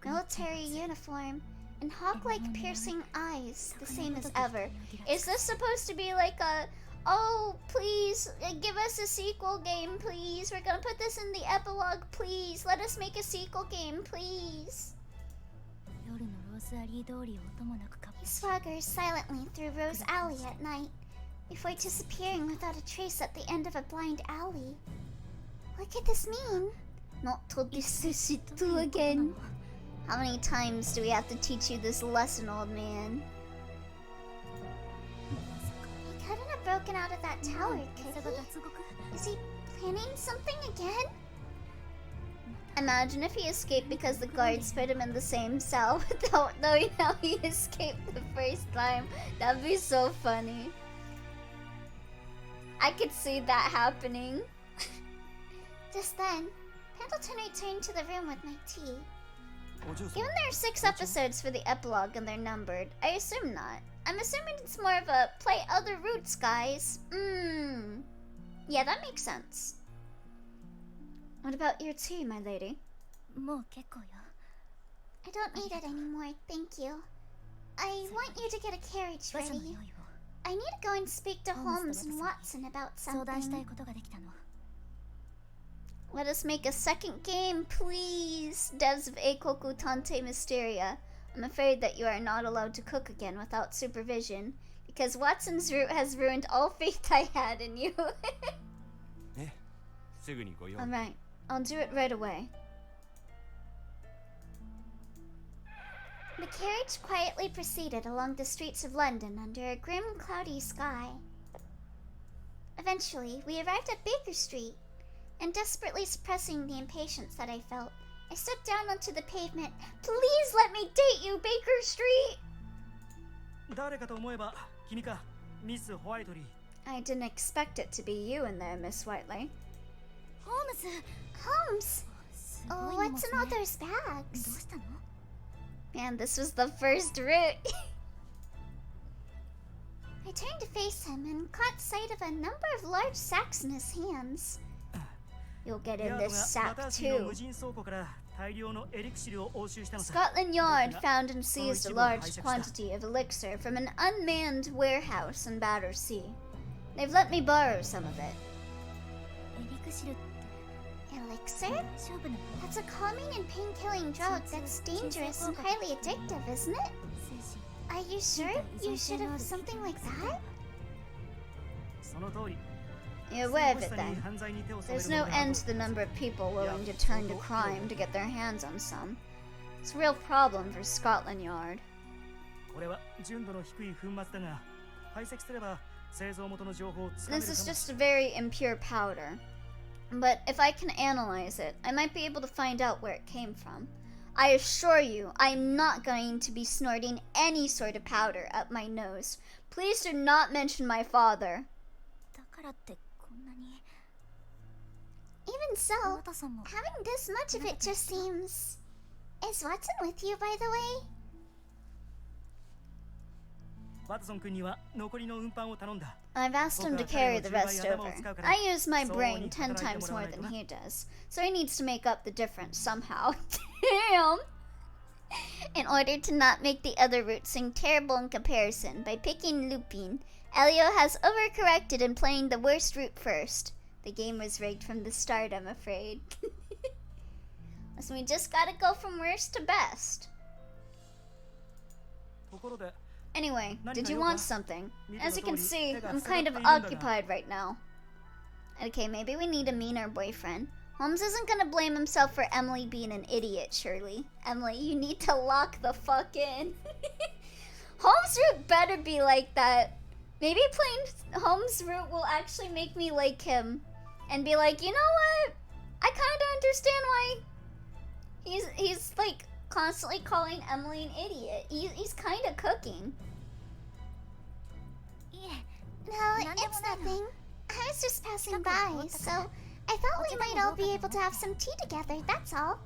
military uniform, and hawk-like piercing eyes, the same as ever. Is this supposed to be like a, oh, please, give us a sequel game, please. We're gonna put this in the epilogue, please. Let us make a sequel game, please. He swaggers silently through Rose Alley at night, before disappearing without a trace at the end of a blind alley. What could this mean? Not told this to again. How many times do we have to teach you this lesson, old man? He couldn't have broken out of that tower, could he? Is he planning something again? Imagine if he escaped because the guards put him in the same cell without knowing how he escaped the first time. That'd be so funny. I could see that happening. Just then, Pendleton returned to the room with my tea. Given there are 6 episodes for the epilogue and they're numbered, I assume not. I'm assuming it's more of a play other routes, guys. Yeah, that makes sense. What about your tea, my lady? I don't need it anymore, thank you. I want you to get a carriage ready. I need to go and speak to Holmes and Watson about something. Let us make a second game, please, devs of Eikoku Tante Mysteria. I'm afraid that you are not allowed to cook again without supervision, because Watson's route has ruined all faith I had in you. Alright, I'll do it right away. The carriage quietly proceeded along the streets of London under a grim, cloudy sky. Eventually, we arrived at Baker Street, and desperately suppressing the impatience that I felt, I stepped down onto the pavement. Please let me date you, Baker Street! I didn't expect it to be you in there, Miss Whiteley. Holmes! Oh, what's in all those bags? Man, this was the first route. I turned to face him and caught sight of a number of large sacks in his hands. You'll get in this sack too. Scotland Yard found and seized a large quantity of elixir from an unmanned warehouse in Battersea. They've let me borrow some of it. Elixir? That's a calming and pain-killing drug that's dangerous and highly addictive, isn't it? Are you sure you should have something like that? You're aware of it then. There's no end to the number of people willing to turn to crime to get their hands on some. It's a real problem for Scotland Yard. This is just a very impure powder. But if I can analyze it, I might be able to find out where it came from. I assure you, I'm not going to be snorting any sort of powder up my nose. Please do not mention my father. Even so, having this much of it just seems... Is Watson with you, by the way? I've asked him to carry the rest over. I use my brain 10 times more than he does, so he needs to make up the difference somehow. Damn! In order to not make the other route seem terrible in comparison by picking Lupin, Elio has overcorrected in playing the worst route first. The game was rigged from the start, I'm afraid. So we just gotta go from worst to best. Anyway, did you want something? As you can see, I'm kind of occupied right now. Okay, maybe we need a meaner boyfriend. Holmes isn't gonna blame himself for Emily being an idiot, surely. Emily, you need to lock the fuck in. Holmes' route better be like that. Maybe playing Holmes' route will actually make me like him. And be like, you know what? I kinda understand why he's like constantly calling Emily an idiot. He's kinda cooking. No, it's nothing. I was just passing by, so I thought we might all be able to have some tea together, that's all.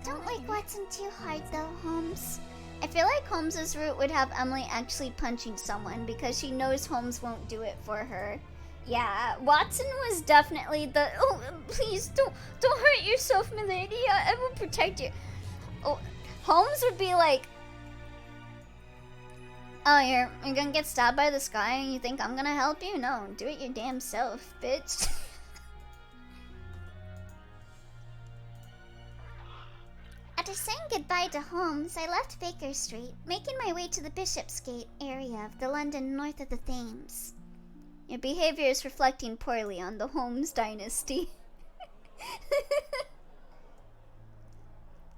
Don't like Watson too hard though, Holmes. I feel like Holmes's route would have Emily actually punching someone because she knows Holmes won't do it for her. Yeah, Watson was definitely the please don't hurt yourself, milady. I will protect you. Oh, Holmes would be like, oh, you're gonna get stabbed by this guy and you think I'm gonna help you? No, do it your damn self, bitch. After saying goodbye to Holmes, I left Baker Street, making my way to the Bishopsgate area of the London north of the Thames. Your behavior is reflecting poorly on the Holmes dynasty.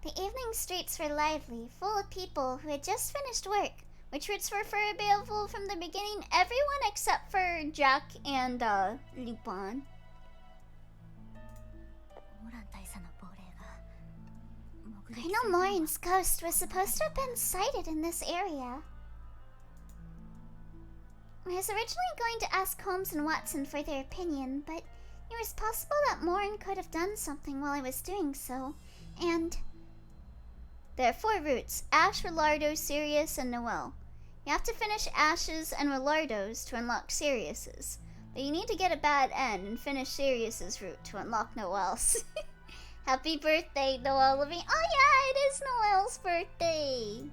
The evening streets were lively, full of people who had just finished work, which routes were available from the beginning, everyone except for Jack and Lupin. Colonel Morin's ghost was supposed to have been sighted in this area. I was originally going to ask Holmes and Watson for their opinion, but it was possible that Morin could have done something while I was doing so, and... There are 4 routes: Ash, Rollardo, Sirius, and Noel. You have to finish Ash's and Rollardo's to unlock Sirius's, but you need to get a bad end and finish Sirius's route to unlock Noel's. Happy birthday, Noel Levine. Oh yeah, it is Noel's birthday.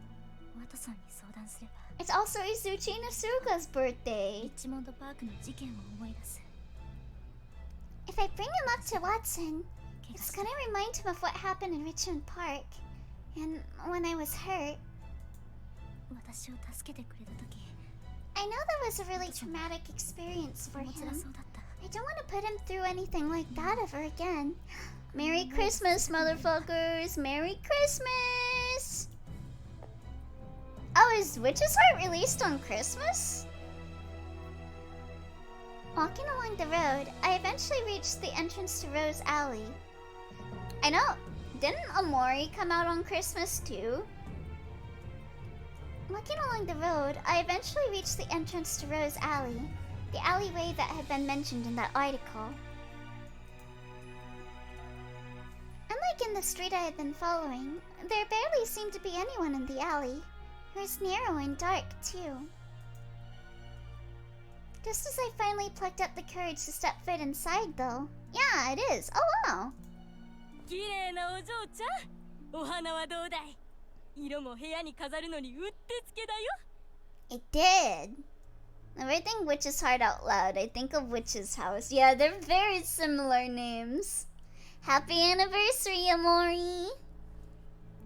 It's also Izuchi Nasuga's birthday. If I bring him up to Watson, it's gonna remind him of what happened in Richmond Park, and when I was hurt. I know that was a really traumatic experience for him. I don't want to put him through anything like that ever again. Merry Christmas, motherfuckers! Merry Christmas! Oh, is Witch's Heart released on Christmas? Walking along the road, I eventually reached the entrance to Rose Alley. I know, didn't Amori come out on Christmas too? Looking along the road, I eventually reached the entrance to Rose Alley, the alleyway that had been mentioned in that article. Unlike in the street I had been following, there barely seemed to be anyone in the alley. It was narrow and dark, too. Just as I finally plucked up the courage to step foot inside, though. Yeah, it is. Oh, wow. 綺麗なお嬢ちゃん、お花はどうだい？色も部屋に飾るのにうってつけだよ。 It did. Whenever I think Witch's Heart out loud, I think of Witch's House. Yeah, they're very similar names. Happy anniversary, Amori.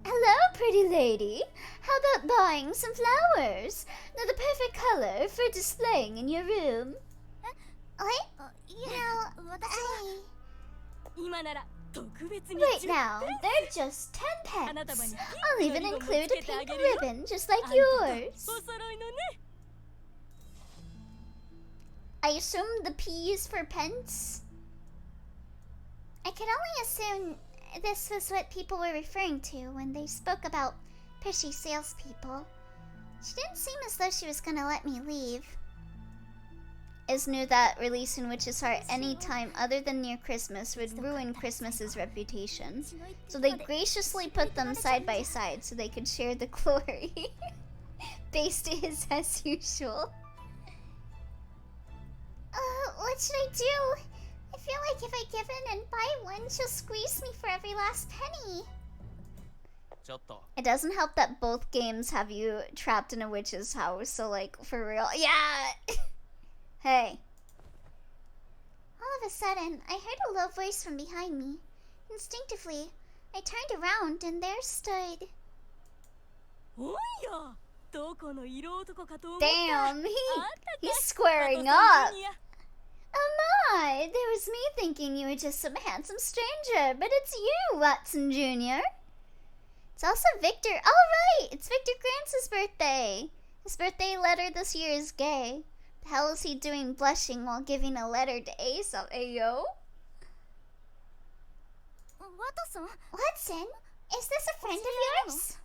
Hello, pretty lady. How about buying some flowers? They're the perfect color for displaying in your room. What? No, 今なら特別に Right now, they're just 10 pence. I'll even include a pink ribbon, just like yours. お揃いのね。 I assume the P is for pence? I could only assume this was what people were referring to when they spoke about pushy salespeople. She didn't seem as though she was gonna let me leave. Is knew that releasing Witch's Heart any time other than near Christmas would ruin Christmas's reputation. So they graciously put them side by side so they could share the glory. Based is as usual. What should I do? I feel like if I give in and buy one, she'll squeeze me for every last penny. ちょっと It doesn't help that both games have you trapped in a witch's house, so like, for real. Yeah! Hey. All of a sudden, I heard a low voice from behind me. Instinctively, I turned around and there stood... おいや、どこの色男かと思った。 Damn, あんた he's か squaring あ up. と Oh my, there was me thinking you were just some handsome stranger, but it's you, Watson Jr. It's also Victor. Oh right, it's Victor Grantz's birthday. His birthday letter this year is gay. The hell is he doing blushing while giving a letter to Aesop? Ayo? Watson, is this a friend of yours?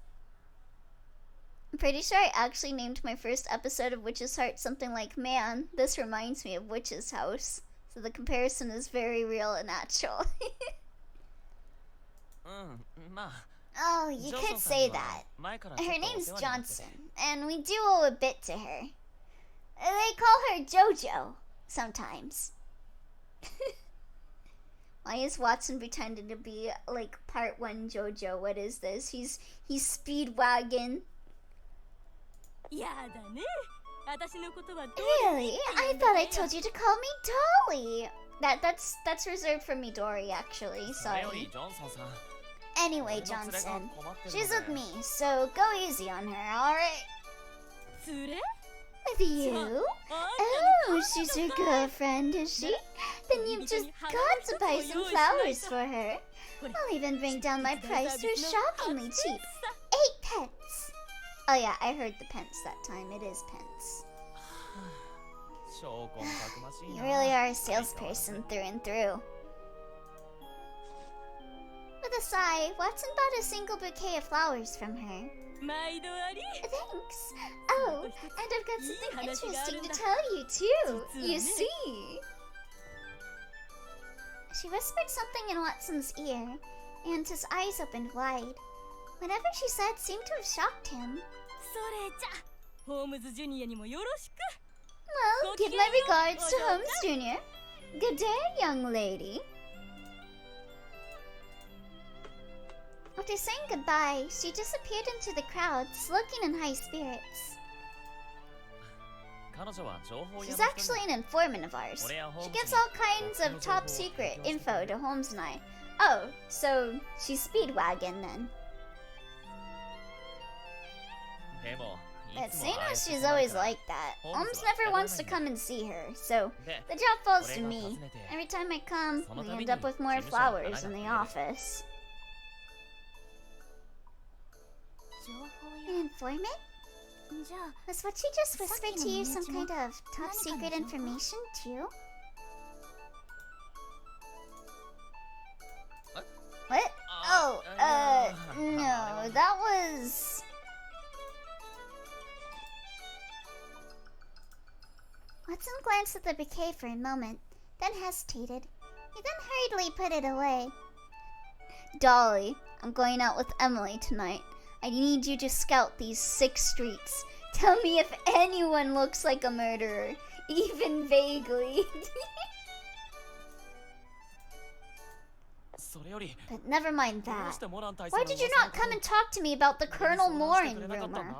I'm pretty sure I actually named my first episode of Witch's Heart something like, man, this reminds me of Witch's House. So the comparison is very real and natural. うんまあ Oh, you could say that. 前からちょっ Her とお name's 世話になってて Johnson, and we do owe a bit to her. They call her JoJo sometimes. Why is Watson pretending to be like part 1 JoJo? What is this? He's Speedwagon. やだね。私のことはどう Really? I thought I told you to call me Dolly. That's reserved for Midori, actually. それより Sorry. ジョンソンさん Anyway, 俺の連れが Johnson, 困ってる she's の with で me, so go easy on her, alright? 連れ With you? あんたの Oh, she's your girlfriend, is she? Then you've just got to buy some flowers for her. I'll even bring down my price to a shockingly cheap 8 pence. Oh yeah, I heard the pence that time. It is pence. 証拠もたくましい You な really are a salesperson through and through. With a sigh, Watson bought a single bouquet of flowers from her. 毎度あり Thanks. Oh, and I've got something interesting to tell you too. You see. She whispered something in Watson's ear, and his eyes opened wide. Whatever she said seemed to have shocked him. それじゃホームズジュニアにもよろしく Well, give my regards to Holmes Jr. Good day, young lady. After saying goodbye, she disappeared into the crowds, looking in high spirits. 彼女は情報屋の She's 一人 actually an informant of ours. 俺やホー She ムズ gives に all kinds of top secret info to Holmes and I. Oh, so she's Speedwagon then. でも But いつも seeing ああやっ as て she's 困る always から like that, Holmes Holmes は never 従わ wants to ないんだ come and see her, so で the job falls to 俺が me. 訪ねて Every time I come, その we 度に end up with more 事務所に flowers in the 花が office. 情報 An informant? じゃあ Was what she just whispered to you some kind of top secret information too? What? Oh, no, that was... Watson glanced at the bouquet for a moment, then hesitated. He then hurriedly put it away. Dolly, I'm going out with Emily tonight. I need you to scout these 6 streets. Tell me if anyone looks like a murderer, even vaguely. But never mind that. Why did you not come and talk to me about the Colonel Morin rumor?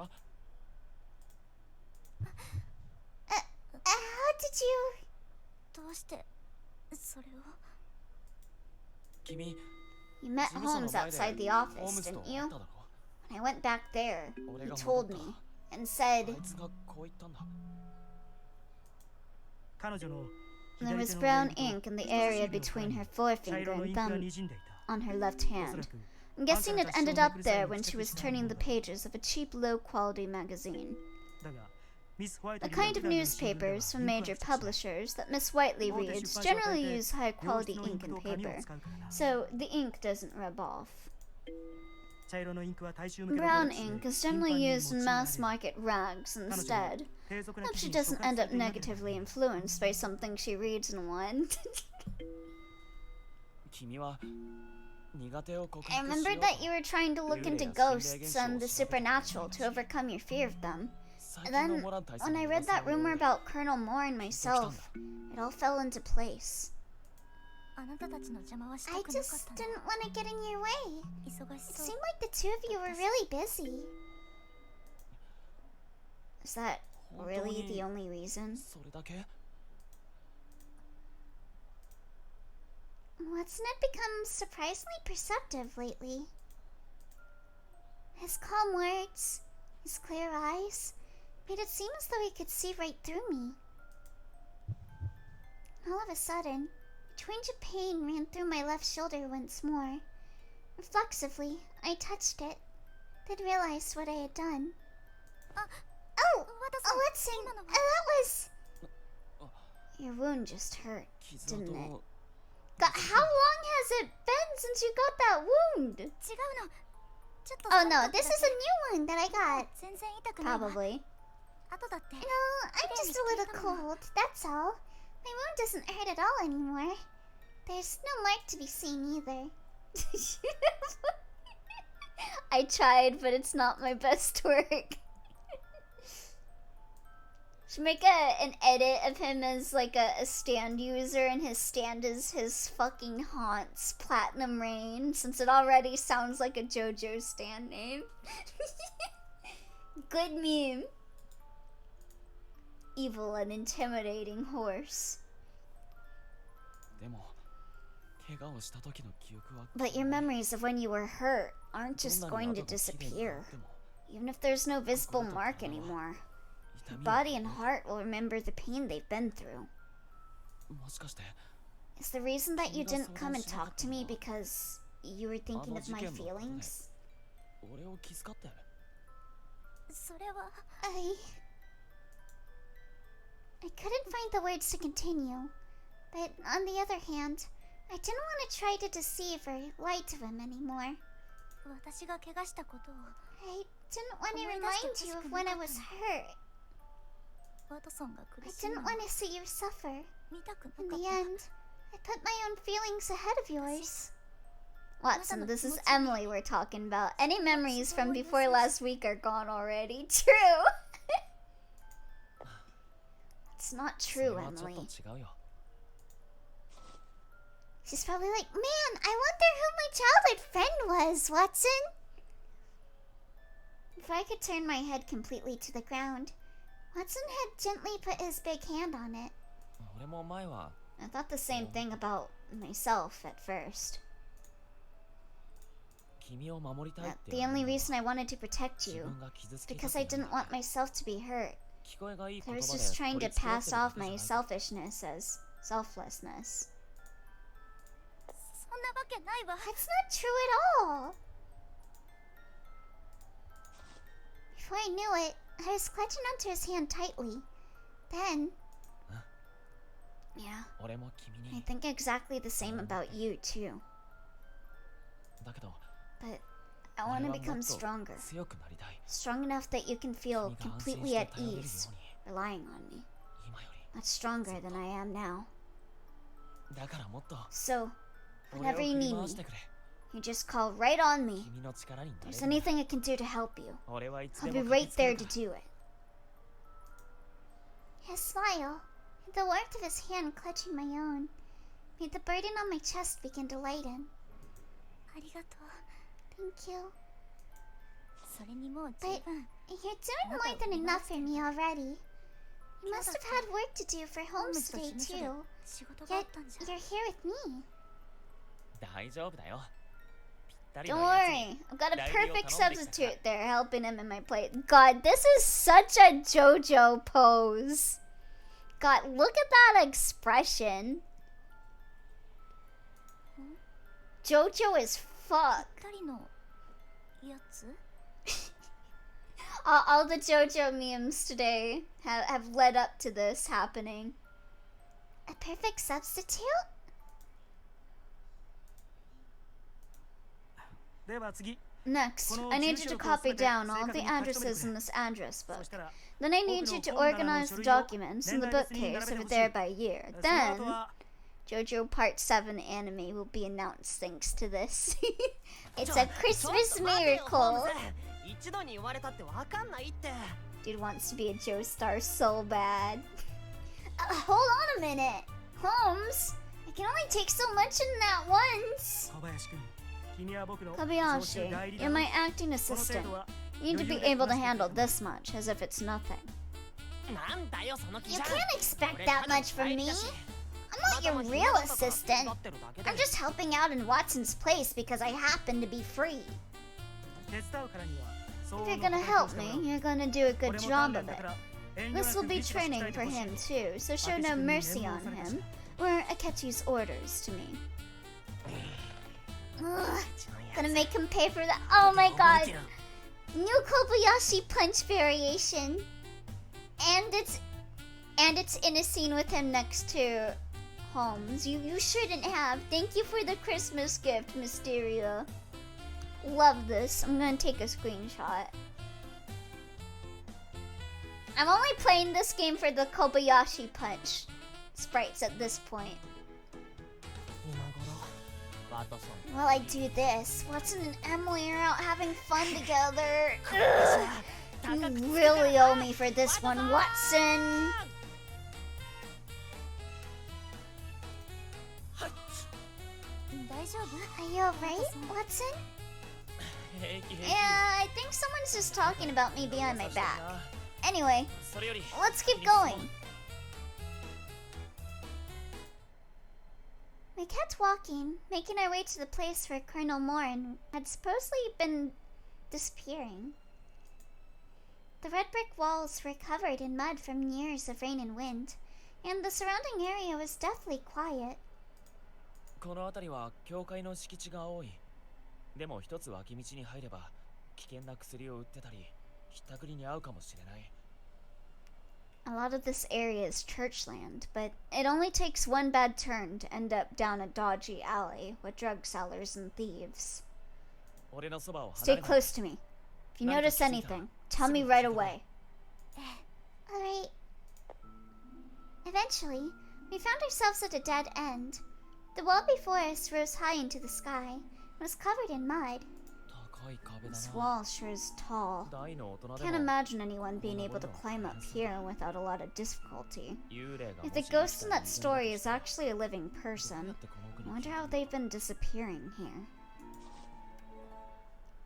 How did you... どうしてそれを You met Holmes outside the office, didn't you? When I went back there, he told me and said... There was brown ink in the area between her forefinger and thumb on her left hand. I'm guessing it ended up there when she was turning the pages of a cheap, low-quality magazine. The kind of newspapers from major publishers that Miss Whiteley reads generally use high-quality ink and paper, so the ink doesn't rub off. Brown ink is generally used in mass-market rags instead. Hope she doesn't end up negatively influenced by something she reads in one. I remembered that you were trying to look into ghosts and the supernatural to overcome your fear of them. And then, when I read that rumor about Colonel Morin myself, it all fell into place. I just didn't want to get in your way. It seemed like the 2 of you were really busy. Is that really the only reason? Watson had become surprisingly perceptive lately. His calm words, his clear eyes, made it seem as though he could see right through me. All of a sudden, a twinge of pain ran through my left shoulder once more. Reflexively, I touched it, then realized what I had done. Oh, Watson, that was... Your wound just hurt, didn't it? God, how long has it been since you got that wound? Oh no, this is a new one that I got. Probably. I'm just a little cold, that's all. My wound doesn't hurt at all anymore. There's no mark to be seen either. I tried, but it's not my best work. Should make an edit of him as like a stand user, and his stand is his fucking haunts Platinum Rain, since it already sounds like a JoJo stand name. Good meme. Evil and intimidating horse. But your memories of when you were hurt aren't just going to disappear, even if there's no visible mark anymore. Your body and heart will remember the pain they've been through. Is the reason that you didn't come and talk to me because you were thinking of my feelings? I couldn't find the words to continue, but on the other hand, I didn't want to try to deceive or lie to him anymore. I didn't want to remind you of when I was hurt. I didn't want to see you suffer. In the end, I put my own feelings ahead of yours. Watson, this is Emily we're talking about. Any memories from before last week are gone already. True! It's not true, Emily. She's probably like, man, I wonder who my childhood friend was, Watson. Before I could turn my head completely to the ground, Watson had gently put his big hand on it. I thought the same thing about myself at first. That the only reason I wanted to protect you is because I didn't want myself to be hurt. I was just trying to pass off my selfishness as selflessness. That's not true at all. Before I knew it, I was clutching onto his hand tightly. Then... Yeah, I think exactly the same about you, too. But I want to become stronger. Strong enough that you can feel completely at ease relying on me. Much stronger than I am now. So, whenever you need me, You just call right on me. 君の力に If な there's れる anything I can do to help you, 俺はいつ I'll で be も駆 right けつけ there る to から do it. His smile, the warmth of his hand clutching my own, made the burden on my chest begin to lighten. ありがとう。 Thank you. それにもう十 But 分。 you're doing more than enough for me already. You must have had work to do for ホー home ムズと today 事務所で too. 仕事があ Yet ったんじゃ。 you're here with me. 大丈夫だよぴったり Don't のやつ worry, I've got a Daddy perfect will come on substitute there helping him in my plate. God, this is such a JoJo pose. God, look at that expression. JoJo is fuck. ぴったりのやつ？ All the JoJo memes today have led up to this happening. A perfect substitute? では次。 Next, I need you to copy down all the addresses in this address そ book. したら Then I need you to organize the documents in the bookcase over there by year. その後 Then, は JoJo Part 7 anime will be announced thanks to this. It's a Christmas miracle. 一度に言われたってわかんないって。 Dude wants to be a Joestar so bad. Hold on a minute. Holmes, I can only take so much in that once. 小林君、君は僕の Kobayashi, you're my acting assistant. You need to be able to handle this much, as if it's nothing. なんだよその気 You じゃ。 can't expect that much from me. I'm not your real assistant. I'm just helping out in Watson's place because I happen to be free. 手伝うからには If you're gonna help me, you're gonna do a good job of it. This will be training for him too, so show no mercy on him, or Akechi's orders to me. Ugh, gonna make him pay for that. Oh my god! New Kobayashi punch variation. And it's in a scene with him next to Holmes. You shouldn't have. Thank you for the Christmas gift, Mysteria. Love this. I'm gonna take a screenshot. I'm only playing this game for the Kobayashi punch sprites at this point. 今頃ワトソン While I do this, Watson and Emily are out having fun together. You really owe me for this one, Watson. Are you alright, Watson? 平気 Yeah, I think someone's just talking about me behind my back. Anyway, それより let's keep going. We kept walking, making our way to the place where Colonel Morin had supposedly been disappearing. The red brick walls were covered in mud from years of rain and wind, and the surrounding area was deathly quiet. この辺りは教会の敷地が多いでも一つ脇道に入れば危険な薬を売ってたりひったくりに遭うかもしれない A lot of this area is church land, but it only takes one bad turn to end up down a dodgy alley with drug sellers and thieves. 俺のそばを Stay 離れない close to me. If you notice anything, tell me right away. Alright. Eventually, we found ourselves at a dead end. The wall before us rose high into the sky and was covered in mud. 高い壁だ This な wall sure is tall. 大の大人で Can't も imagine anyone being able to climb up here without a lot of difficulty. 幽霊が If the もし ghost in 生 that きたら story is actually a living どう person, やってこの I 国に wonder how they've been disappearing here.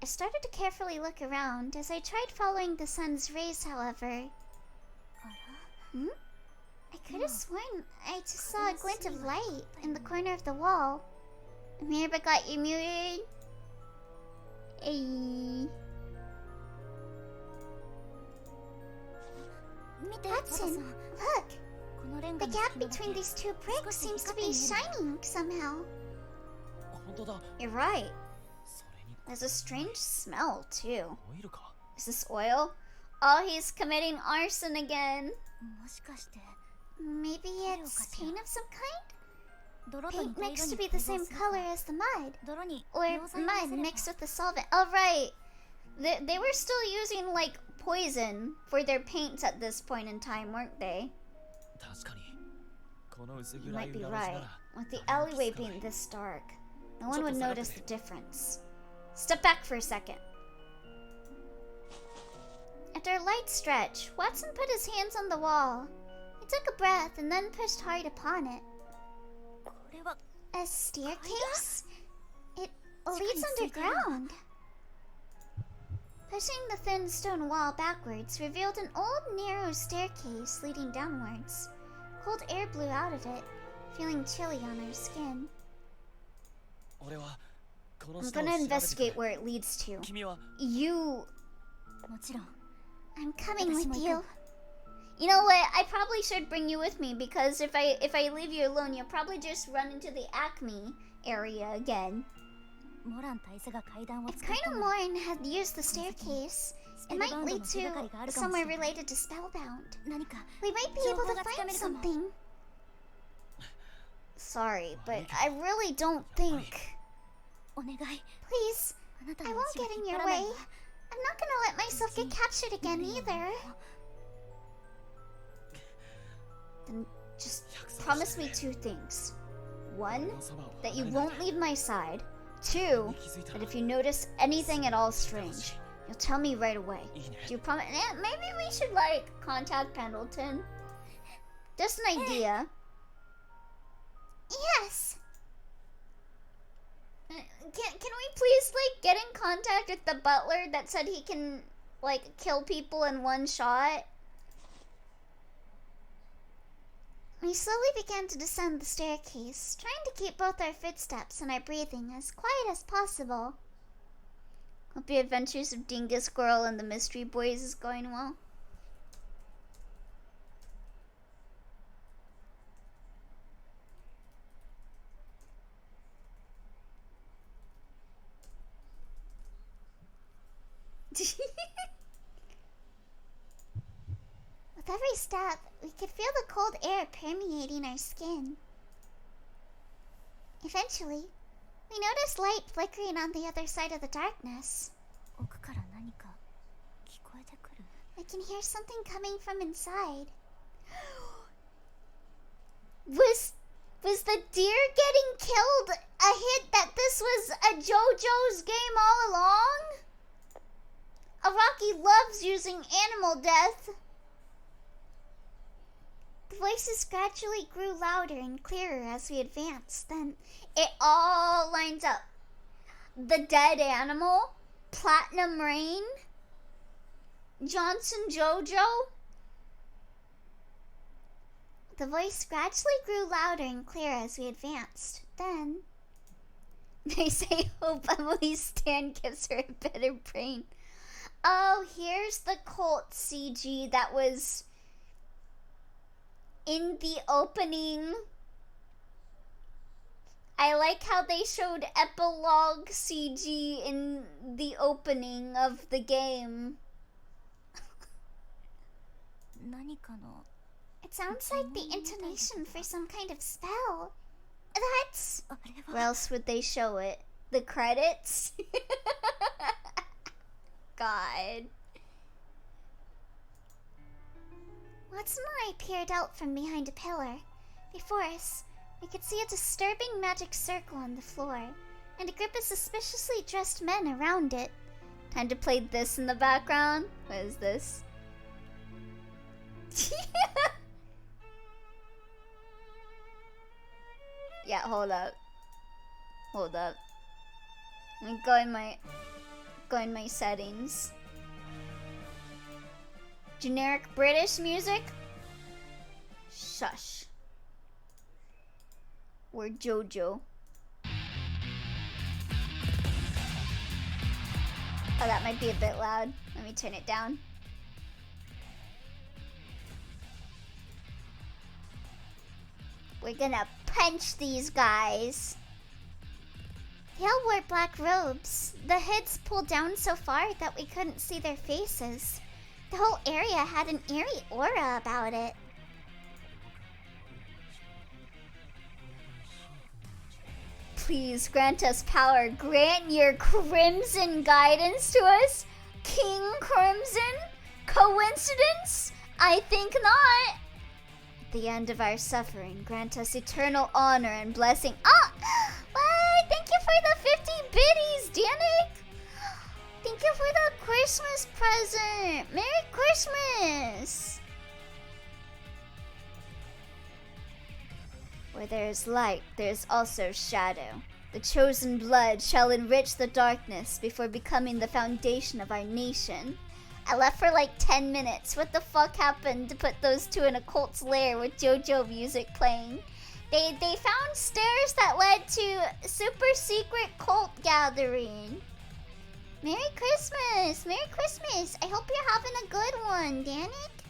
I started to carefully look around as I tried following the sun's rays, however. Hmm? I could have sworn I just saw a glint of light in the corner of the wall. I'm here, but got you muted. Hey. Hudson, look! このレン The ガの gap 隙間だけ between these two bricks seems to be shining somehow. 本当だ You're right. それに There's a strange smell, too. オイルか Is this oil? Oh, he's committing arson again. もしかして Maybe it's paint of some kind? 泥と Paint 似た色 mixed to に be 混 the 合 same する color か as the mud. 泥に Or 溶剤を混 mud ぜれば mixed with the solvent. Oh, right. They were still using, like, poison for their paints at this point in time, weren't they? 確かにこの薄 You 暗い might be 裏路地な right. ら With the 誰も気づ alleyway かない being this dark, No one would notice the difference. Step back for a second. After a light stretch, Watson put his hands on the wall. He took a breath and then pushed hard upon it. これは A staircase? It leads underground. Pushing the thin stone wall backwards revealed an old narrow staircase leading downwards. Cold air blew out of it, feeling chilly on our skin. 俺はこの I'm 下を gonna 調べてくれ investigate where it leads to. 君は You... もちろん I'm coming with 私も行く。 you. You know what? I probably should bring you with me because if I leave you alone, you'll probably just run into the Acme area again. モラン大佐が階段を If 使った Colonel のは Morin had used the staircase, it might lead to somewhere related to Spellbound. 何か We might be able to find something. Sorry, but I really don't think. お願い Please, あなた I の won't 足を get 引 in っ your 張らない way. わ I'm not gonna let myself get captured again either. Then just promise me two things. One, このそばを that you 離れない won't leave my side. Two, 気づいた that ら if you notice anything at all strange, you'll tell me right away. いいね Do you promise? Maybe we should like contact Pendleton. Just an idea. Yes. Can we please like get in contact with the butler that said he can like kill people in one shot? We slowly began to descend the staircase, trying to keep both our footsteps and our breathing as quiet as possible. Hope the adventures of Dingus Squirrel and the Mystery Boys is going well. With every step, we could feel the cold air permeating our skin. Eventually, we noticed light flickering on the other side of the darkness. 奥から何か聞こえてくる I can hear something coming from inside. Was the deer getting killed a hint that this was a JoJo's game all along? Araki loves using animal death. The voices gradually grew louder and clearer as we advanced. Then it all lines up. The dead animal, Platinum Rain, Johnson JoJo. The voice gradually grew louder and clearer as we advanced. Then they say, hope Emily's stand gives her a better brain. Oh, here's the cult CG that was in the opening. I like how they showed epilogue CG in the opening of the game. 何かの It sounds like the intonation for some kind of spell. That's... あれ Where は else would they show it? The credits? God. Once more I peered out from behind a pillar. Before us, we could see a disturbing magic circle on the floor, and a group of suspiciously dressed men around it. Time to play this in the background? What is this? Yeah, hold up. Hold up. Let me go in my settings. Generic British music? Shush. We're JoJo. Oh, that might be a bit loud. Let me turn it down. We're gonna punch these guys. They all wore black robes, the hoods pulled down so far that we couldn't see their faces. The whole area had an eerie aura about it. Please grant us power. Grant your crimson guidance to us. King Crimson? Coincidence? I think not. At the end of our suffering, grant us eternal honor and blessing. Oh! What? Thank you for the 50 biddies, Danik! Thank you for the Christmas present! Merry Christmas! Where there is light, there is also shadow. The chosen blood shall enrich the darkness before becoming the foundation of our nation. I left for like 10 minutes. What the fuck happened to put those two in a cult's lair with JoJo music playing? They found stairs that led to super secret cult gathering. Merry Christmas! Merry Christmas! I hope you're having a good one, Danik.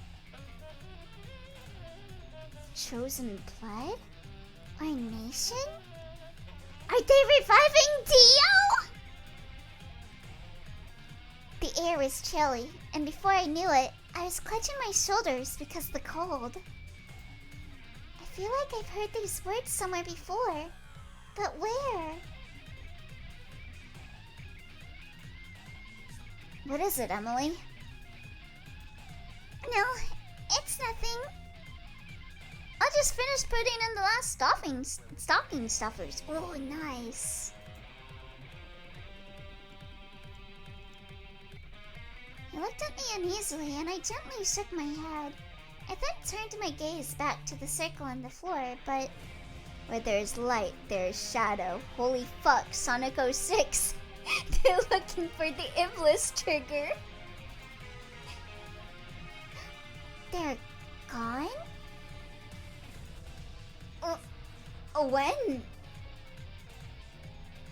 Chosen blood? Our nation? Are they reviving Dio? The air was chilly, and before I knew it, I was clutching my shoulders because of the cold. I feel like I've heard these words somewhere before, but where? What is it, Emily? No, it's nothing. I'll just finish putting in the last stocking stuffers. Oh, nice. He looked at me uneasily, and I gently shook my head. I then turned my gaze back to the circle on the floor, but where there is light, there is shadow. Holy fuck, Sonic 06. They're looking for the Iblis trigger. They're gone? When?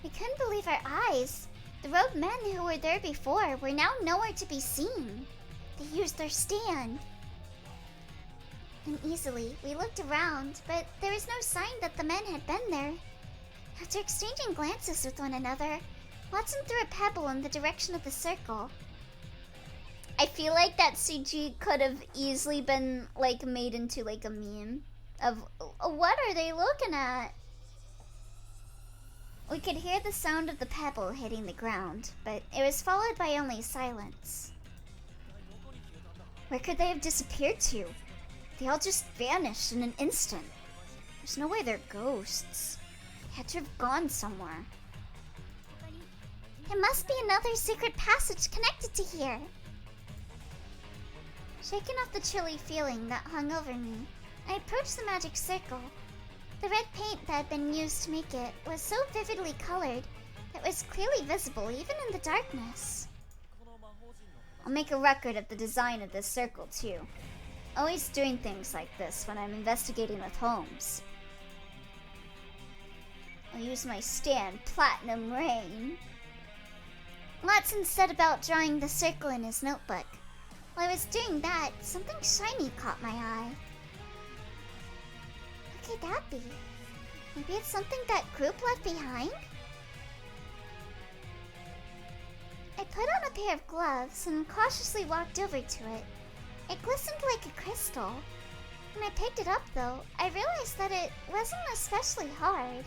We couldn't believe our eyes. The robed men who were there before were now nowhere to be seen. They used their stand. Uneasily, we looked around, but there was no sign that the men had been there. After exchanging glances with one another, Watson threw a pebble in the direction of the circle. I feel like that CG could have easily been like made into like a meme of what are they looking at? We could hear the sound of the pebble hitting the ground, but it was followed by only silence. Where could they have disappeared to? They all just vanished in an instant. There's no way they're ghosts. They had to have gone somewhere. There must be another secret passage connected to here. Shaking off the chilly feeling that hung over me, I approached the magic circle. The red paint that had been used to make it was so vividly colored that it was clearly visible even in the darkness. I'll make a record of the design of this circle too. Always doing things like this when I'm investigating with Holmes. I'll use my stand, Platinum Rain. Watson set about drawing the circle in his notebook. While I was doing that, something shiny caught my eye. What could that be? Maybe it's something that group left behind? I put on a pair of gloves and cautiously walked over to it. It glistened like a crystal. When I picked it up though, I realized that it wasn't especially hard.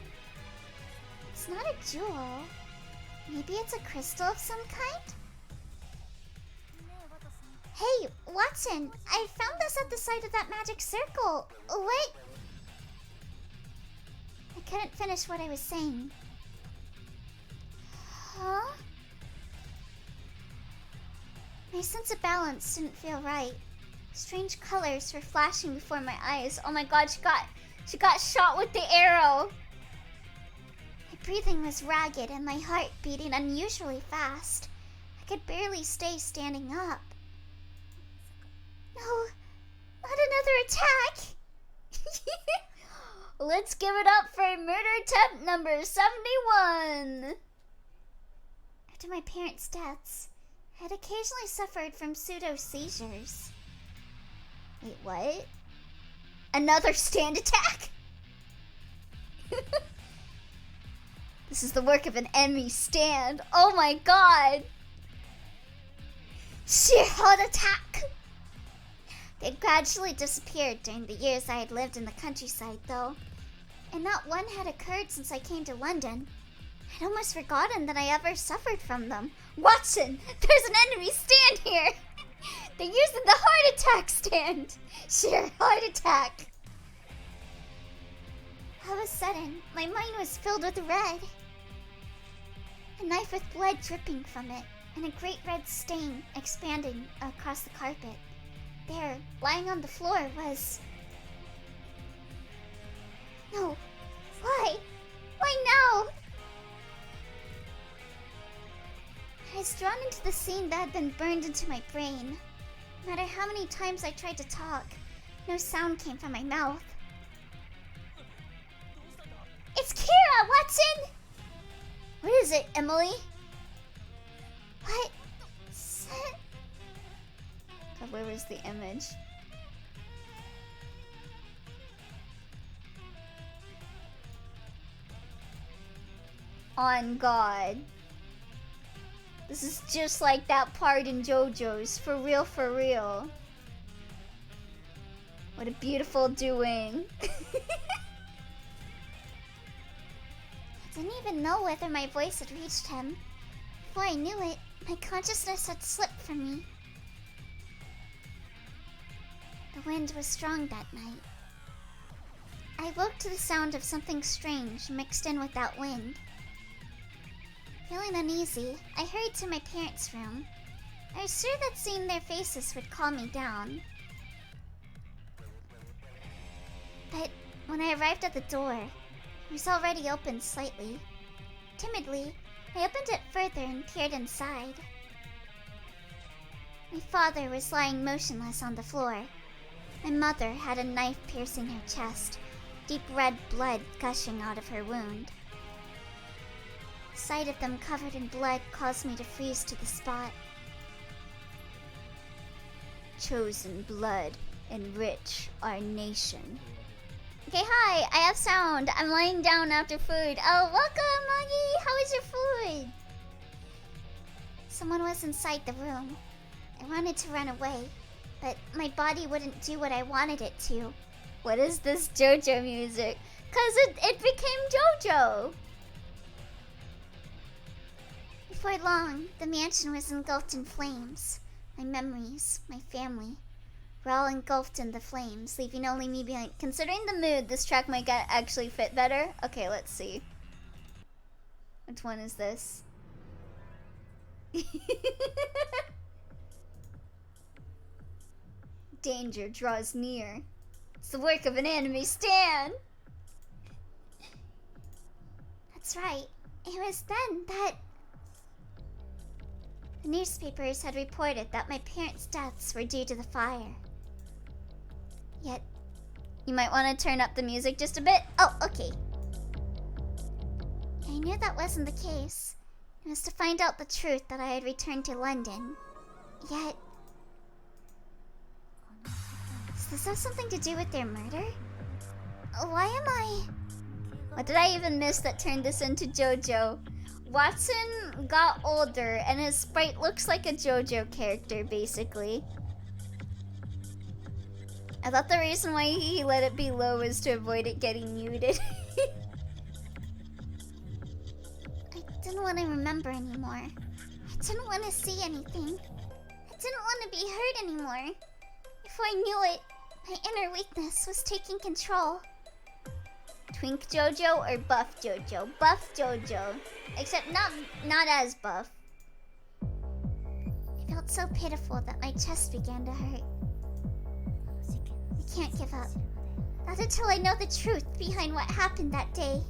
It's not a jewel. Maybe it's a crystal of some kind? Hey, Watson! I found this at the side of that magic circle. What? I couldn't finish what I was saying. Huh? My sense of balance didn't feel right. Strange colors were flashing before my eyes. Oh my god, she got shot with the arrow. My breathing was ragged and my heart beating unusually fast. I could barely stay standing up. No, not another attack. Let's give it up for murder attempt number 71. After my parents' deaths, I had occasionally suffered from pseudo-seizures. Wait, what? Another stand attack? This is the work of an enemy stand. Oh my god! Sheer heart attack! They'd gradually disappeared during the years I had lived in the countryside, though. And not one had occurred since I came to London. I'd almost forgotten that I ever suffered from them. Watson! There's an enemy stand here! They're using the heart attack stand! Sheer heart attack! All of a sudden, my mind was filled with red. A knife with blood dripping from it, and a great red stain expanding across the carpet. There, lying on the floor, was... No. Why? Why now? I was drawn into the scene that had been burned into my brain. No matter how many times I tried to talk, no sound came from my mouth. It's Kira, Watson! What is it, Emily? What? God, where was the image? On God. This is just like that part in JoJo's. For real, for real. What a beautiful doing. I didn't even know whether my voice had reached him. Before I knew it, my consciousness had slipped from me. The wind was strong that night. I woke to the sound of something strange mixed in with that wind. Feeling uneasy, I hurried to my parents' room. I was sure that seeing their faces would calm me down. But when I arrived at the door, it was already opened slightly. Timidly, I opened it further and peered inside. My father was lying motionless on the floor. My mother had a knife piercing her chest, deep red blood gushing out of her wound. The sight of them covered in blood caused me to freeze to the spot. Chosen blood, enrich our nation. Okay, hi, I have sound. I'm laying down after food. Oh, welcome, Maggie. How is your food? Someone was inside the room. I wanted to run away, but my body wouldn't do what I wanted it to. What is this JoJo music? 'Cause it became JoJo. Before long, the mansion was engulfed in flames. My memories, my family, were all engulfed in the flames, leaving only me behind. Considering the mood, this track might actually fit better. Okay, let's see. Which one is this? Danger draws near. It's the work of an enemy stan. That's right. It was then that the newspapers had reported that my parents' deaths were due to the fire. Yet, you might want to turn up the music just a bit. Oh, okay. I knew that wasn't the case. It was to find out the truth that I had returned to London. Yet, does this have something to do with their murder? Why am I... What did I even miss that turned this into JoJo? Watson got older and his sprite looks like a JoJo character, basically. I thought the reason why he let it be low was to avoid it getting muted. I didn't want to remember anymore. I didn't want to see anything. I didn't want to be hurt anymore. Before I knew it, my inner weakness was taking control. Twink JoJo or Buff JoJo? Buff JoJo. Except not as buff. I felt so pitiful that my chest began to hurt. I can't give up. Not until I know the truth behind what happened that day.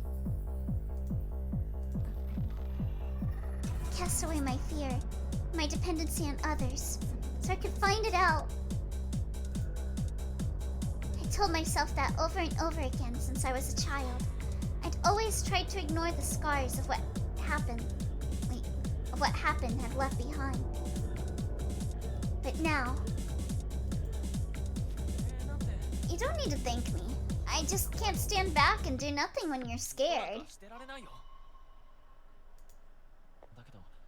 I cast away my fear, my dependency on others, so I could find it out. I told myself that over and over again since I was a child. I'd always tried to ignore the scars of what happened. Of what happened had left behind. But now... You don't need to thank me. I just can't stand back and do nothing when you're scared.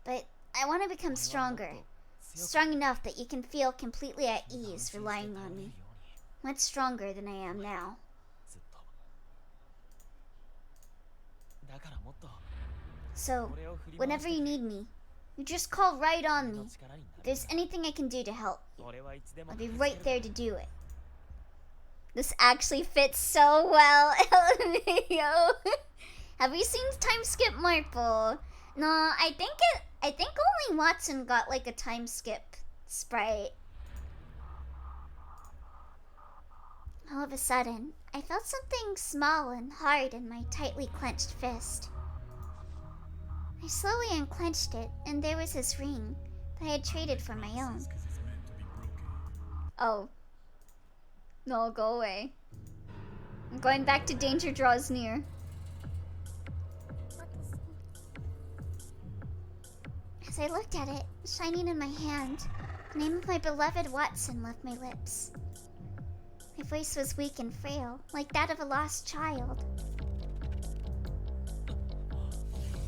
But I want to become stronger. Strong enough that you can feel completely at ease relying on me. Much stronger than I am now. So, whenever you need me, you just call right on me. If there's anything I can do to help you, I'll be right there to do it. This actually fits so well, LMAO. Have you seen Time Skip Marple? No, I think only Watson got like a time skip sprite. All of a sudden, I felt something small and hard in my tightly clenched fist. I slowly unclenched it, and there was his ring that I had traded for my own. Oh. No, go away. I'm going back to Danger Draws Near. As I looked at it, shining in my hand, the name of my beloved Watson left my lips. My voice was weak and frail, like that of a lost child.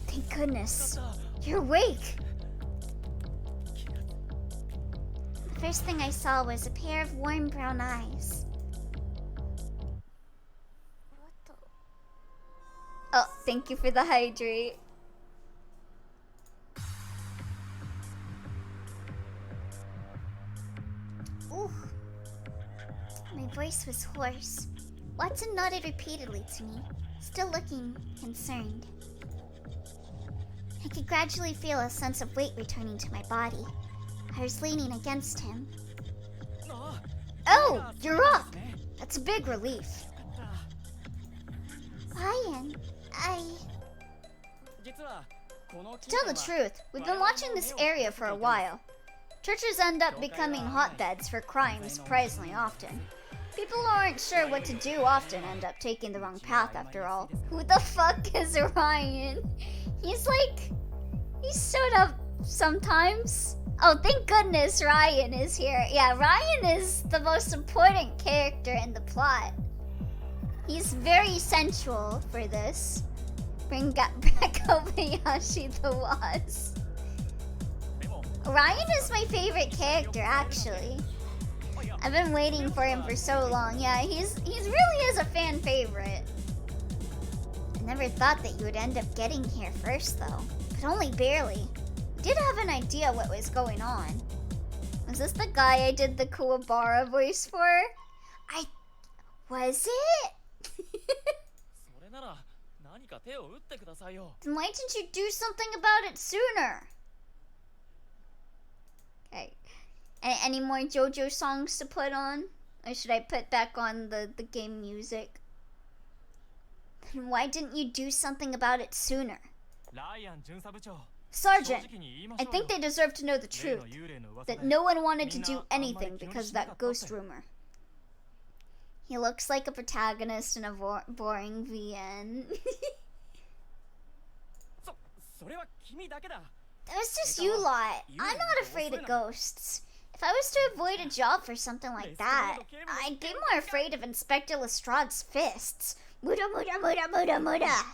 Thank goodness. You're awake! The first thing I saw was a pair of warm brown eyes. Oh, thank you for the hydrate. Ooh. My voice was hoarse. Watson nodded repeatedly to me, still looking concerned. I could gradually feel a sense of weight returning to my body. I was leaning against him. Oh, you're up! That's a big relief. Ryan, To tell the truth, we've been watching this area for a while. Churches end up becoming hotbeds for crime surprisingly often. People who aren't sure what to do often end up taking the wrong path after all. Who the fuck is Ryan? He showed up sometimes. Oh, thank goodness Ryan is here. Yeah, Ryan is the most important character in the plot. He's very sensual for this. Bring back Kobayashi the Wasp. Ryan is my favorite character, actually. I've been waiting for him for so long. Yeah, he's really is a fan favorite. I never thought that you would end up getting here first, though. But only barely. I did have an idea what was going on. Was this the guy I did the Kuwabara voice for? Was it? Then why didn't you do something about it sooner? Okay. Any more JoJo songs to put on? Or should I put back on the game music? Then why didn't you do something about it sooner? Sergeant, I think they deserve to know the truth. That no one wanted to do anything because of that ghost rumor. He looks like a protagonist in a boring VN. That was just you lot. I'm not afraid of ghosts. If I was to avoid a job for something like that, I'd be more afraid of Inspector Lestrade's fists. Muda muda muda muda muda.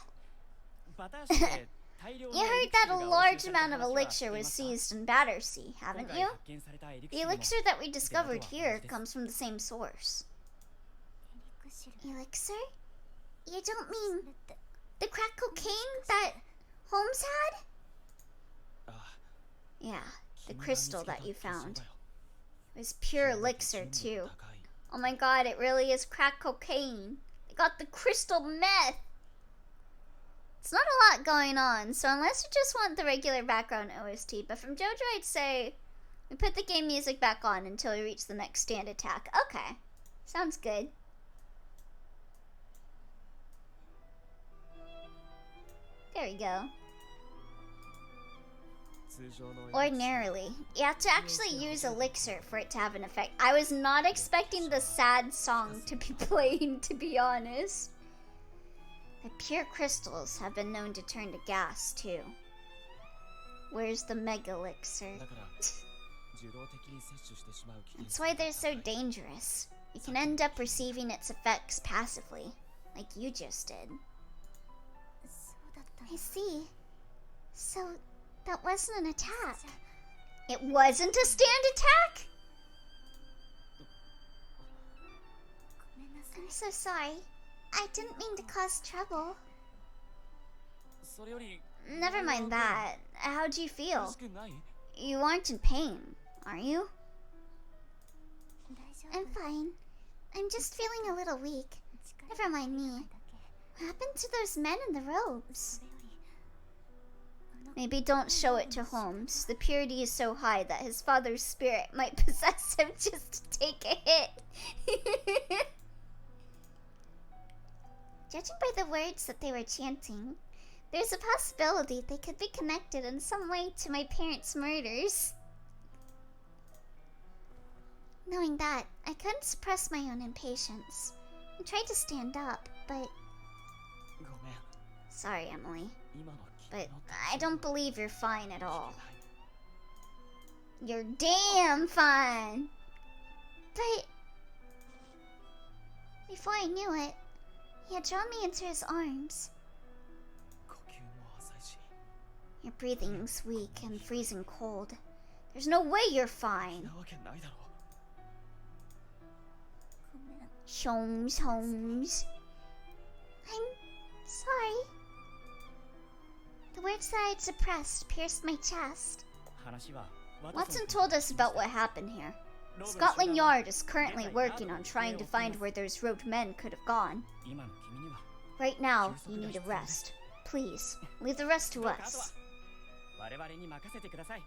You heard that a large amount of elixir was seized in Battersea, haven't you? The elixir that we discovered here comes from the same source. Elixir? You don't mean the crack cocaine that Holmes had? Yeah, the crystal that you found. It was pure elixir, too. Oh my god, it really is crack cocaine. They got the crystal meth! It's not a lot going on, so unless you just want the regular background OST, but from JoJo I'd say we put the game music back on until we reach the next stand attack. Okay, sounds good. There we go. Ordinarily, you have to actually use elixir for it to have an effect. I was not expecting the sad song to be playing, to be honest. The pure crystals have been known to turn to gas, too. Where's the mega elixir? That's why they're so dangerous. You can end up receiving its effects passively, like you just did. I see. So, that wasn't an attack. It wasn't a stand attack? I'm so sorry. I didn't mean to cause trouble. Never mind that. How do you feel? You aren't in pain, are you? I'm fine. I'm just feeling a little weak. Never mind me. What happened to those men in the robes? Maybe don't show it to Holmes. The purity is so high that his father's spirit might possess him just to take a hit. Judging by the words that they were chanting, there's a possibility they could be connected in some way to my parents' murders. Knowing that, I couldn't suppress my own impatience. I tried to stand up, but... ごめん Sorry, Emily. 今の But I don't believe you're fine at all. You're damn fine! But... Before I knew it, he had drawn me into his arms. 呼吸も浅いし Your breathing's weak and freezing cold. There's no way you're fine. なわけないだろ Holmes. I'm sorry. The words that I'd suppressed pierced my chest. 話は Watson told us about what happened here. Scotland Yard is currently working on trying to find where those robed men could have gone. 今の君には Right now, you need a rest. Please, leave the rest to us. 我々に任せてください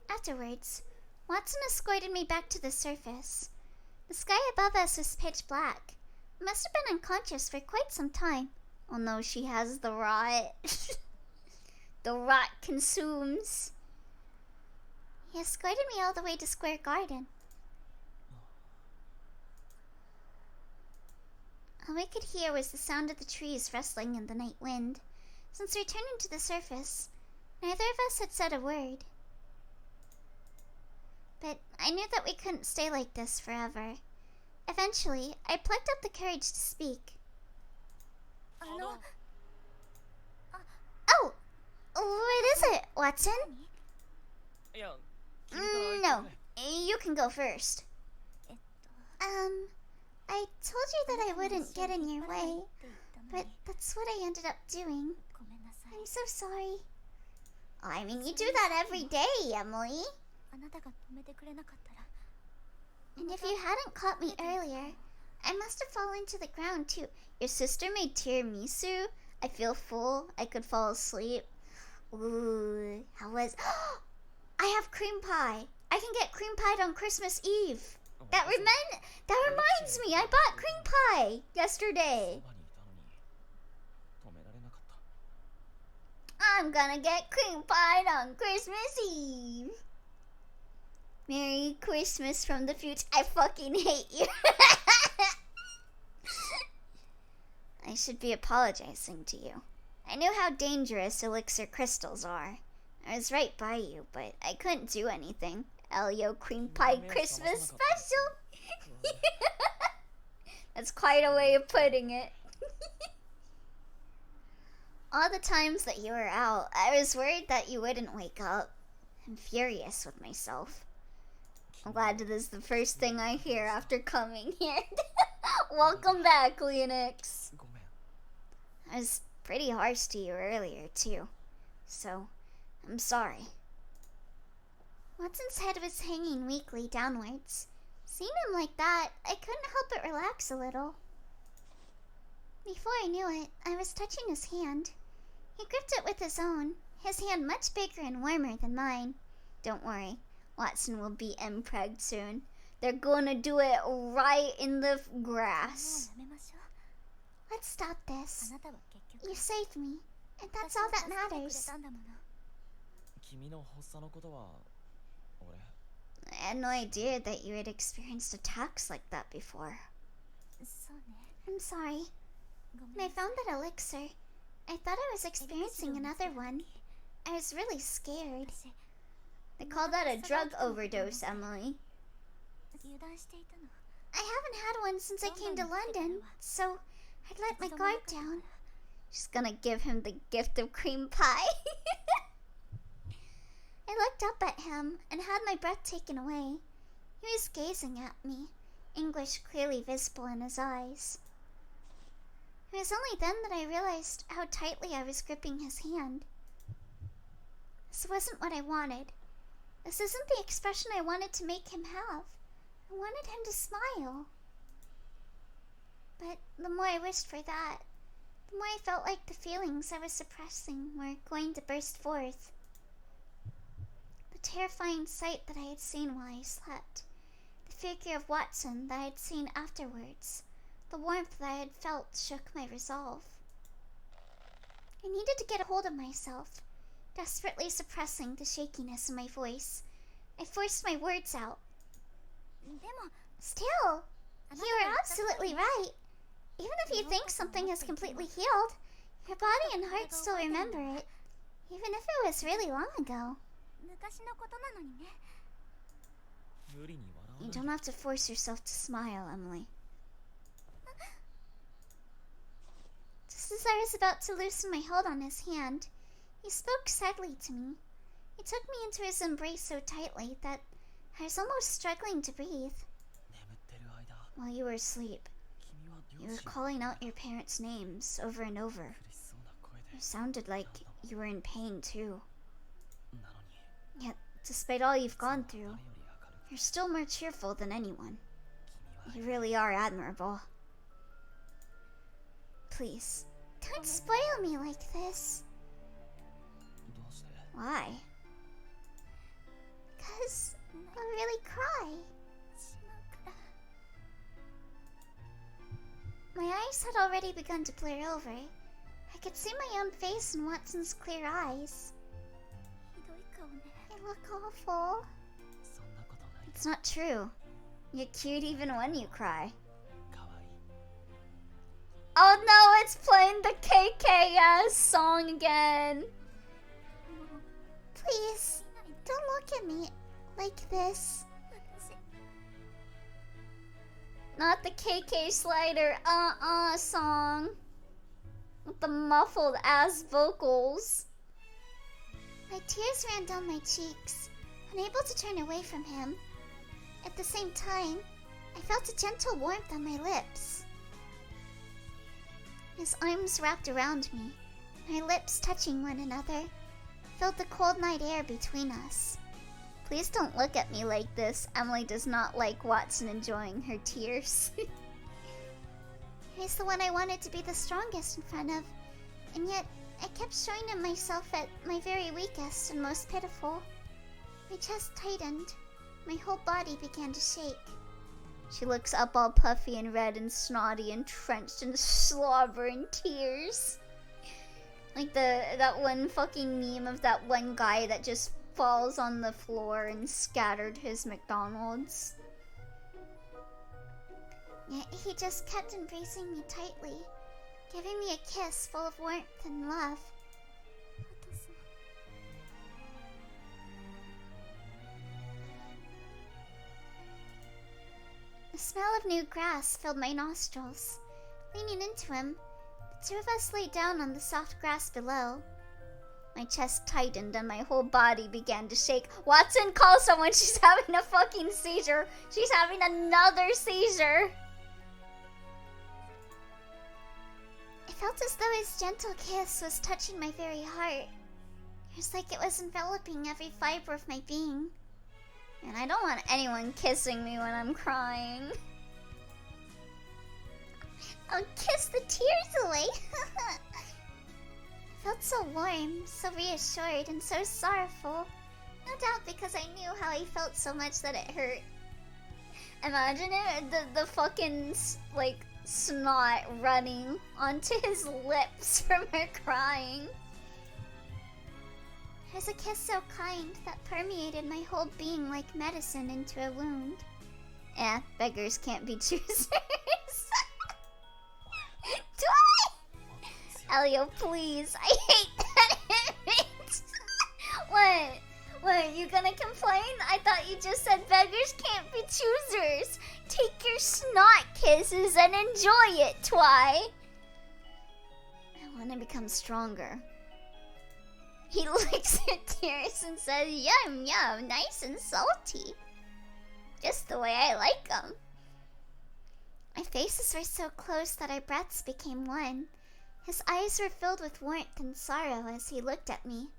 Afterwards, Watson escorted me back to the surface. The sky above us was pitch black. I must have been unconscious for quite some time. Oh no, she has the rot. The rot consumes. He escorted me all the way to Square Garden. All we could hear was the sound of the trees rustling in the night wind. Since returning to the surface, neither of us had said a word. But I knew that we couldn't stay like this forever. Eventually, I plucked up the courage to speak. Oh! What is it, Watson? いや君から言ってくれ No, you can go first. I told you that I wouldn't get in your way, but that's what I ended up doing. I'm so sorry. I mean, you do that every day, Emily. And if you hadn't caught me earlier, I must have fallen to the ground too. Your sister made tiramisu. I feel full. I could fall asleep. Ooh, how was... I have cream pie. I can get cream pie on Christmas Eve. That reminds me, I bought cream pie yesterday. そばにいたのに止められなかった I'm gonna get cream pie on Christmas Eve. Merry Christmas from the future. I fucking hate you. I should be apologizing to you. I knew how dangerous elixir crystals are. I was right by you, but I couldn't do anything. Elio cream pie Christmas special. That's quite a way of putting it. All the times that you were out, I was worried that you wouldn't wake up. I'm furious with myself. I'm glad this is the first thing I hear after coming here. Welcome back, Leonix. ごめん I was pretty harsh to you earlier, too. So, I'm sorry. Watson's head was hanging weakly downwards. Seeing him like that, I couldn't help but relax a little. Before I knew it, I was touching his hand. He gripped it with his own, his hand much bigger and warmer than mine. Don't worry, Watson will be impregged soon. They're gonna do it right in the grass. Let's stop this. You saved me, and that's all that matters. 君の発作のことは俺 I had no idea that you had experienced attacks like that before. I'm sorry. When I found that elixir, I thought I was experiencing another one. I was really scared. They call that a drug overdose, Emily. I haven't had one since I came to London, so I'd let my guard down. She's gonna give him the gift of cream pie. I looked up at him and had my breath taken away. He was gazing at me, anguish clearly visible in his eyes. It was only then that I realized how tightly I was gripping his hand. This wasn't what I wanted. This isn't the expression I wanted to make him have. I wanted him to smile. But the more I wished for that, the more I felt like the feelings I was suppressing were going to burst forth. The terrifying sight that I had seen while I slept, the figure of Watson that I had seen afterwards, the warmth that I had felt shook my resolve. I needed to get a hold of myself, desperately suppressing the shakiness in my voice. I forced my words out. Still, you are absolutely right. Even if you think something has completely healed, your body and heart still remember it, even if it was really long ago. You don't have to force yourself to smile, Emily. Just as I was about to loosen my hold on his hand, he spoke sadly to me. He took me into his embrace so tightly that I was almost struggling to breathe. While you were asleep, you were calling out your parents' names over and over. You sounded like you were in pain too. Yet, despite all you've gone through, you're still more cheerful than anyone. You really are admirable. Please, don't spoil me like this. Why? 'Cause I'll really cry. My eyes had already begun to blur over. I could see my own face in Watson's clear eyes. I look awful. It's not true. You're cute even when you cry. Oh no, it's playing the KKS song again. Please, don't look at me like this. Not the KK Slider song. With the muffled ass vocals. My tears ran down my cheeks, unable to turn away from him. At the same time, I felt a gentle warmth on my lips. His arms wrapped around me, our lips touching one another, filled the cold night air between us. Please don't look at me like this. Emily does not like Watson enjoying her tears. He's the one I wanted to be the strongest in front of, and yet I kept showing him myself at my very weakest and most pitiful. My chest tightened. My whole body began to shake. She looks up all puffy and red and snotty and drenched in slobbering tears. Like that one fucking meme of that one guy that just falls on the floor and scattered his McDonald's. Yet he just kept embracing me tightly, giving me a kiss full of warmth and love. The smell of new grass filled my nostrils. Leaning into him, the two of us lay down on the soft grass below. My chest tightened and my whole body began to shake. Watson, call someone! She's having a fucking seizure! She's having another seizure! I felt as though his gentle kiss was touching my very heart. It was like it was enveloping every fiber of my being. And I don't want anyone kissing me when I'm crying. I'll kiss the tears away! I felt so warm, so reassured, and so sorrowful. No doubt because I knew how he felt so much that it hurt. Imagine it, the fucking, like, snot running onto his lips from her crying. It was a kiss so kind that permeated my whole being like medicine into a wound. Beggars can't be choosers. Do I? Elio, please. I hate that image. What? You gonna complain? I thought you just said beggars can't be choosers. Take your snot kisses and enjoy it, Twy. I want to become stronger. He licks her tears and says, yum yum, nice and salty. Just the way I like them. My faces were so close that our breaths became one. His eyes were filled with warmth and sorrow as he looked at me,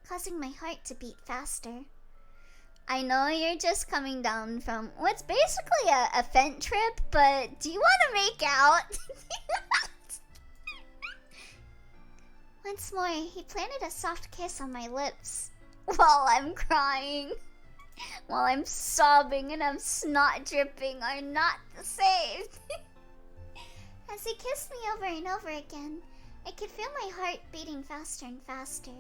causing my heart to beat faster. I know you're just coming down from what's basically a Fent trip, but do you want to make out? Once more, he planted a soft kiss on my lips while I'm crying. While I'm sobbing and I'm snot dripping are not the same. As he kissed me over and over again, I could feel my heart beating faster and faster.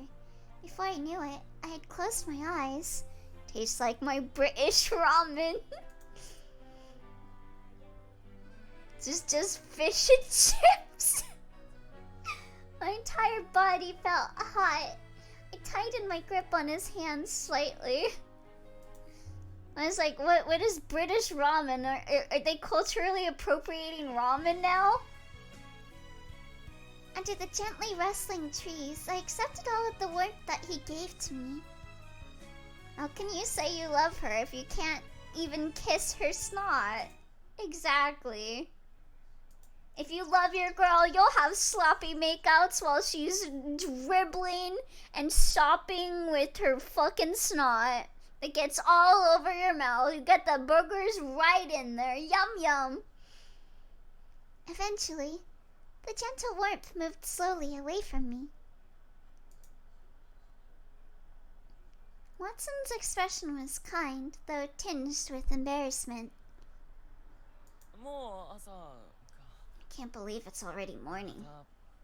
Before I knew it, I had closed my eyes. Tastes like my British ramen. just fish and chips. My entire body felt hot. I tightened my grip on his hand slightly. I was like, what is British ramen? Are they culturally appropriating ramen now? Under the gently rustling trees, I accepted all of the warmth that he gave to me. How can you say you love her if you can't even kiss her snot? Exactly. If you love your girl, you'll have sloppy makeouts while she's dribbling and sopping with her fucking snot. It gets all over your mouth. You get the boogers right in there. Yum yum. Eventually, the gentle warmth moved slowly away from me. Watson's expression was kind, though tinged with embarrassment. もう朝か。 Can't believe it's already morning.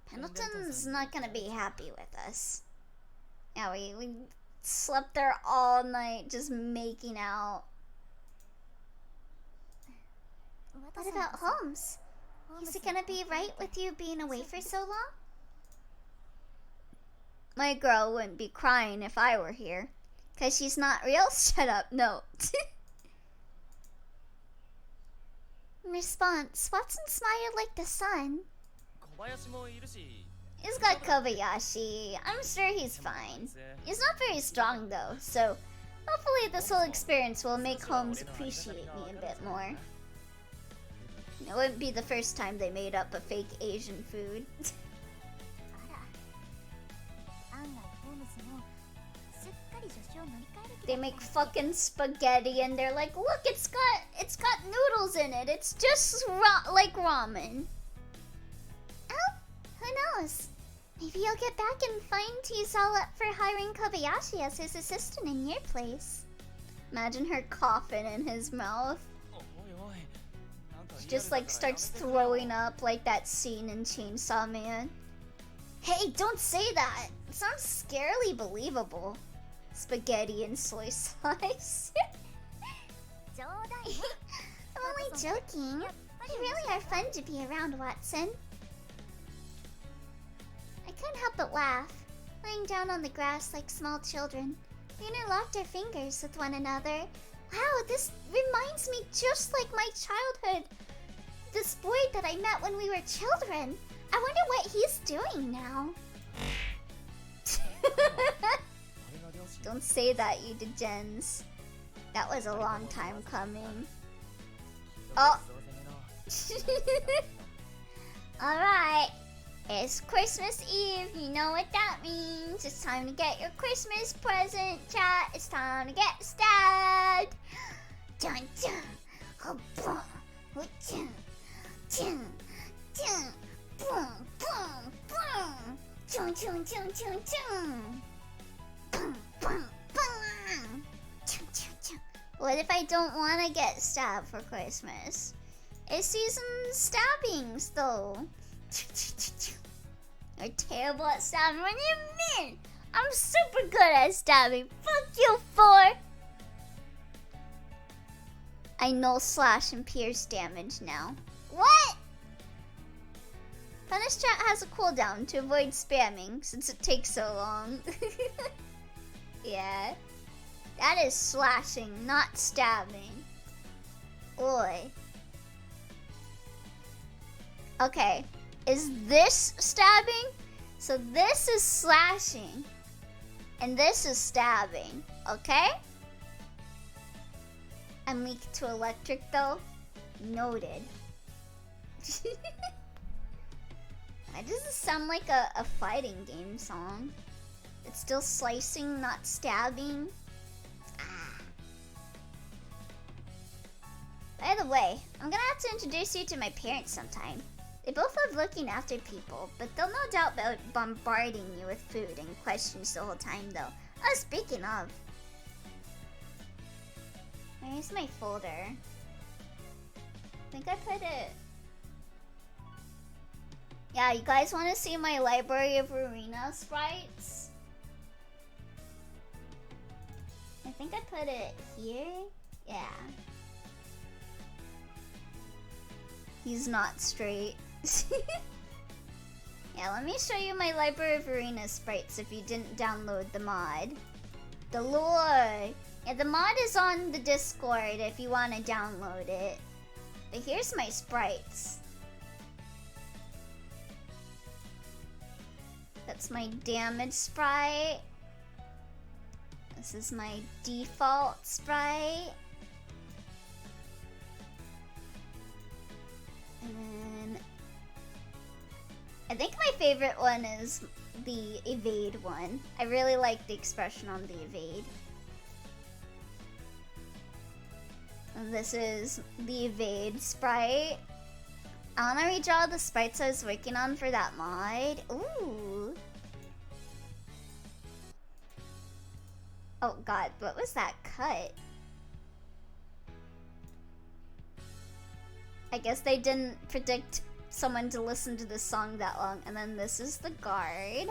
Pendleton's not gonna be happy with us. Yeah, we slept there all night just making out. What about Holmes? Is he gonna be right with you being away for so long? My girl wouldn't be crying if I were here. 'Cause she's not real? Shut up, no. In response, Watson smiled like the sun. 小林もいるし。 He's got Kobayashi. I'm sure he's fine. He's not very strong though, so hopefully this whole experience will make Holmes appreciate me a bit more. It wouldn't be the first time they made up a fake Asian food. They make fucking spaghetti and they're like, look, it's got noodles in it. It's just like ramen. Oh, who knows? Maybe you'll get back and find he's all up for hiring Kobayashi as his assistant in your place. Imagine her coughing in his mouth. She just like starts throwing up like that scene in Chainsaw Man. Hey, don't say that. It sounds scarily believable. Spaghetti and soy sauce. I'm only joking. You really are fun to be around, Watson. I couldn't help but laugh, lying down on the grass like small children. We interlocked our fingers with one another. Wow, this reminds me just like my childhood. This boy that I met when we were children. I wonder what he's doing now. Don't say that, you degens. That was a long time coming. Oh! Alright. It's Christmas Eve. You know what that means. It's time to get your Christmas present, chat. It's time to get stabbed. Dun dun. Oh, boom. Oh, dun. Dun. Dun. Boom. Boom. Boom. Dun dun dun dun dun. Boom. Boom. Boom. Dun dun dun. What if I don't want to get stabbed for Christmas? It's season stabbings, though. You're terrible at stabbing. What do you mean? I'm super good at stabbing. Fuck you, four. I know slash and pierce damage now. What? Punish chat has a cooldown to avoid spamming since it takes so long. Yeah. That is slashing, not stabbing. Oi. Okay. Is this stabbing? So this is slashing. And this is stabbing. Okay? I'm weak to electric though. Noted. Why does this sound like a fighting game song? It's still slicing, not stabbing. Ah. By the way, I'm gonna have to introduce you to my parents sometime. They both love looking after people, but they'll no doubt be bombarding you with food and questions the whole time though. Oh, speaking of. Where's my folder? I think I put it... Yeah, you guys want to see my library of arena sprites? I think I put it here? Yeah. He's not straight. Yeah, let me show you my library of arena sprites if you didn't download the mod. The lore! Yeah, the mod is on the Discord if you want to download it. But here's my sprites. That's my damage sprite. This is my default sprite. And then I think my favorite one is the evade one. I really like the expression on the evade. And this is the evade sprite. I wanna redraw the sprites I was working on for that mod. Ooh. Oh god, what was that cut? I guess they didn't predict someone to listen to this song that long. And then this is the guard.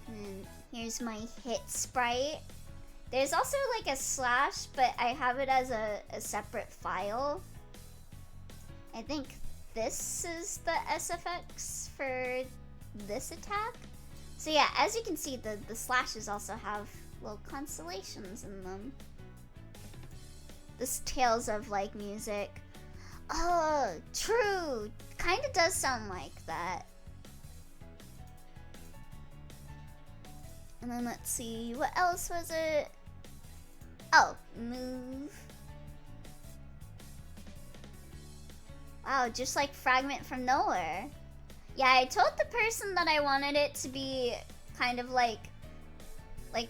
And here's my hit sprite. There's also like a slash, but I have it as a separate file. I think this is the SFX for this attack. So yeah, as you can see, the slashes also have little constellations in them. This Tales of like music. Oh, true. Kind of does sound like that. And then let's see, what else was it? Oh, move. Wow, just like Fragment from Nowhere. Yeah, I told the person that I wanted it to be kind of like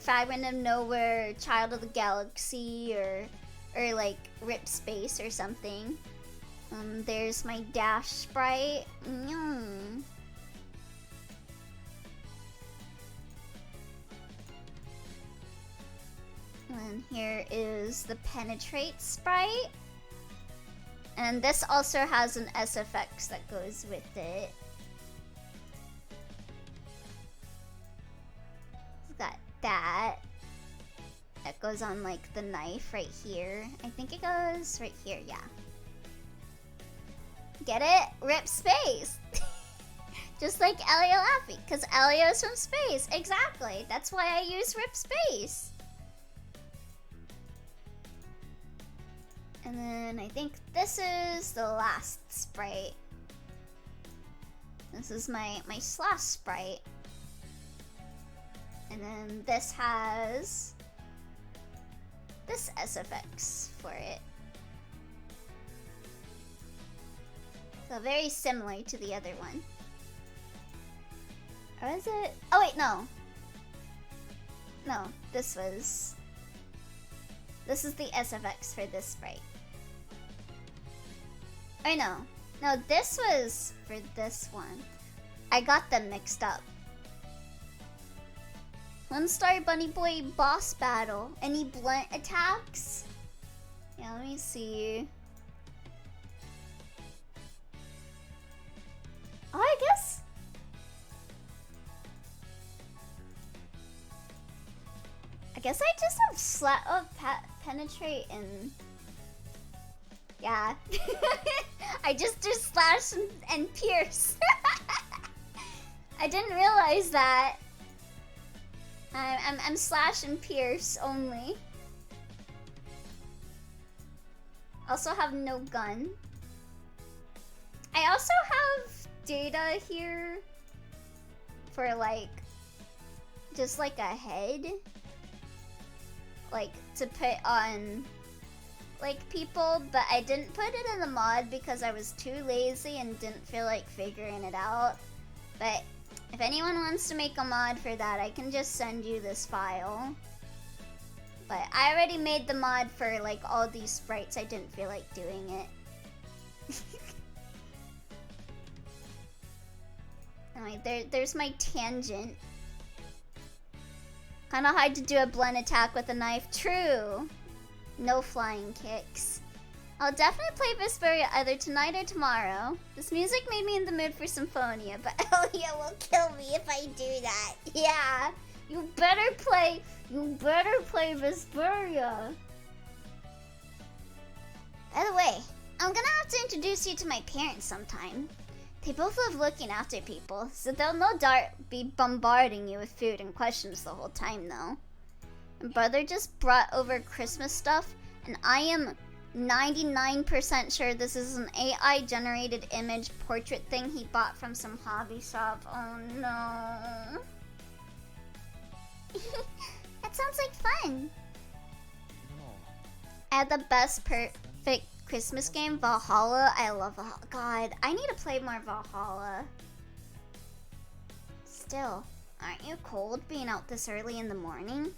Fragment of Nowhere, Child of the Galaxy, or like Rip Space or something. There's my dash sprite. And here is the penetrate sprite. And this also has an SFX that goes with it. It's got that. That goes on like the knife right here. I think it goes right here, yeah. Get it? Rip space! Just like Elio laughing, because Elio's from space. Exactly. That's why I use Rip Space. And then I think this is the last sprite. This is my slash sprite. And then this has this SFX for it. So very similar to the other one. Or is it? Oh wait, no. No, this is the SFX for this sprite. I know. No, this was for this one. I got them mixed up. 1-star Bunny Boy boss battle. Any blunt attacks? Yeah, let me see. Oh, I guess. I just have penetrate and yeah. I just do slash and pierce. I didn't realize that. I'm slash and pierce only. Also have no gun. I also have data here for like just like a head. Like to put on like people, but I didn't put it in the mod because I was too lazy and didn't feel like figuring it out. But if anyone wants to make a mod for that, I can just send you this file. But I already made the mod for like all these sprites. I didn't feel like doing it. Anyway, there's my tangent. Kinda hard to do a blend attack with a knife. True. No flying kicks. I'll definitely play Mysteria either tonight or tomorrow. This music made me in the mood for Symphonia, but Elia will kill me if I do that. Yeah. You better play Mysteria. By the way, I'm gonna have to introduce you to my parents sometime. They both love looking after people, so they'll no doubt be bombarding you with food and questions the whole time though. My brother just brought over Christmas stuff, and I am 99% sure this is an AI generated image portrait thing he bought from some hobby shop. Oh no. That sounds like fun. I had the best perfect Christmas game, Valhalla. I love Valhalla. God, I need to play more Valhalla. Still, aren't you cold being out this early in the morning?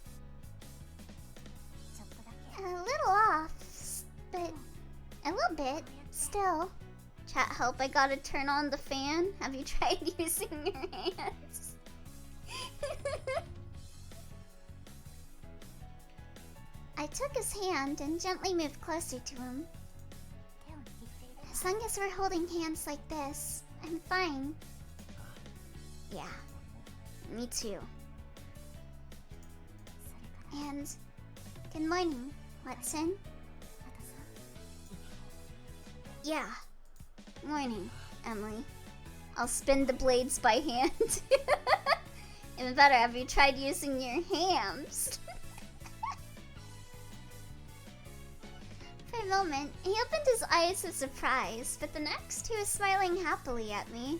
A little off, but a little bit, still. Chat help, I gotta turn on the fan. Have you tried using your hands? I took his hand and gently moved closer to him. As long as we're holding hands like this, I'm fine. Yeah, me too. And good morning, Watson. Yeah, morning, Emily. I'll spin the blades by hand. Even better, have you tried using your hands? For a moment, he opened his eyes in surprise, but the next he was smiling happily at me.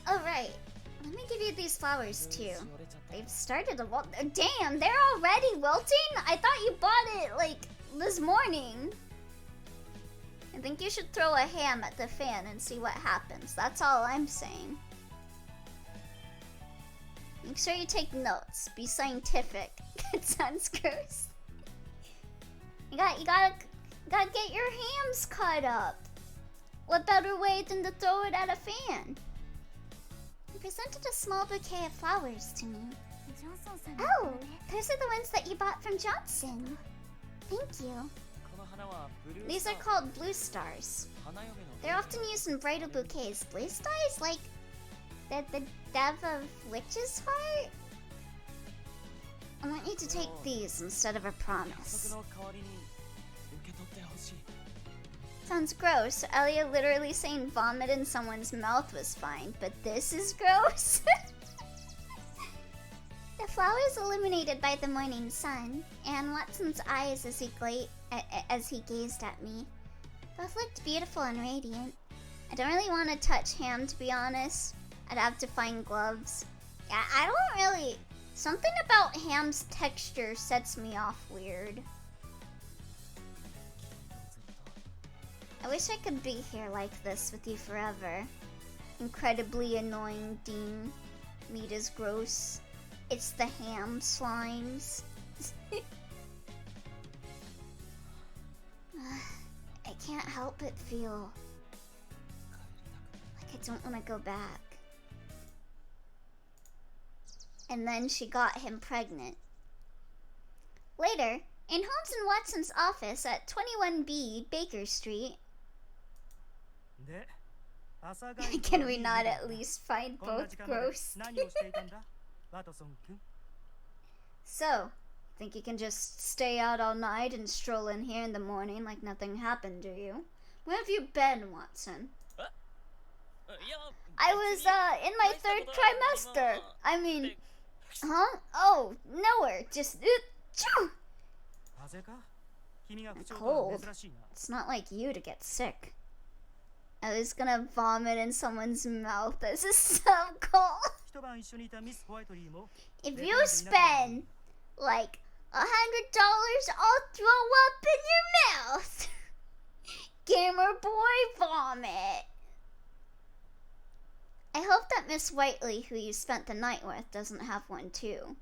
Oh right, let me give you these flowers too. They've started to wilt. Damn, they're already wilting? I thought you bought it like this morning. I think you should throw a ham at the fan and see what happens. That's all I'm saying. Make sure you take notes. Be scientific. It sounds gross. You gotta get your hams cut up. What better way than to throw it at a fan? He presented a small bouquet of flowers to me. Oh, those are the ones that you bought from Johnson. Thank you. These are called blue stars. They're often used in bridal bouquets. Blue stars? Like the dev of witch's heart? I want you to take these instead of a promise. Sounds gross. Elia literally saying vomit in someone's mouth was fine, but this is gross. The flowers illuminated by the morning sun, and Watson's eyes as he gazed at me. Both looked beautiful and radiant. I don't really want to touch Ham, to be honest. I'd have to find gloves. Yeah, I don't really... Something about Ham's texture sets me off weird. I wish I could be here like this with you forever. Incredibly annoying Dean. Meat is gross. It's the ham slimes. I can't help but feel like I don't want to go back. And then she got him pregnant. Later, in Holmes and Watson's office at 21B Baker Street. Can we not at least find both gross? So, think you can just stay out all night and stroll in here in the morning like nothing happened, do you? Where have you been, Watson? I was, in my 3rd trimester. I mean, huh? Oh, nowhere. Just, cold. It's not like you to get sick. I was gonna vomit in someone's mouth. This is so cold. If you spend like $100, I'll throw up in your mouth. Gamer boy vomit. I hope that that Miss Whiteley, who you spent the night with, doesn't have one too.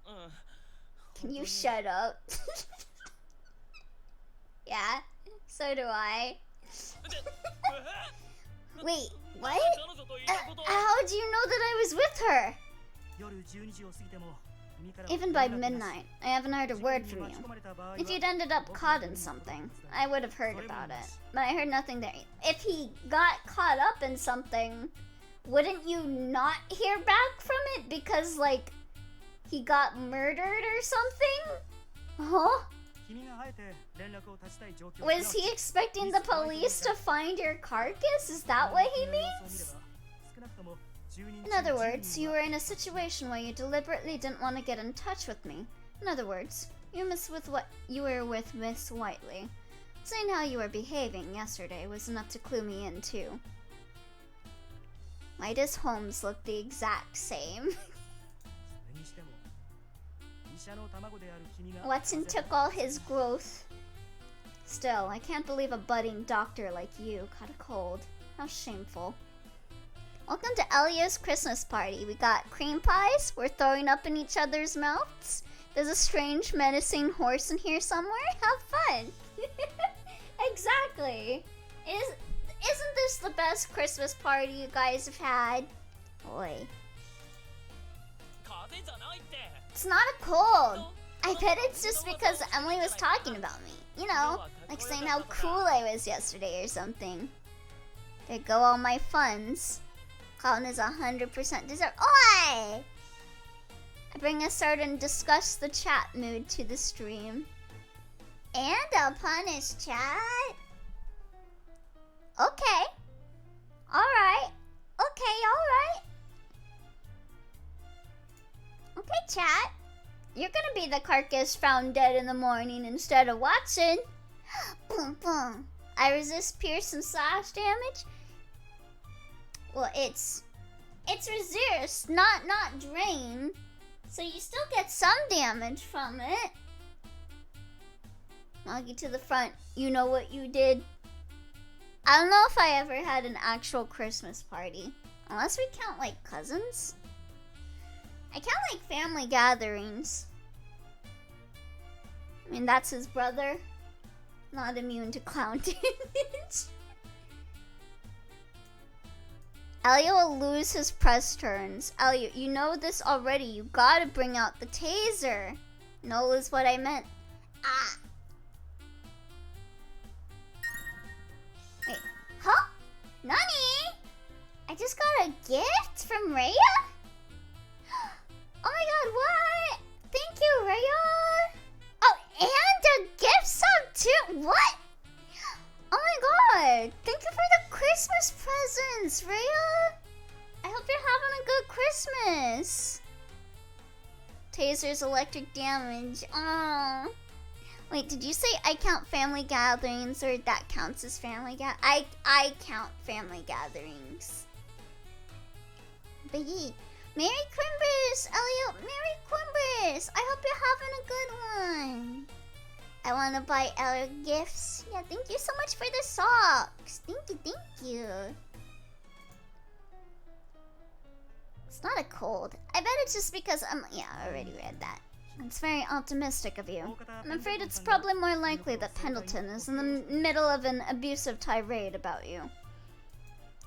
うん Can you shut up? Yeah, so do I. Wait, what? 彼女といたこと How do you know that I was with her? 夜12時を過ぎても君から Even by midnight, I haven't heard a word from you. If you'd ended up caught in something, I would have heard about it. But I heard nothing there. If he got caught up in something, wouldn't you not hear back from it because, like, he got murdered or something? Huh? 君があえて連絡を絶ちたい状況 Was he expecting the police to find your carcass? Is that what he means? 少なくとも10人 In other words, you were in a situation where you deliberately didn't want to get in touch with me. In other words, you were with Miss Whiteley. Seeing how you were behaving yesterday was enough to clue me in too. Why does Holmes look the exact same? それにしても医者の卵である君が Watson took all his growth. Still, I can't believe a budding doctor like you caught a cold. How shameful. Welcome to Elio's Christmas party. We got cream pies. We're throwing up in each other's mouths. There's a strange, menacing horse in here somewhere. Have fun. Exactly. Isn't this the best Christmas party you guys have had? Oi. 風邪じゃないって It's not a cold. I bet it's just because Emily was talking about me. You know, like saying how cool I was yesterday or something. There go all my funds. Colin is 100% deserved. Oi! I bring a certain discuss the chat mood to the stream. And I'll punish chat. Okay. Alright. Okay, alright. Okay, chat. You're gonna be the carcass found dead in the morning instead of Watson. Boom, boom. I resist pierce and slash damage. Well, it's resist, not drain. So you still get some damage from it. I'll get to the front. You know what you did. I don't know if I ever had an actual Christmas party. Unless we count, like, cousins. I count, like, family gatherings. I mean, that's his brother. Not immune to clown damage. Elliot will lose his press turns. Elliot, you know this already. You gotta bring out the taser. No is what I meant. Ah. Wait. Huh? Nani? I just got a gift from Rhea? Oh my god, what? Thank you, Rhea. Oh, and a gift sub too. What? Oh my god. Thank you for the Christmas presents, Rhea. I hope you're having a good Christmas. Taser's electric damage. Aww. Wait, did you say I count family gatherings or that counts as family I count family gatherings. But yeah. Merry Quimbers, Elliot. Merry Quimbers. I hope you're having a good one. I want to buy Elliot gifts. Yeah, thank you so much for the socks. Thank you. It's not a cold. I bet it's just because yeah, I already read that. It's very optimistic of you. I'm afraid it's probably more likely that Pendleton is in the middle of an abusive tirade about you.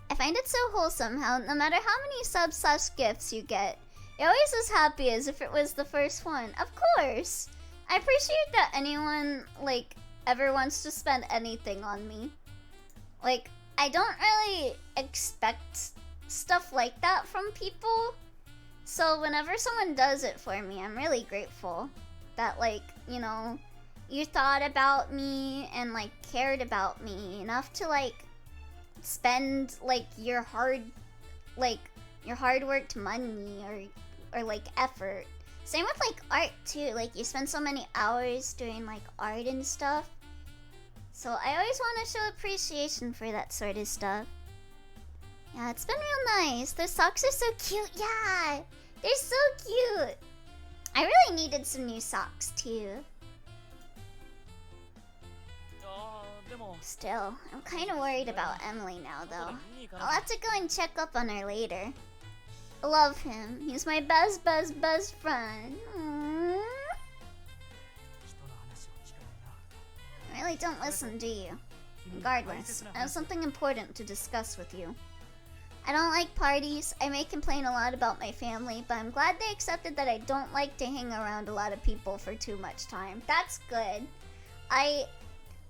I find it so wholesome how no matter how many sub/gifts you get, you're always as happy as if it was the first one. Of course! I appreciate that anyone, like, ever wants to spend anything on me. Like, I don't really expect stuff like that from people. So whenever someone does it for me, I'm really grateful that, like, you know, you thought about me and, like, cared about me enough to, like, spend, like, your hard worked money or like effort. Same with like art too. Like you spend so many hours doing like art and stuff. So I always want to show appreciation for that sort of stuff. Yeah, it's been real nice. The socks are so cute. Yeah, they're so cute. I really needed some new socks too. あーでも Still, I'm kind of worried about Emily now though. I'll have to go and check up on her later. I love him. He's my best friend. Aww. 人の話を聞かないな。 I really don't listen, do you? Regardless, I have something important to discuss with you. I don't like parties. I may complain a lot about my family, but I'm glad they accepted that I don't like to hang around a lot of people for too much time. That's good. I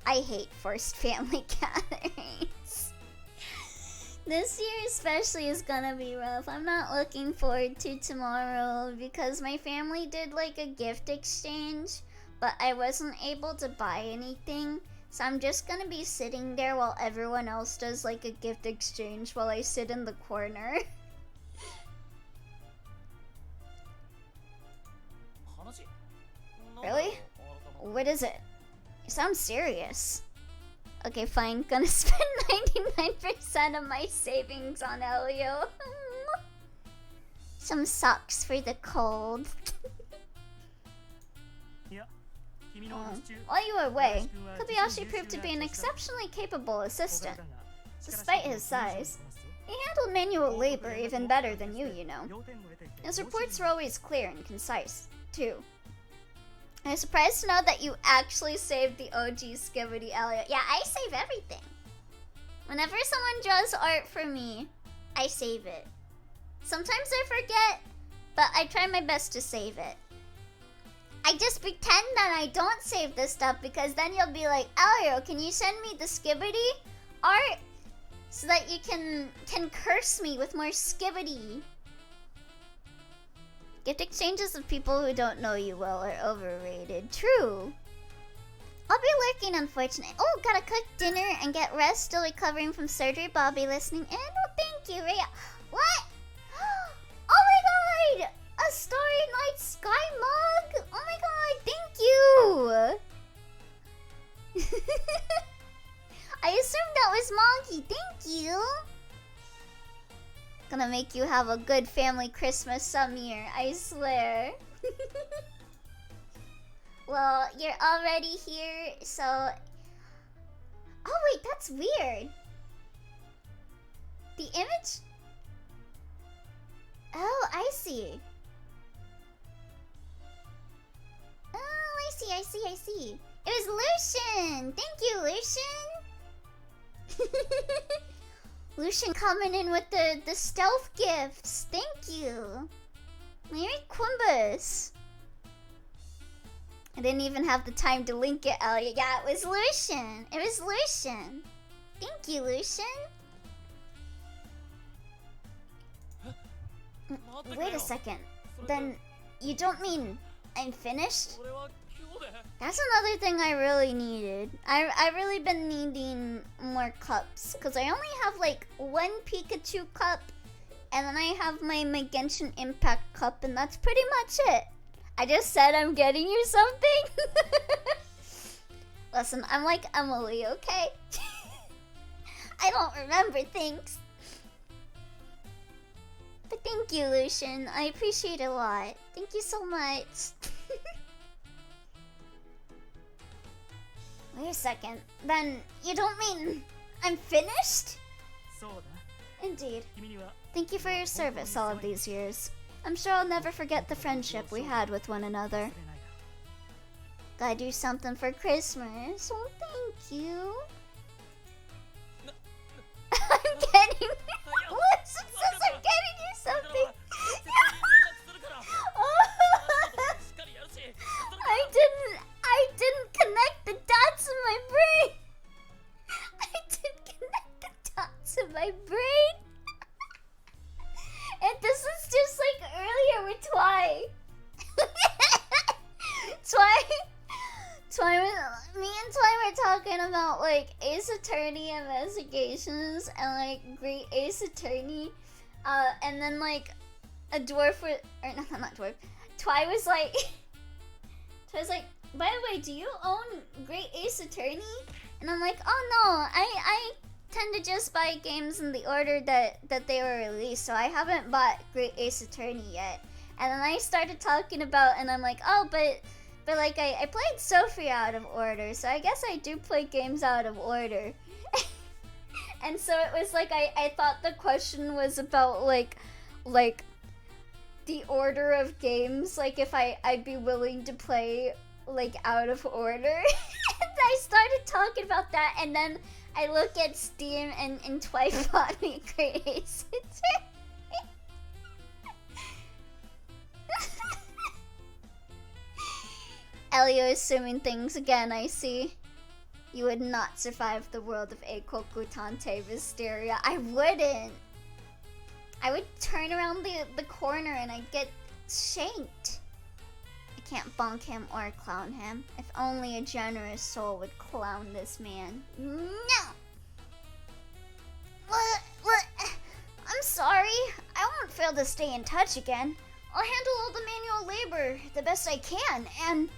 hate forced family gatherings. This year especially is gonna be rough. I'm not looking forward to tomorrow because my family did like a gift exchange, but I wasn't able to buy anything. So I'm just gonna be sitting there while everyone else does like a gift exchange while I sit in the corner. 話 Really? What is it? You sound serious. Okay, fine. Gonna spend 99% of my savings on Elio. Some socks for the cold. いや、君の留守中、 While you were away, Kobayashi proved to be an exceptionally capable assistant. Despite his size, he handled manual labor even better than you know. His reports were always clear and concise, too. I was surprised to know that you actually saved the OG Skibidi Elliot. Yeah, I save everything. Whenever someone draws art for me, I save it. Sometimes I forget, but I try my best to save it. I just pretend that I don't save this stuff because then you'll be like, Elio, can you send me the Skibidi art so that you can curse me with more Skibidi? Gift exchanges with people who don't know you well are overrated. True. I'll be lurking, unfortunately. Oh, gotta cook dinner and get rest. Still recovering from surgery. Bobby listening in. Oh, thank you, Rhea. What? Oh my god! A Starry Night Sky mug? Oh my god, thank you! I assumed that was Moggy. Thank you! Gonna make you have a good family Christmas some year, I swear. Well, you're already here, so... Oh wait, that's weird. The image... Oh, I see. Oh, I see. It was Lucian! Thank you, Lucian! Lucian coming in with the stealth gifts. Thank you. Merry Quimbus. I didn't even have the time to link it, Elliot. Yeah, it was Lucian. Thank you, Lucian. Wait a second. Then you don't mean I'm finished? それは今日で That's another thing I really needed. I really been needing more cups because I only have like one Pikachu cup and then I have my Genshin Impact cup and that's pretty much it. I just said I'm getting you something. Listen, I'm like Emily, okay? I don't remember things. But thank you, Lucian. I appreciate it a lot. Thank you so much. Wait a second. Then you don't mean I'm finished? そうだ。 Indeed. 君には Thank you for your service all of these years. I'm sure I'll never forget the friendship we had with one another. 忘れないだ。 Gotta do something for Christmas. Oh, thank you. I'm getting... What? Since I'm getting you something. I didn't connect the dots in my brain. And this is just like earlier with Twy. Me and Twy were talking about like Ace Attorney investigations and like Great Ace Attorney, and then like a dwarf or not dwarf. Twy was like, by the way, do you own Great Ace Attorney? And I'm like, oh no, I tend to just buy games in the order that they were released, so I haven't bought Great Ace Attorney yet. And then I started talking about, and I'm like, oh, but like I played Sophie out of order, so I guess I do play games out of order. And so it was like I thought the question was about like the order of games, like if I'd be willing to play like out of order. And I started talking about that, and then I look at Steam and Twice bought me Grace. Elio assuming things again, I see. You would not survive the world of Eikoku Tante Mysteria. I wouldn't. I would turn around the corner and I'd get shanked. I can't bonk him or clown him. If only a generous soul would clown this man. No! What? I'm sorry. I won't fail to stay in touch again. I'll handle all the manual labor the best I can, and...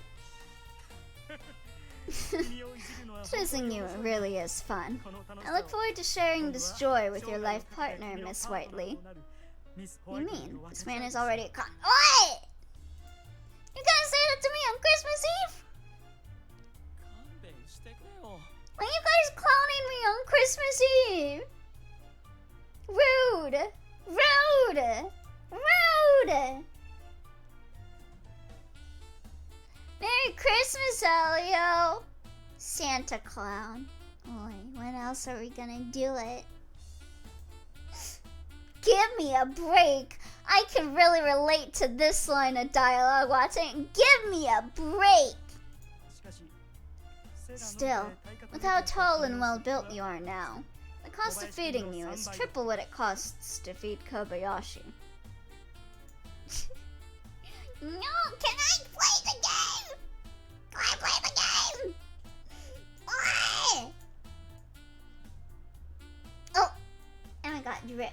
Choosing you really is fun. I look forward to sharing this joy with your life partner, Miss Whiteley. You mean, this man is already a What? You gonna say that to me on Christmas Eve? Why are you guys clowning me on Christmas Eve? Rude! Rude! Rude! Merry Christmas, Elio! Santa Clown. Oi, when else are we gonna do it? Give me a break! I can really relate to this line of dialogue watching. Give me a break! Still, with how tall and well built you are now, the cost of feeding you is triple what it costs to feed Kobayashi. No, can I play the game? Can I play the game? Why? Oh, and I got drip.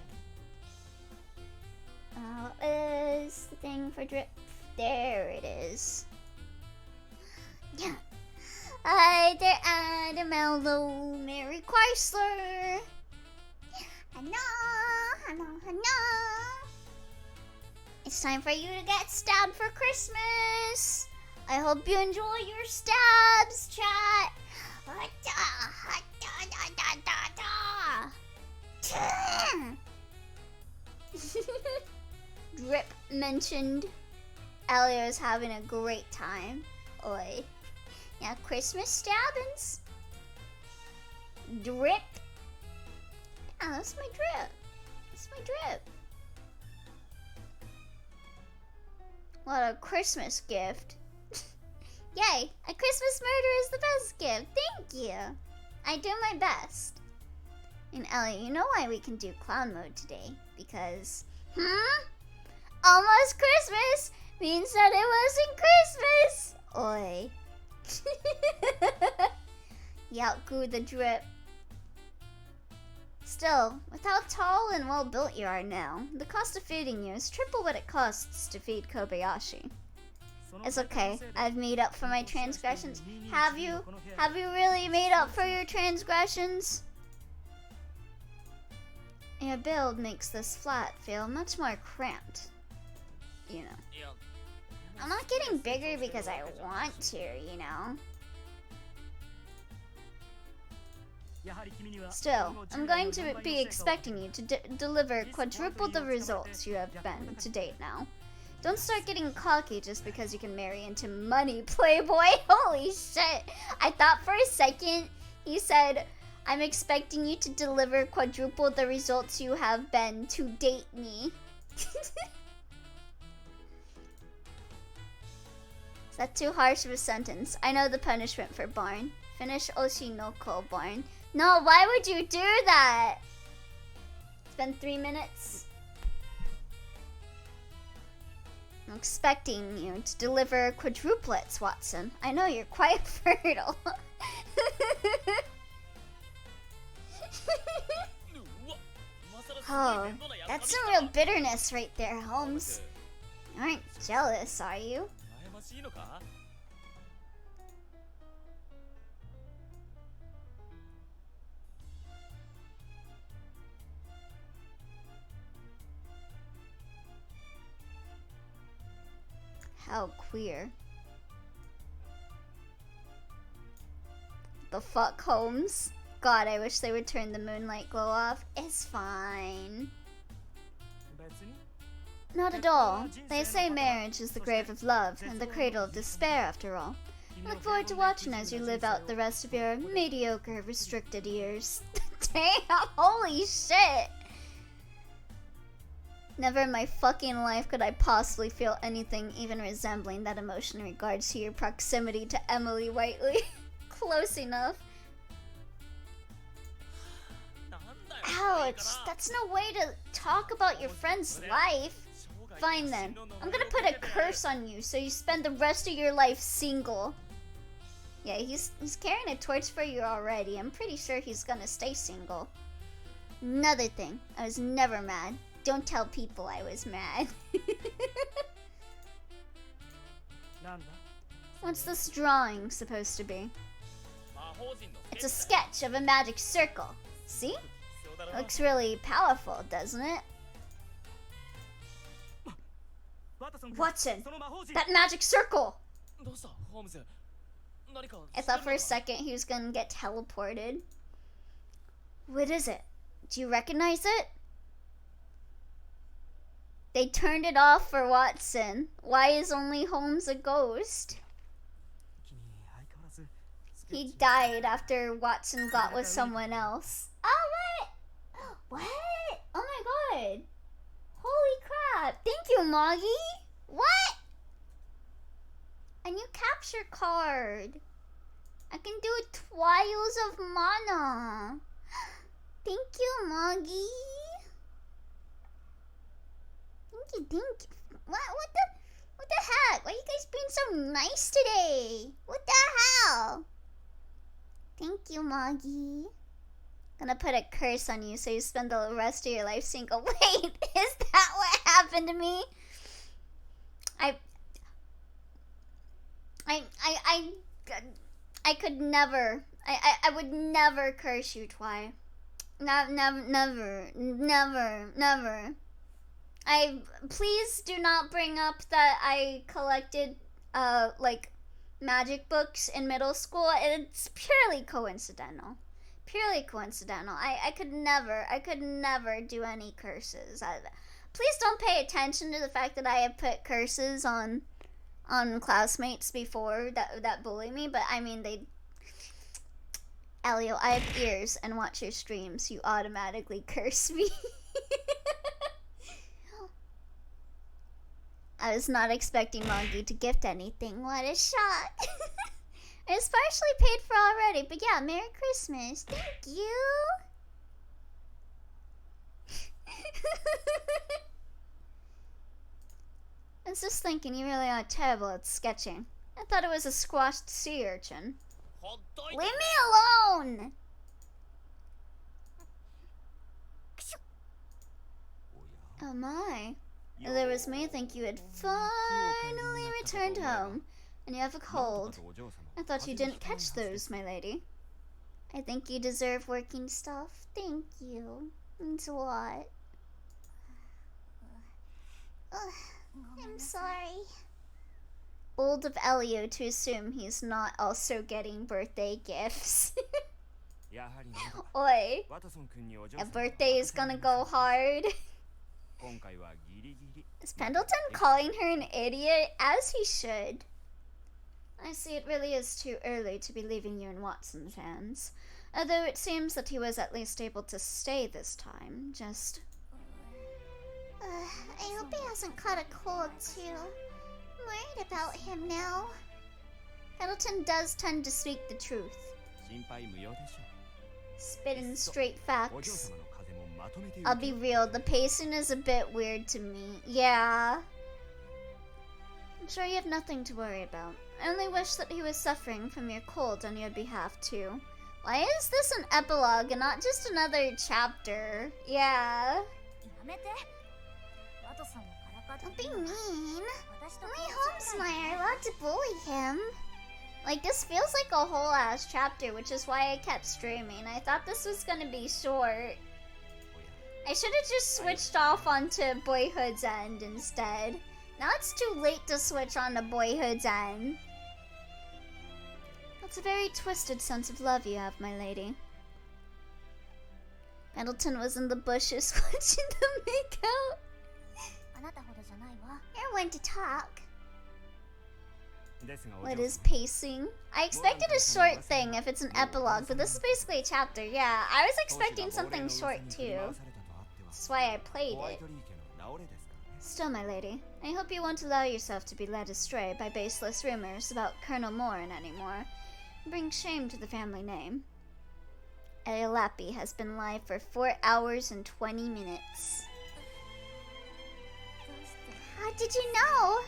What is the thing for drip? There it is. Yeah. Hi there, Adam Mello, Mary Chrysler. Hello. It's time for you to get stabbed for Christmas. I hope you enjoy your stabs, chat. Drip mentioned. Elio's having a great time. Oi. Yeah, Christmas stabbings. Drip. Yeah, that's my drip. That's my drip. What a Christmas gift. Yay, a Christmas murder is the best gift. Thank you. I do my best. And Ellie, you know why we can do clown mode today? Because, almost Christmas means that it wasn't Christmas. Oi. You outgrew the drip. Still, with how tall and well built you are now, the cost of feeding you is triple what it costs to feed Kobayashi. It's okay, I've made up for my transgressions. Have you? Have you really made up for your transgressions? Your build makes this flat feel much more cramped. You know. I'm not getting bigger because I want to, you know. Still, I'm going to be expecting you to deliver quadruple the results you have been to date now. Don't start getting cocky just because you can marry into money, playboy. Holy shit. I thought for a second he said, I'm expecting you to deliver quadruple the results you have been to date me. Is that too harsh of a sentence? I know the punishment for Barn. Finish Oshinoko, Barn. No, why would you do that? It's been 3 minutes. I'm expecting you to deliver quadruplets, Watson. I know you're quite fertile. Oh, that's some real bitterness right there, Holmes. You aren't jealous, are you? How queer. The fuck, Holmes? God, I wish they would turn the moonlight glow off. It's fine. Not at all. They say marriage is the grave of love and the cradle of despair, after all. I look forward to watching as you live out the rest of your mediocre, restricted years. Damn, holy shit! Never in my fucking life could I possibly feel anything even resembling that emotion in regards to your proximity to Emily Whiteley. Close enough. Ouch, that's no way to talk about your friend's life. Fine then, I'm gonna put a curse on you so you spend the rest of your life single. Yeah, he's carrying a torch for you already. I'm pretty sure he's gonna stay single. Another thing, I was never mad. Don't tell people I was mad. What's this drawing supposed to be? It's a sketch of a magic circle. See? It looks really powerful, doesn't it? Watson! That magic circle! I thought for a second he was gonna get teleported. What is it? Do you recognize it? They turned it off for Watson. Why is only Holmes a ghost? He died after Watson got with someone else. Oh, what? What? Oh my god. Holy crap. Thank you, Moggy. What? A new capture card. I can do Trials of Mana. Thank you, Moggy. Thank you. What the heck? Why are you guys being so nice today? What the hell? Thank you, Moggy. Gonna put a curse on you so you spend the rest of your life single. Wait, is that what happened to me? I could never. I would never curse you, Twy. Never. Please do not bring up that I collected like magic books in middle school. It's purely coincidental. I could never do any curses. Please don't pay attention to the fact that I have put curses on classmates before that bully me, but I mean Elio, I have ears and watch your streams. You automatically curse me. I was not expecting Mongi to gift anything. What a shot. It's partially paid for already, but yeah, Merry Christmas. Thank you. I was just thinking you really are terrible at sketching. I thought it was a squashed sea urchin. Leave me alone! Oh my. There was me think you had finally returned home. And you have a cold. I thought you didn't catch those, my lady. I think you deserve working stuff. Thank you. Means a lot. I'm sorry. Bold of Elio to assume he's not also getting birthday gifts. Oi. A birthday is gonna go hard. Is Pendleton calling her an idiot? As he should. I see it really is too early to be leaving you in Watson's hands. Although it seems that he was at least able to stay this time. Just... I hope he hasn't caught a cold too. I'm worried about him now. Pendleton does tend to speak the truth. Spitting straight facts. I'll be real, the pacing is a bit weird to me. Yeah. I'm sure you have nothing to worry about. I only wish that he was suffering from your cold on your behalf too. Why is this an epilogue and not just another chapter? Yeah. Don't be mean. Only Holmes and I are allowed to bully him. Like, this feels like a whole ass chapter, which is why I kept streaming. I thought this was gonna be short. I should have just switched off onto Boyhood's End instead. Now it's too late to switch on to Boyhood's End. That's a very twisted sense of love you have, my lady. Pendleton was in the bushes watching them make out. なたほどじゃないわ。 You're one to talk. ですがお What 嬢 is 様 pacing? I expected a short thing if it's an epilogue, but this is basically a chapter. Yeah, I was expecting something short too. That's why I played ホワイ it. トリー家の直れですからね Still, my lady, I hope you won't allow yourself to be led astray by baseless rumors about Colonel Morin anymore. Bring shame to the family name. Eliolapi has been alive for 4 hours and 20 minutes. どうして How did you know?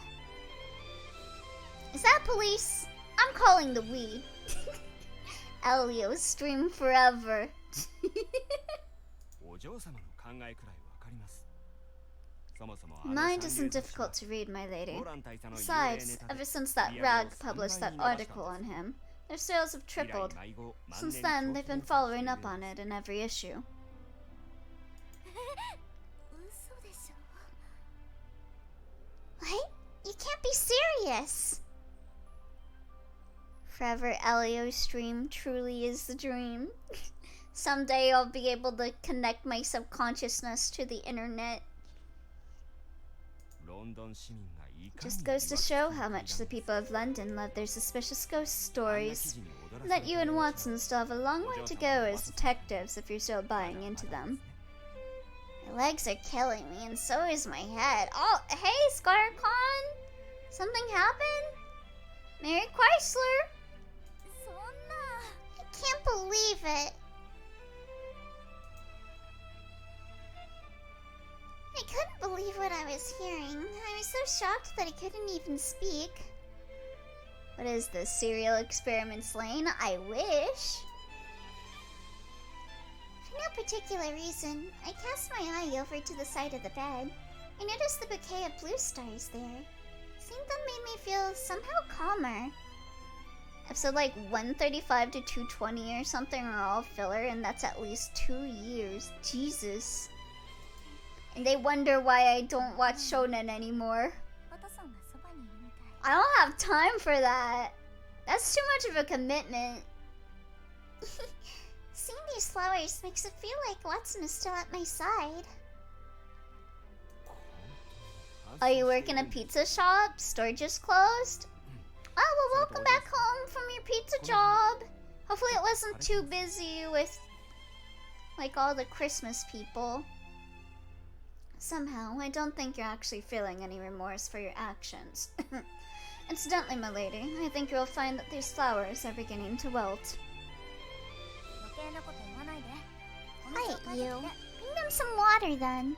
Is that police? I'm calling the we. Elio, stream forever. お嬢様の考えくらいわかりますそもそも Mind isn't difficult to read, my lady. Besides, ever since that rag published that article on him, their sales have tripled. Since then, they've been following up on it in every issue. 嘘でしょ What? You can't be serious! Forever Elio stream truly is the dream. Someday I'll be able to connect my subconsciousness to the internet. ロンドン市民がいかに Just goes to show how much the people of London love their suspicious ghost stories. And that you and Watson still have a long way to go as detectives if you're still buying into them. My legs are killing me, and so is my head. Oh, hey, Squire Khan! Something happened? Mary Chrysler? そんな I can't believe it. I couldn't believe what I was hearing. I was so shocked that I couldn't even speak. What is this, serial experiments lane? I wish. For no particular reason, I cast my eye over to the side of the bed. I noticed the bouquet of blue stars there. Seeing them made me feel somehow calmer. Episode like 135 to 220 or something are all filler, and that's at least 2 years. Jesus. And they wonder why I don't watch shonen anymore. お父さんがそばにいるみたい I don't have time for that. That's too much of a commitment. Seeing these flowers makes it feel like Watson is still at my side. Oh, you work in a pizza shop? Store just closed? Oh, well, welcome back home from your pizza job. Hopefully it wasn't too busy with, like, all the Christmas people. Somehow, I don't think you're actually feeling any remorse for your actions. Incidentally, my lady, I think you'll find that these flowers are beginning to wilt. 余計なこと言わないで Quiet, you. Bring them some water, then.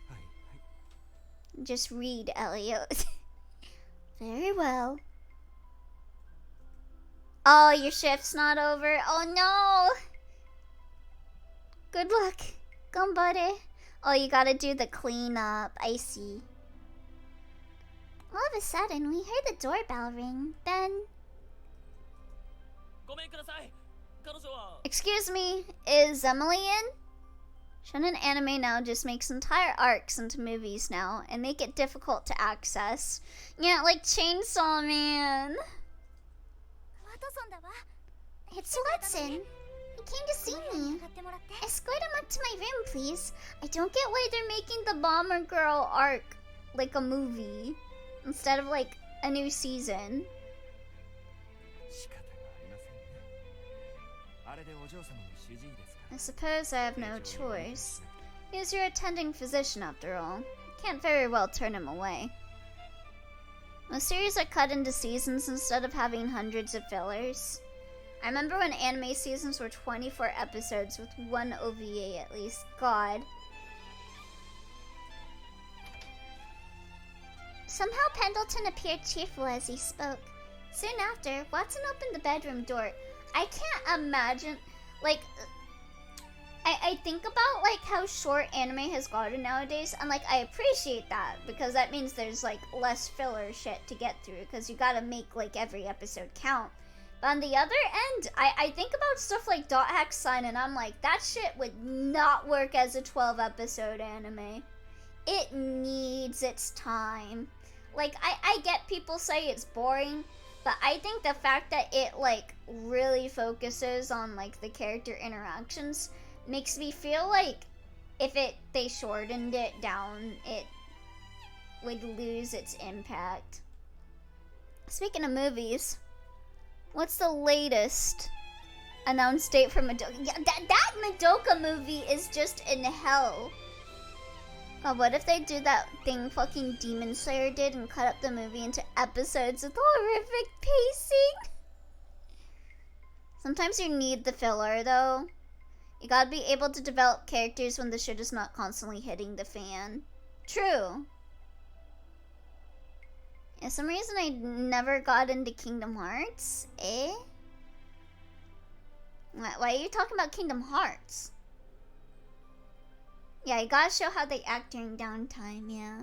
はい Just read, Elliot. Very well. Oh, your shift's not over? Oh, no! Good luck. Ganbare. Oh, you gotta do the cleanup. I see. All of a sudden, we heard the doorbell ring. Then... ごめんください彼女は Excuse me, is Emily in? Shonen anime now just makes entire arcs into movies now and make it difficult to access. Yeah, like Chainsaw Man. ワトソンだわ It's Watson. He came to see このように me. 買ってもらって Escort him up to my room, please. I don't get why they're making the Bomber Girl arc like a movie instead of like a new season. 仕方がありませんねあれでお嬢様の主治医ですか I suppose I have no choice. He's your attending physician after all. Can't very well turn him away. Most series are cut into seasons instead of having hundreds of fillers. I remember when anime seasons were 24 episodes with one OVA at least. God. Somehow Pendleton appeared cheerful as he spoke. Soon after, Watson opened the bedroom door. I can't imagine, like, I think about like how short anime has gotten nowadays, and like I appreciate that because that means there's like less filler shit to get through because you gotta make like every episode count. But on the other end, I think about stuff like Dot Hack Sign and I'm like, that shit would not work as a 12 episode anime. It needs its time. Like, I get people say it's boring, but I think the fact that it like really focuses on like the character interactions makes me feel like if they shortened it down, it would lose its impact. Speaking of movies, what's the latest announced date for Madoka? Yeah, that Madoka movie is just in hell. God, what if they do that thing fucking Demon Slayer did and cut up the movie into episodes with horrific pacing? Sometimes you need the filler, though. You gotta be able to develop characters when the shit is not constantly hitting the fan. True. Yeah, some reason I never got into Kingdom Hearts. Eh? Why are you talking about Kingdom Hearts? Yeah, you gotta show how they act during downtime, yeah.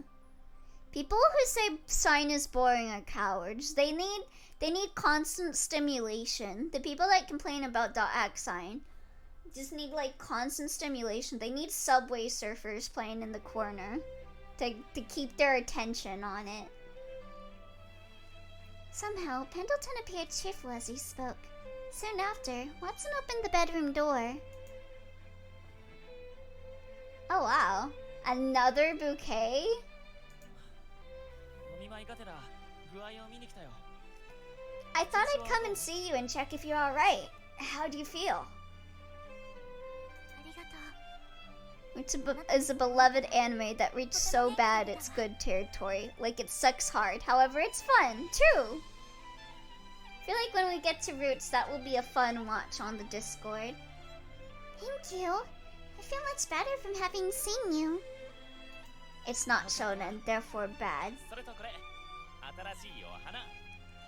People who say Sign is boring are cowards. They need constant stimulation. The people that complain about .Sign just need like constant stimulation. They need Subway Surfers playing in the corner to keep their attention on it. Somehow, Pendleton appeared cheerful as he spoke. Soon after, Watson opened the bedroom door. Oh wow, another bouquet? I thought I'd come and see you and check if you're alright. How do you feel? Which is a beloved anime that reached so bad it's good territory. Like it sucks hard. However, it's fun, too. I feel like when we get to Roots, that will be a fun watch on the Discord. Thank you. I feel much better from having seen you. It's not shonen, therefore bad.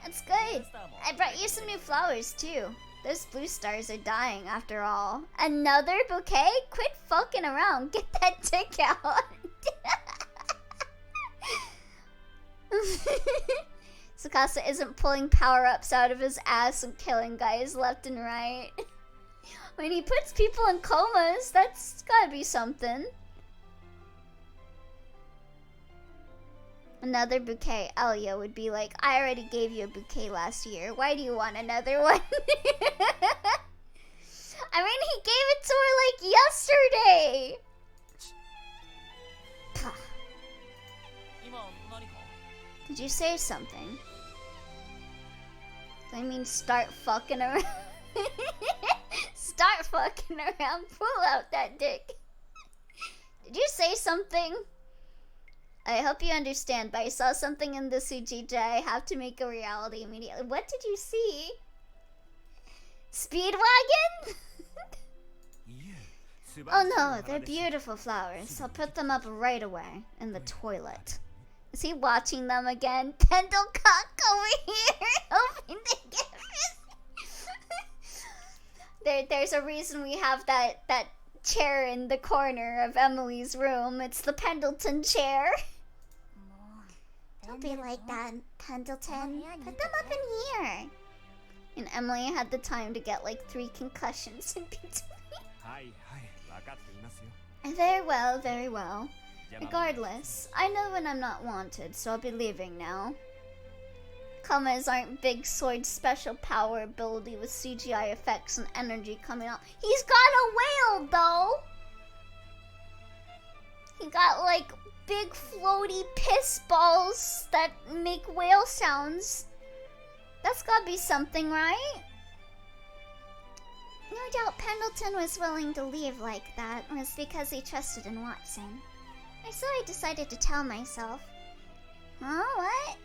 That's good. I brought you some new flowers, too. Those blue stars are dying after all. Another bouquet? Quit fucking around. Get that dick out. Tsukasa isn't pulling power-ups out of his ass and killing guys left and right. When he puts people in comas, that's gotta be something. Another bouquet. Elia would be like, I already gave you a bouquet last year. Why do you want another one? I mean, he gave it to her like yesterday. Did you say something? I mean, start fucking around. Start fucking around. Pull out that dick. Did you say something? I hope you understand, but I saw something in the Sujija. I have to make a reality immediately. What did you see? Speedwagon? Oh no, they're beautiful flowers. I'll put them up right away in the toilet. Is he watching them again? Pendlecock over here, hoping to get this. There's a reason we have that chair in the corner of Emily's room. It's the Pendleton chair. Don't be like that, Pendleton. Put them up in here. And Emily had the time to get like 3 concussions in between. Very well, very well. Regardless, I know when I'm not wanted, so I'll be leaving now. Kamas aren't big sword special power ability with CGI effects and energy coming out. He's got a whale though! He got like big floaty piss balls that make whale sounds. That's gotta be something, right? No doubt Pendleton was willing to leave like that was because he trusted in Watson. Or so I decided to tell myself. Huh? What?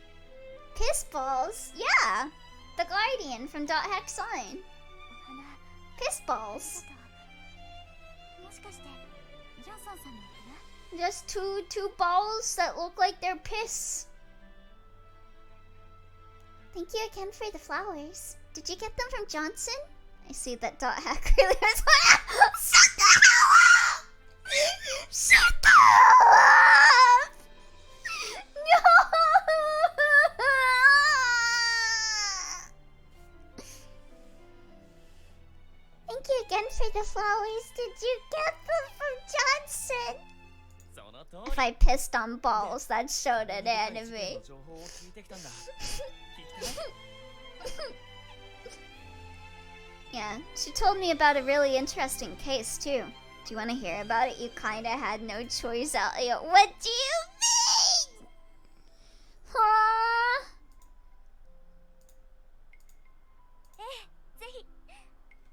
Piss balls? Yeah! The Guardian from .Sign. Piss balls. Just two balls that look like they're piss. Thank you again for the flowers. Did you get them from Johnson? I see that .Hack really was. Shut the hell up! Shut the hell up! No! Thank you again for the flowers. Did you get them from Johnson? If I pissed on balls, that showed an anime. Yeah, she told me about a really interesting case too. Do you want to hear about it? You kinda had no choice, Elliot. What do you mean? Huh? ぜひ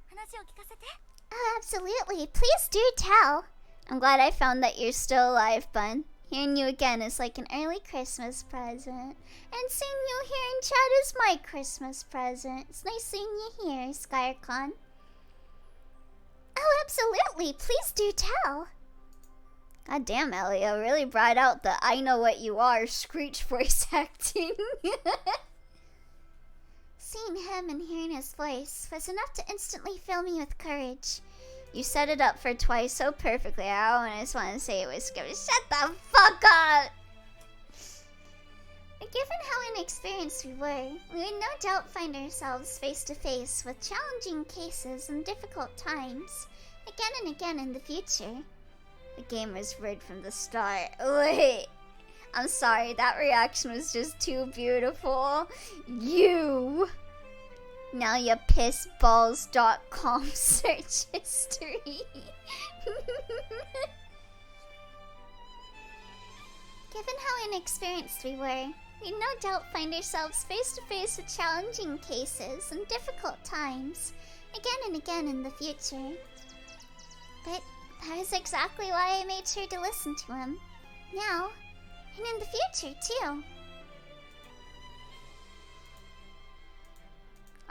話を聞かせて。 Oh, absolutely. Please do tell. I'm glad I found that you're still alive, Bun. Hearing you again is like an early Christmas present. And seeing you here in chat is my Christmas present. It's nice seeing you here, Skyrecon. Oh, absolutely. Please do tell. God damn, Elio really brought out the I know what you are Screech voice acting. Seeing him and hearing his voice was enough to instantly fill me with courage. You set it up for twice so perfectly. I just want to say it was good. Shut the fuck up! But given how inexperienced we were, we would no doubt find ourselves face to face with challenging cases and difficult times, again and again in the future. The game was rigged from the start. Wait, I'm sorry, that reaction was just too beautiful. You! Now you pissballs.com search history. Given how inexperienced we were, we'd no doubt find ourselves face to face with challenging cases and difficult times, again and again in the future. But that is exactly why I made sure to listen to him. Now, and in the future, too.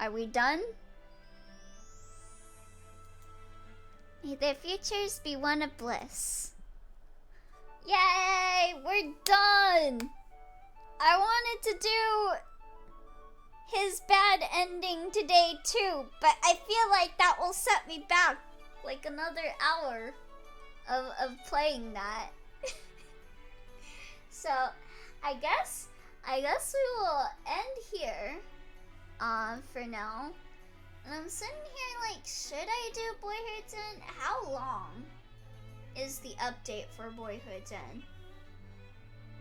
Are we done? May their futures be one of bliss. Yay! We're done! I wanted to do his bad ending today too, but I feel like that will set me back like another hour of playing that. So I guess we will end here for now. And I'm sitting here like, should I do Boyhood's End? How long is the update for Boyhood's End?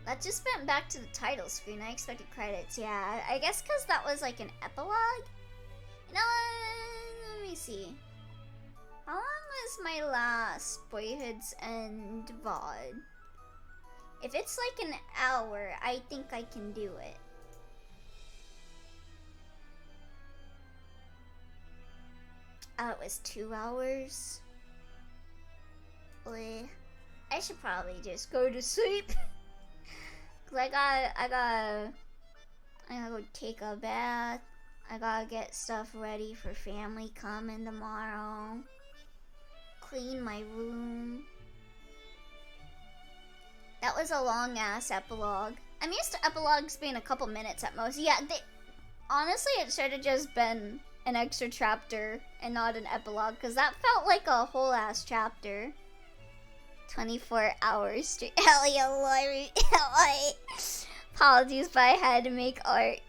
That just went back to the title screen. I expected credits. Yeah, I guess because that was like an epilogue. No, let me see. How long was my last Boyhood's End VOD? If it's like an hour, I think I can do it. Oh, it was 2 hours. Bleh. I should probably just go to sleep. Cause I gotta go take a bath. I gotta get stuff ready for family coming tomorrow. Clean my room. That was a long ass epilogue. I'm used to epilogues being a couple minutes at most. Yeah, honestly, it should have just been an extra chapter and not an epilogue, because that felt like a whole ass chapter. 24 hours straight. Apologies, but I had to make art.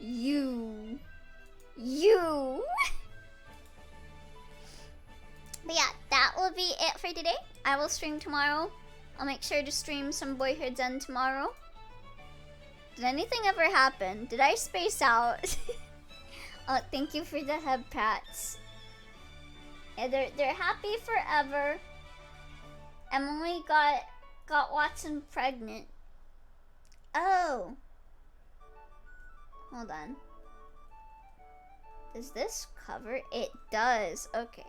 You. But yeah, that will be it for today. I will stream tomorrow. I'll make sure to stream some Boyhood's End tomorrow. Did anything ever happen? Did I space out? Oh, thank you for the head pats. Yeah, they're happy forever. Emily got Watson pregnant. Oh. Hold on. Does this cover? It does. Okay.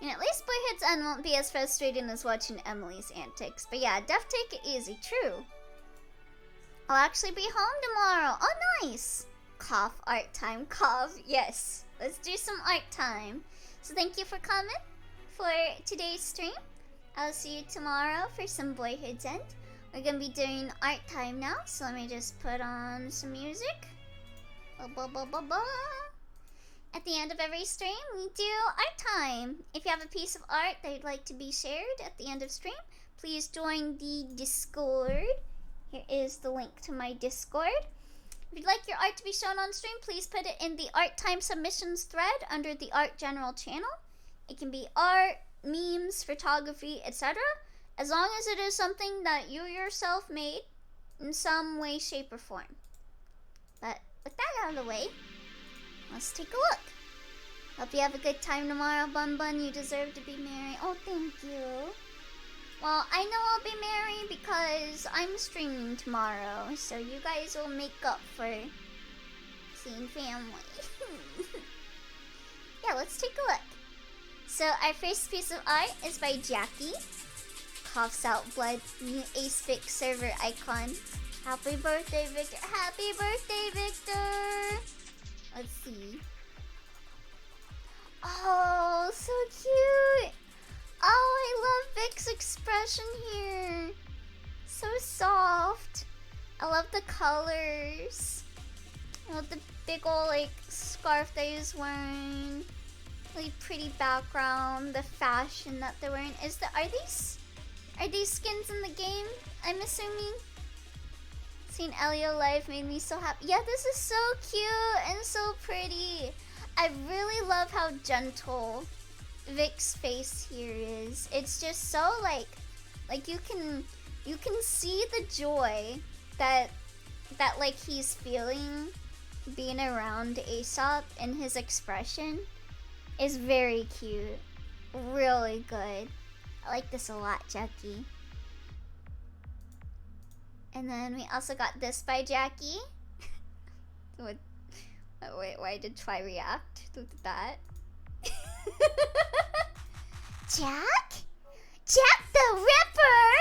And at least Boyhood's End won't be as frustrating as watching Emily's antics. But yeah, def take it easy. True. I'll actually be home tomorrow. Oh, nice. Cough, art time. Cough. Yes. Let's do some art time. So thank you for coming for today's stream. I'll see you tomorrow for some Boyhood's End. We're going to be doing art time now. So let me just put on some music. At the end of every stream, we do art time. If you have a piece of art that you'd like to be shared at the end of stream, please join the Discord. Here is the link to my Discord. If you'd like your art to be shown on stream, please put it in the art time submissions thread under the art general channel. It can be art, memes, photography, etc. As long as it is something that you yourself made in some way, shape, or form. But with that out of the way, let's take a look. Hope you have a good time tomorrow, Bun Bun. You deserve to be merry. Oh, thank you. Well, I know I'll be merry because I'm streaming tomorrow, so you guys will make up for seeing family. Yeah, let's take a look. So our first piece of art is by Jackie. Coughs out blood, new Acefic server icon. Happy birthday, Victor. Happy birthday, Victor. Let's see. Oh, so cute. Oh, I love Vic's expression here. So soft. I love the colors. I love the big ol' like scarf that he's wearing. Really pretty background. The fashion that they're wearing. Are these skins in the game? I'm assuming. Seeing Elio live made me so happy. Yeah, this is so cute and so pretty. I really love how gentle Vic's face here is. It's just so like you can see the joy that like he's feeling being around Aesop, and his expression is very cute. Really good. I like this a lot, Jackie. And then we also got this by Jackie. What? Wait, why did Try react to that? Jack? Jack the Ripper!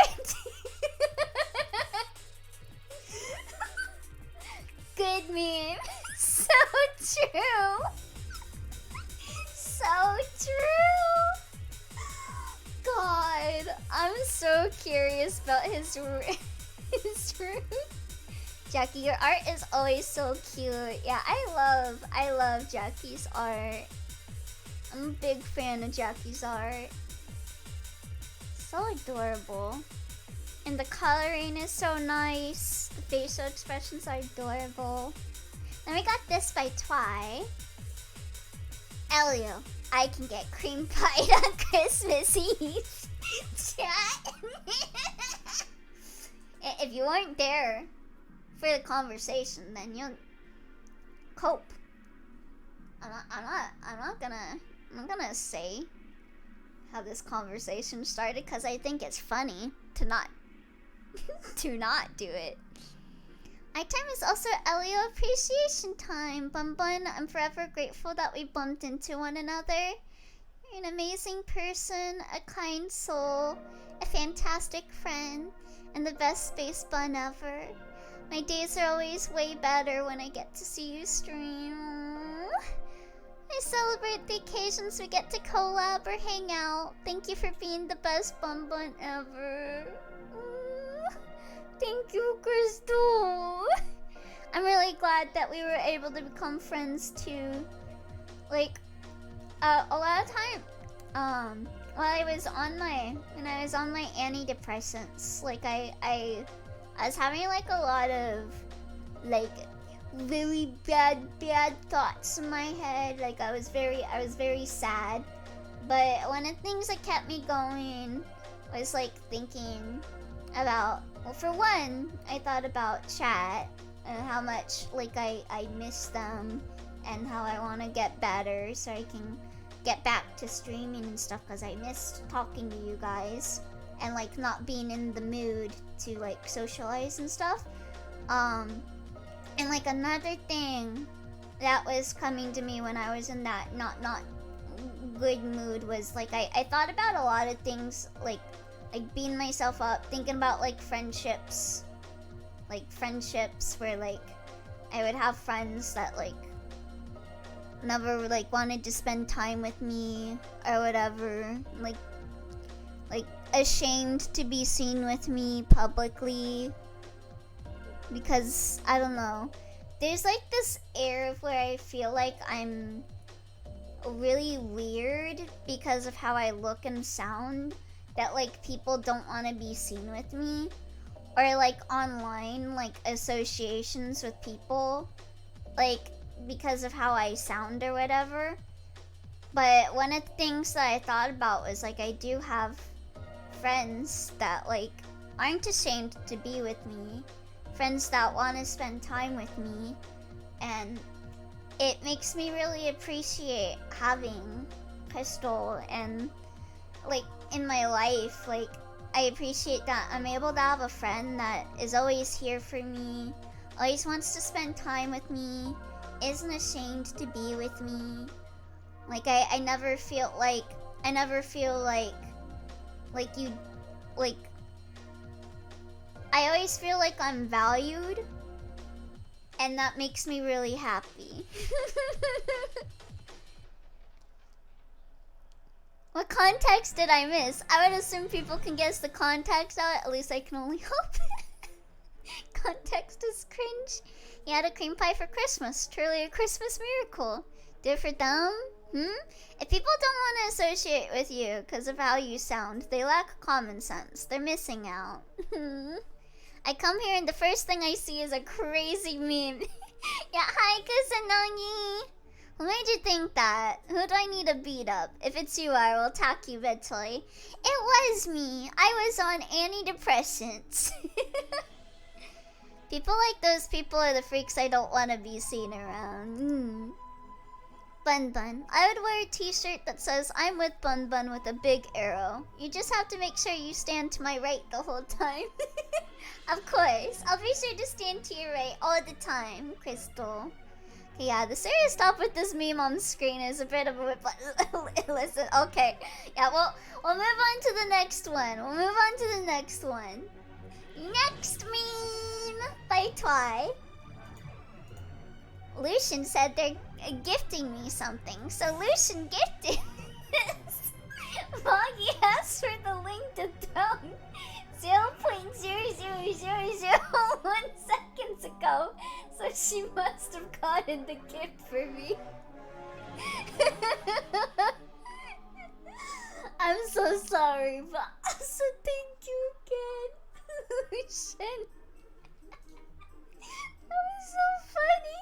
Good meme. So true. So true. God, I'm so curious about his room. Jackie, your art is always so cute. Yeah, I love Jackie's art. I'm a big fan of Jackie's art. So adorable. And the coloring is so nice. The facial expressions are adorable. Then we got this by Twy. Elio, I can get cream pie on Christmas Eve. Chat. If you weren't there for the conversation, then you'll cope. I'm not gonna say how this conversation started, because I think it's funny to not to not do it. Nighttime is also Elio appreciation time. Bun Bun, I'm forever grateful that we bumped into one another. You're an amazing person, a kind soul, a fantastic friend, and the best space bun ever. My days are always way better when I get to see you stream. I celebrate the occasions we get to collab or hang out. Thank you for being the best Bun Bun ever. Thank you, Crystal. I'm really glad that we were able to become friends too. Like, a lot of time, when I was on my antidepressants, like I was having like a lot of like very bad thoughts in my head. Like I was very sad. But one of the things that kept me going was like thinking about, well, for one, I thought about chat and how much like I miss them and how I want to get better so I can get back to streaming and stuff, because I missed talking to you guys and like not being in the mood to like socialize and stuff. And like another thing that was coming to me when I was in that not good mood was like I thought about a lot of things, like beating myself up, thinking about like friendships where like I would have friends that like never like wanted to spend time with me or whatever, like ashamed to be seen with me publicly, because I don't know, there's like this air of where I feel like I'm really weird because of how I look and sound, that like people don't want to be seen with me, or like online like associations with people, like because of how I sound or whatever. But one of the things that I thought about was like I do have friends that like aren't ashamed to be with me, friends that want to spend time with me, and it makes me really appreciate having Crystal and like in my life. Like I appreciate that I'm able to have a friend that is always here for me, always wants to spend time with me, isn't ashamed to be with me. Like I never feel like you like I always feel like I'm valued, and that makes me really happy. What context did I miss? I would assume people can guess the context out. At least I can only hope. Context is cringe. You had a cream pie for Christmas. Truly a Christmas miracle. Do it for them? If people don't want to associate with you because of how you sound, they lack common sense. They're missing out. I come here and the first thing I see is a crazy meme. Yeah, hi Kusanagi. Who made you think that? Who do I need to beat up? If it's you, I will attack you mentally. It was me. I was on antidepressants. People like those people are the freaks I don't want to be seen around. Bun Bun. I would wear a t-shirt that says I'm with Bun Bun with a big arrow. You just have to make sure you stand to my right the whole time. Of course. I'll be sure to stand to your right all the time, Crystal. Okay, yeah, the serious stuff with this meme on screen is a bit of a whip. Listen, okay. Yeah, we'll move on to the next one. Next meme by Twy. Lucian said they're gifting me something, so Lucian gifted this. Moggy asked for the link to throne 0.00001 seconds ago, so she must have gotten the gift for me. I'm so sorry, but also thank you again, Lucian. That was so funny.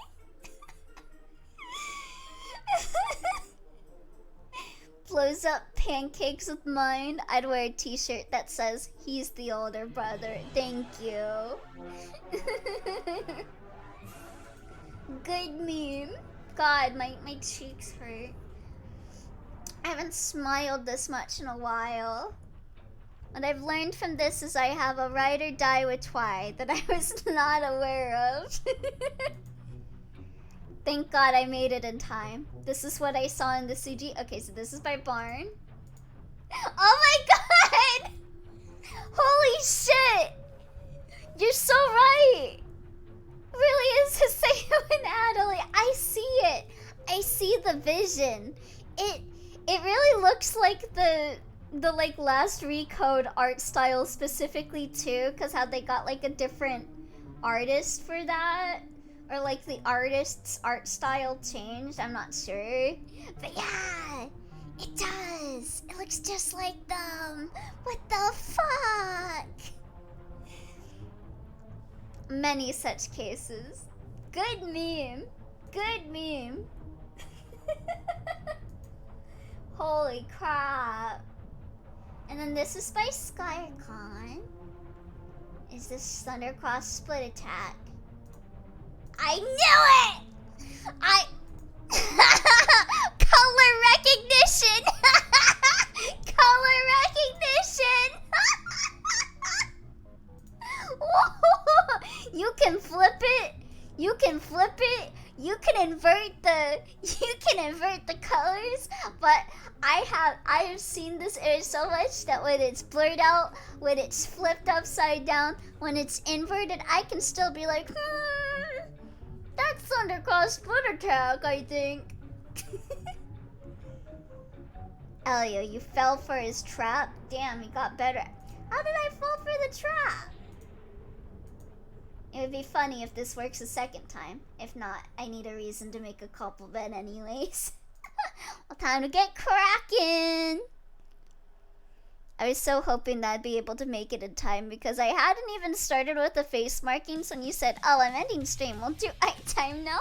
Blows up pancakes with mine. I'd wear a t-shirt that says he's the older brother. Thank you. Good meme. God, my cheeks hurt. I haven't smiled this much in a while. What I've learned from this is I have a ride or die with Twy that I was not aware of. Thank God I made it in time. This is what I saw in the CG. Okay, so this is by Barn. Oh my God! Holy shit! You're so right! Really is the same in Adelaide. I see it. I see the vision. It really looks like the like last Recode art style specifically too, because how they got like a different artist for that. Or like the artist's art style changed, I'm not sure. But yeah, it does. It looks just like them. What the fuck? Many such cases. Good meme. Good meme. Holy crap. And then this is by Skycon. Is this Thundercross split attack? I knew it! Color recognition! Color recognition! You can flip it. You can flip it. You can invert the colors, but I have seen this image so much that when it's blurred out, when it's flipped upside down, when it's inverted, I can still be like, that's Thundercross split attack, I think. Elio, you fell for his trap? Damn, he got better. How did I fall for the trap? It would be funny if this works a second time. If not, I need a reason to make a couple bed anyways. Well, time to get cracking. I was so hoping that I'd be able to make it in time because I hadn't even started with the face markings when you said, oh, I'm ending stream. We'll do time now.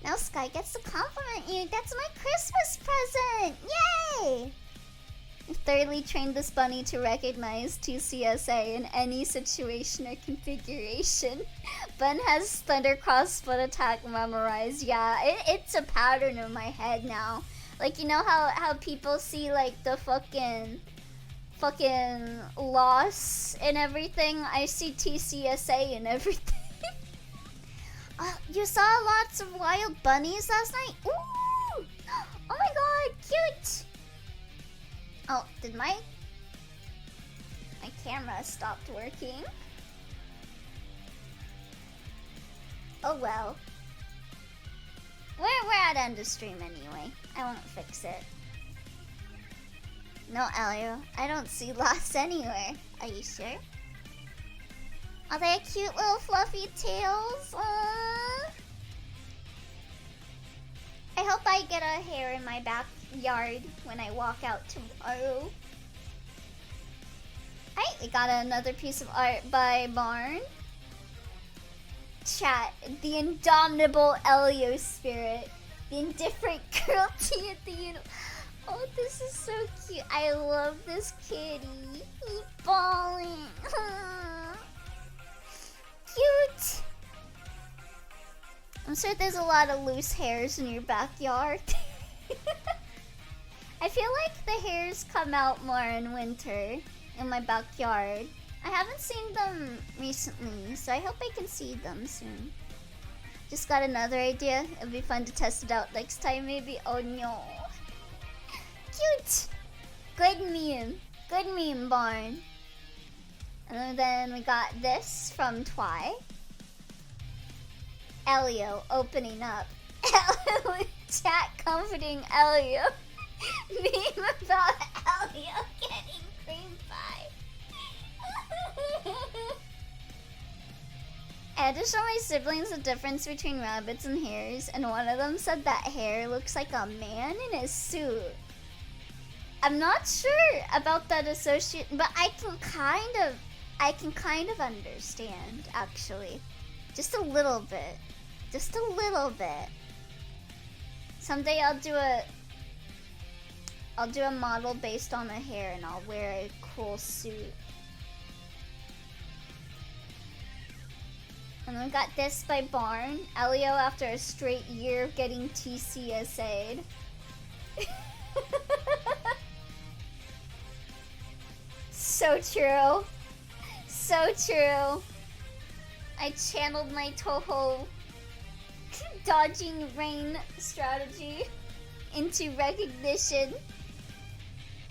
Now Sky gets to compliment you. That's my Christmas present. Yay! I've thoroughly trained this bunny to recognize TCSA in any situation or configuration. Ben has Thunder Cross Foot Attack memorized. Yeah, it's a pattern in my head now. Like, you know how people see like the fucking loss and everything? I see TCSA and everything. You saw lots of wild bunnies last night? Ooh! Oh my god, cute! Oh, did my camera stopped working? Oh well. We're at end of stream anyway. I won't fix it. No, Elio. I don't see loss anywhere. Are you sure? Are they cute little fluffy tails? Aww. I hope I get a hair in my backyard when I walk out tomorrow. Alright, we got another piece of art by Barn. Chat, the indomitable Elio spirit. The indifferent cruelty at the Oh, this is so cute. I love this kitty. He's falling. Cute. I'm sure there's a lot of loose hairs in your backyard. I feel like the hairs come out more in winter in my backyard. I haven't seen them recently, so I hope I can see them soon. Just got another idea. It'd be fun to test it out next time, maybe. Oh no. Cute! Good meme. Good meme, Barn. And then we got this from Twy. Elio opening up. Chat comforting Elio. Meme about Elio getting cream pie. I had to show my siblings the difference between rabbits and hares, and one of them said that hare looks like a man in a suit. I'm not sure about that association, but I can kind of understand, actually. Just a little bit. Just a little bit. Someday I'll do a model based on a hair and I'll wear a cool suit. And then we got this by Barn. Elio after a straight year of getting TCSA'd. So true. So true. I channeled my Toho dodging rain strategy into recognition.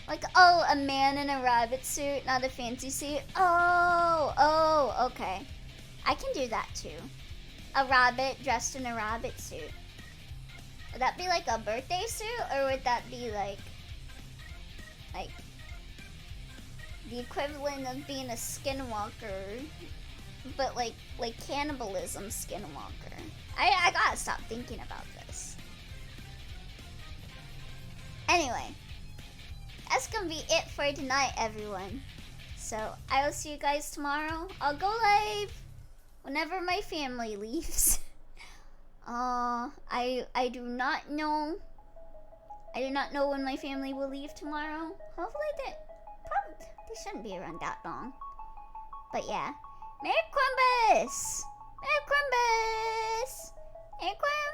Like, oh, a man in a rabbit suit, not a fancy suit. Oh, okay. I can do that too. A rabbit dressed in a rabbit suit. Would that be like a birthday suit, or would that be like the equivalent of being a skinwalker, but like cannibalism skinwalker? I gotta stop thinking about this. Anyway, that's gonna be it for tonight, everyone. So I will see you guys tomorrow. I'll go live whenever my family leaves. I do not know. I do not know when my family will leave tomorrow. Hopefully they shouldn't be around that long. But yeah. Merry Christmas! Merry Christmas! Merry Christmas!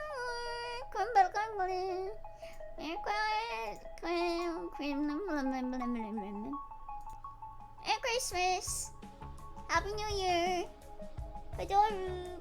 Merry Christmas! Happy New Year! Padoru!